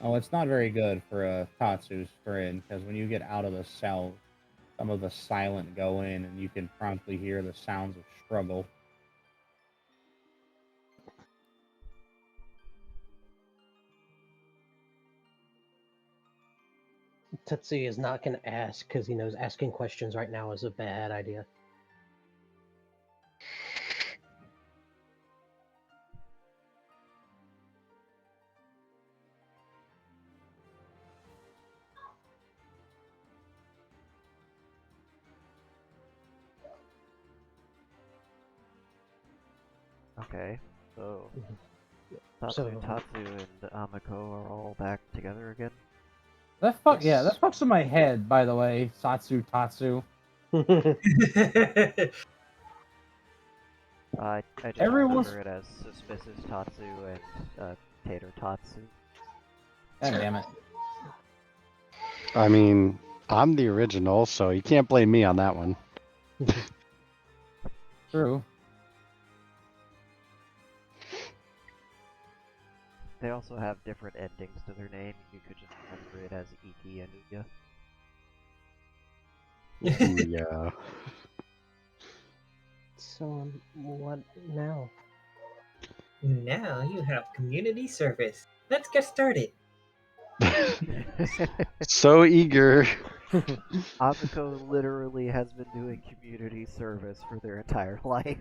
Oh, it's not very good for Tatsu's friend, because when you get out of the cell, some of the silent go in, and you can promptly hear the sounds of struggle. Tetsuya is not going to ask because he knows asking questions right now is a bad idea. Okay, so So- Tatsu and Amiko are all back together again. Yeah, that fucks in my head, by the way. Satsu Tatsu. I just Everyone's- remember it as Suspicious Tatsu and Tater Tatsu. God damn it. I mean, I'm the original, so you can't blame me on that one. True. They also have different endings to their name. You could just remember it as Iki and Uya. Ooh, yeah. So, what now? Now you have community service. Let's get started. So eager. Amiko literally has been doing community service for their entire life.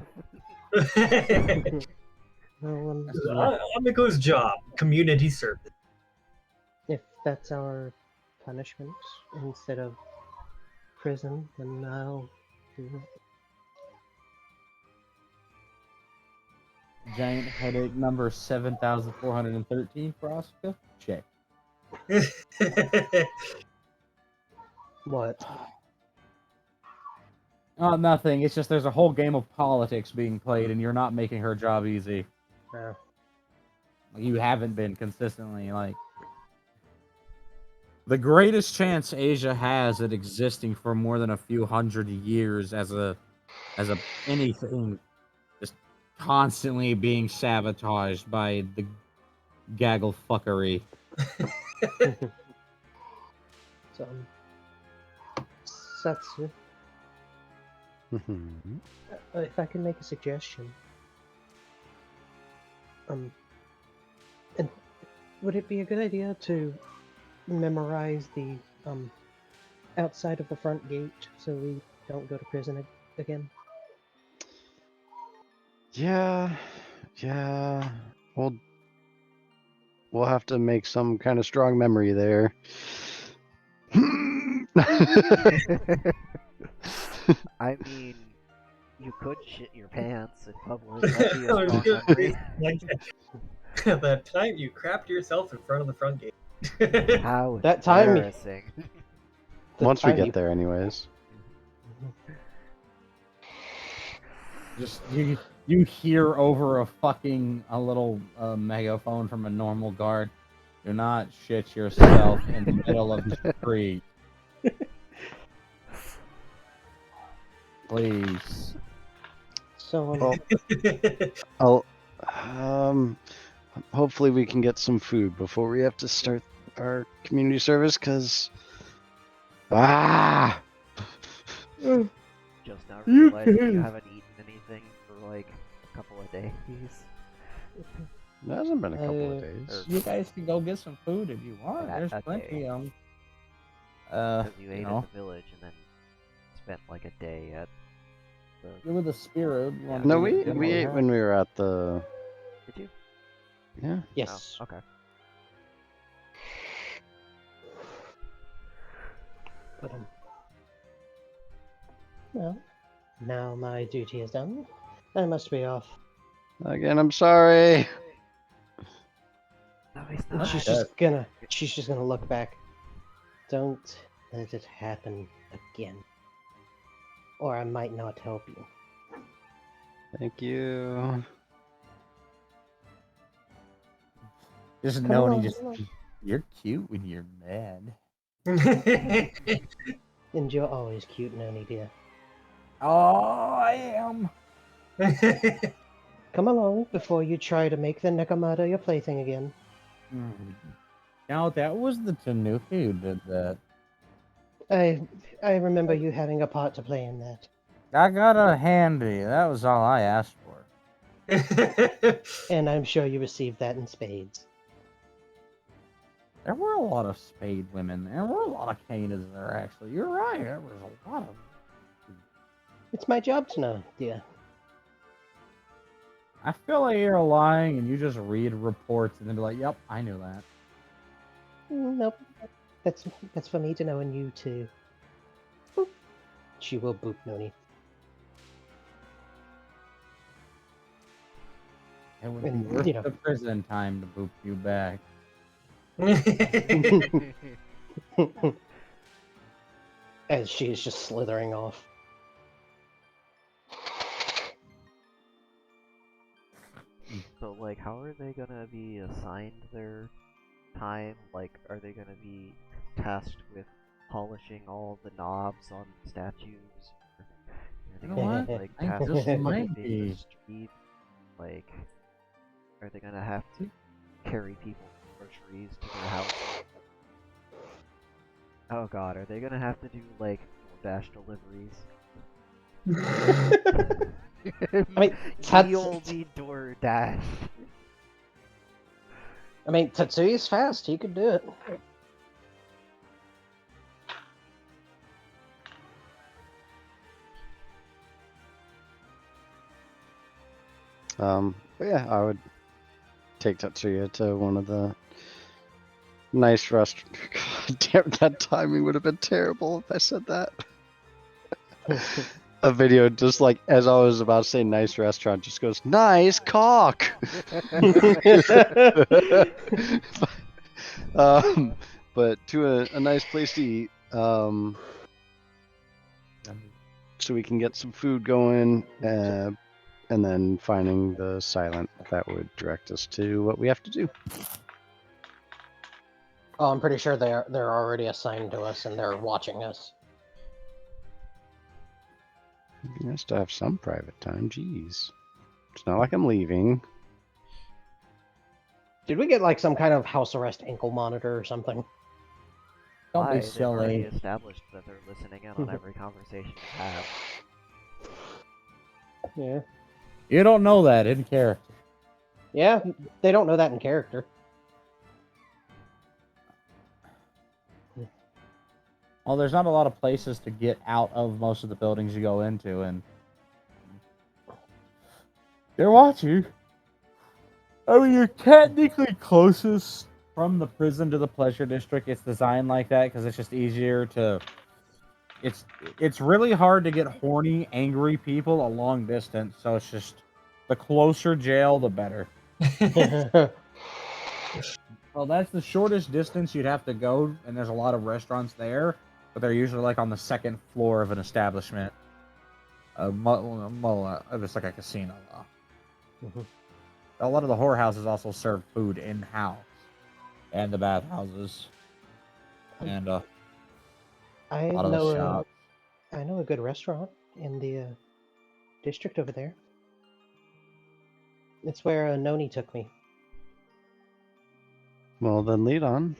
Well, Amiko's job, community service. if that's our punishment instead of prison, then I'll do it. Giant headache number 7,413 for Asuka? Check. What? Oh, nothing. It's just there's a whole game of politics being played, and you're not making her job easy. You haven't been consistently, like... The greatest chance Asia has at existing for more than a few hundred years as a anything, just constantly being sabotaged by the gaggle fuckery. So, Satsu, Mhm. if I can make a suggestion, and would it be a good idea to memorize the outside of the front gate so we don't go to prison again? Yeah. We'll have to make some kind of strong memory there. I mean, you could shit your pants in public. That'd be a I was strong gonna memory. say, that time you crapped yourself in front of the front gate. How That time- embarrassing. The Once we time get you- there, anyways. Just you hear over a little megaphone from a normal guard. Do not shit yourself in the middle of the street. Please. So, I'll, hopefully we can get some food before we have to start our community service, because Just now You realizing you can- haven't eaten anything for like a couple of days. it hasn't been a couple of Uh, days. You guys can go get some food if you want. Yeah, There's okay. plenty of them. Because you ate you at know, the village and then spent like a day at the... you're with the Spirit. You want No, to we get we ate when we were at the. Did you? Yeah. yes. Oh, okay. But, well, now my duty is done. I must be off. Again, I'm sorry. No, he's And not. she's just gonna look back. Don't let it happen again. or I might not help you. Thank you. Just Come knowing along, he just come along. you're cute when you're mad. And you're always cute, Noni dear. Oh, I am. Come along before you try to make the Nekomata your plaything again. Now that was the Tanuki who did that. I remember you having a part to play in that. I got a handy. That was all I asked for. And I'm sure you received that in spades. There were a lot of spade women. There were a lot of Canas there, actually. You're right. There was a lot of. It's my job to know, dear. I feel like you're lying and you just read reports and then be like, yep, I knew that. Nope. That's for me to know and you too. Boop. She will boop Noni. It would And, be worth you know. the prison time to boop you back. As she is just slithering off. So, like, how are they gonna be assigned their time? Like, are they gonna be tasked with polishing all the knobs on statues? Are they You know gonna what? be, like, I think tasked this with might sweeping the be. street? Like, are they gonna have to carry people groceries to their house? Oh god, are they gonna have to do, like, DoorDash deliveries? I mean, Ye olde DoorDash. I mean, Tatsuya's fast. He could do it. But yeah, I would take Tatsuya to one of the nice restaurants. God damn, that timing would have been terrible if I said that. A video just like as I was about to say nice restaurant just goes nice cock. But to a nice place to eat, so we can get some food going, and then finding the silent that would direct us to what we have to do. Oh, I'm pretty sure they're already assigned to us and they're watching us. It'd be nice to have some private time. Jeez, it's not like I'm leaving. Did we get like some kind of house arrest ankle monitor or something? Don't Why? be They've already silly. established that they're listening in on every conversation you have. Yeah. You don't know that in character. Yeah, they don't know that in character. Well, there's not a lot of places to get out of most of the buildings you go into, and they're watching. I mean, you're technically closest from the prison to the pleasure district. It's designed like that because it's just easier to. It's really hard to get horny, angry people a long distance. So it's just the closer jail, the better. Well, that's the shortest distance you'd have to go, and there's a lot of restaurants there, but they're usually like on the second floor of an establishment. It's like a casino. Mhm. A lot of the whorehouses also serve food in-house, and the bathhouses, and a I lot of the know shops. I know a good restaurant in the district over there. It's where Noni took me. Well, then lead on.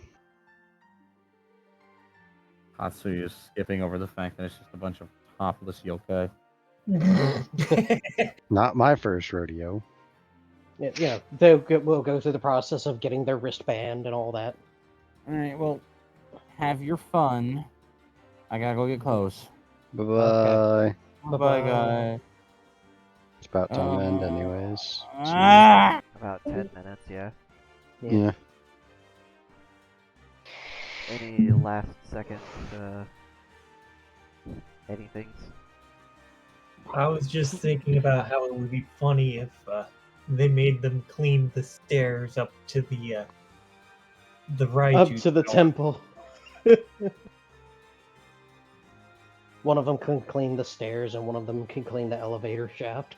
Hatsuyu is skipping over the fact that it's just a bunch of topless yokai. Not my first rodeo. Yeah, we'll go through the process of getting their wristband and all that. Alright, well, have your fun. I gotta go get close. Bye bye. Okay. Bye-bye, Bye-bye. guys. It's about time to end, anyways. About 10 minutes, yeah. Yeah. Any last second, anythings? I was just thinking about how it would be funny if they made them clean the stairs up to the Up to the temple. One of them can clean the stairs, and one of them can clean the elevator shaft.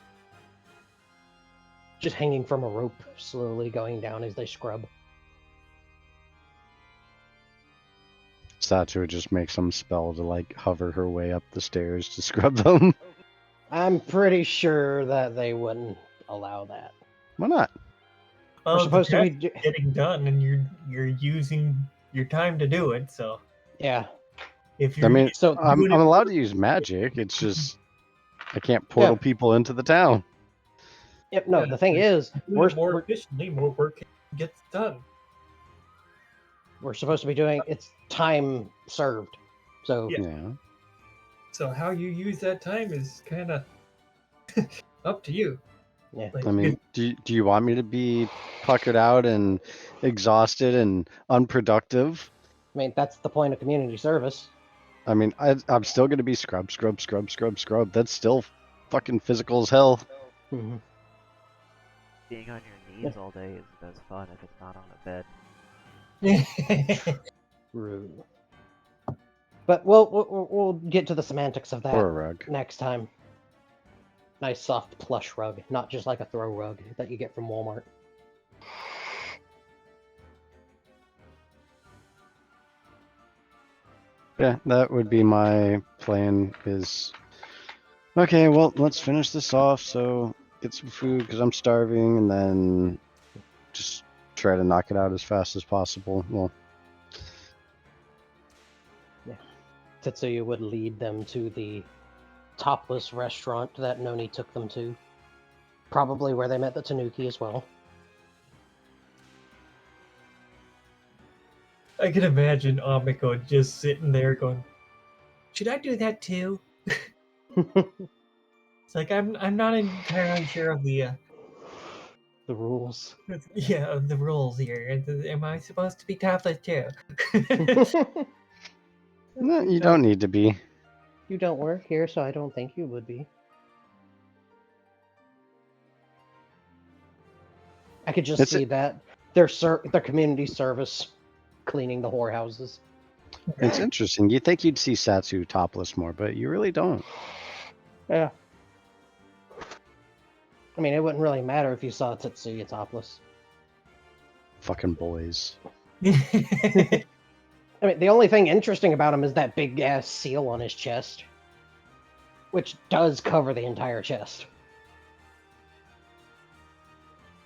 Just hanging from a rope, slowly going down as they scrub. Satsu would just make some spell to like hover her way up the stairs to scrub them. I'm pretty sure that they wouldn't allow that. Why not? We're supposed to be getting done, and you're using your time to do it. So yeah. if I you're mean, So I'm doing it- allowed to use magic. It's just I can't portal people into the town. yep, no, Yeah, the thing is, doing it more efficiently, more work gets done. we're supposed to be doing it's time served. So Yeah. Yeah. So how you use that time is kind of up to you. yeah. Like, I mean, do you want me to be puckered out and exhausted and unproductive? I mean that's the point of community service. I mean, I'm still gonna be scrub. That's still fucking physical as hell. Mm-hmm. Being on your knees all day isn't as fun if it's not on a bed. Rude. But we'll get to the semantics of that Or a rug. next time. Nice soft plush rug, not just like a throw rug that you get from Walmart. Yeah, that would be my plan. Is okay. Well, let's finish this off. So get some food because I'm starving, and then just try to knock it out as fast as possible. Well, Tetsuya would lead them to the topless restaurant that Noni took them to. Probably where they met the Tanuki as well. I can imagine Amiko just sitting there going, "Should I do that too?" It's like I'm not entirely sure of the The rules. of the rules here. Am I supposed to be topless too? no, you don't need to be. You don't work here, so I don't think you would be. I could just It's see that their community service cleaning the whorehouses. It's interesting. You think you'd see Satsu topless more, but you really don't. Yeah. I mean, it wouldn't really matter if you saw Tetsuya topless. Fucking boys. I mean, the only thing interesting about him is that big ass seal on his chest, which does cover the entire chest.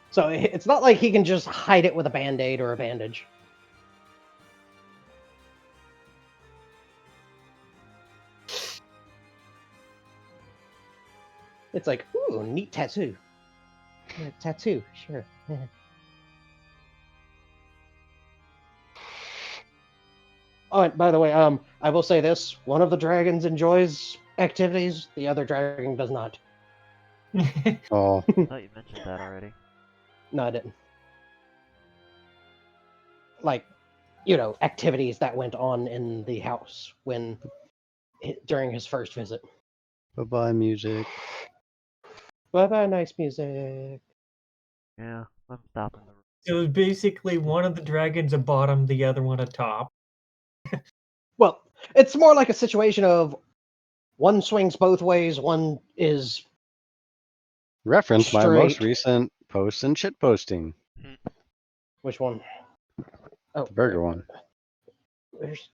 So it's not like he can just hide it with a band-aid or a bandage. It's like, ooh, neat tattoo. Yeah, tattoo, sure. Yeah. Oh, and by the way, I will say this: one of the dragons enjoys activities, the other dragon does not. Oh, I thought you mentioned that already. No, I didn't. Like, you know, activities that went on in the house during his first visit. bye-bye music. Bye-bye, nice music. Yeah, I'm stopping the. It was basically one of the dragons a bottom, the other one a top. Well, it's more like a situation of one swings both ways, one is Reference my most Straight. recent posts and shit posting. which one? Oh, The burger one. Where's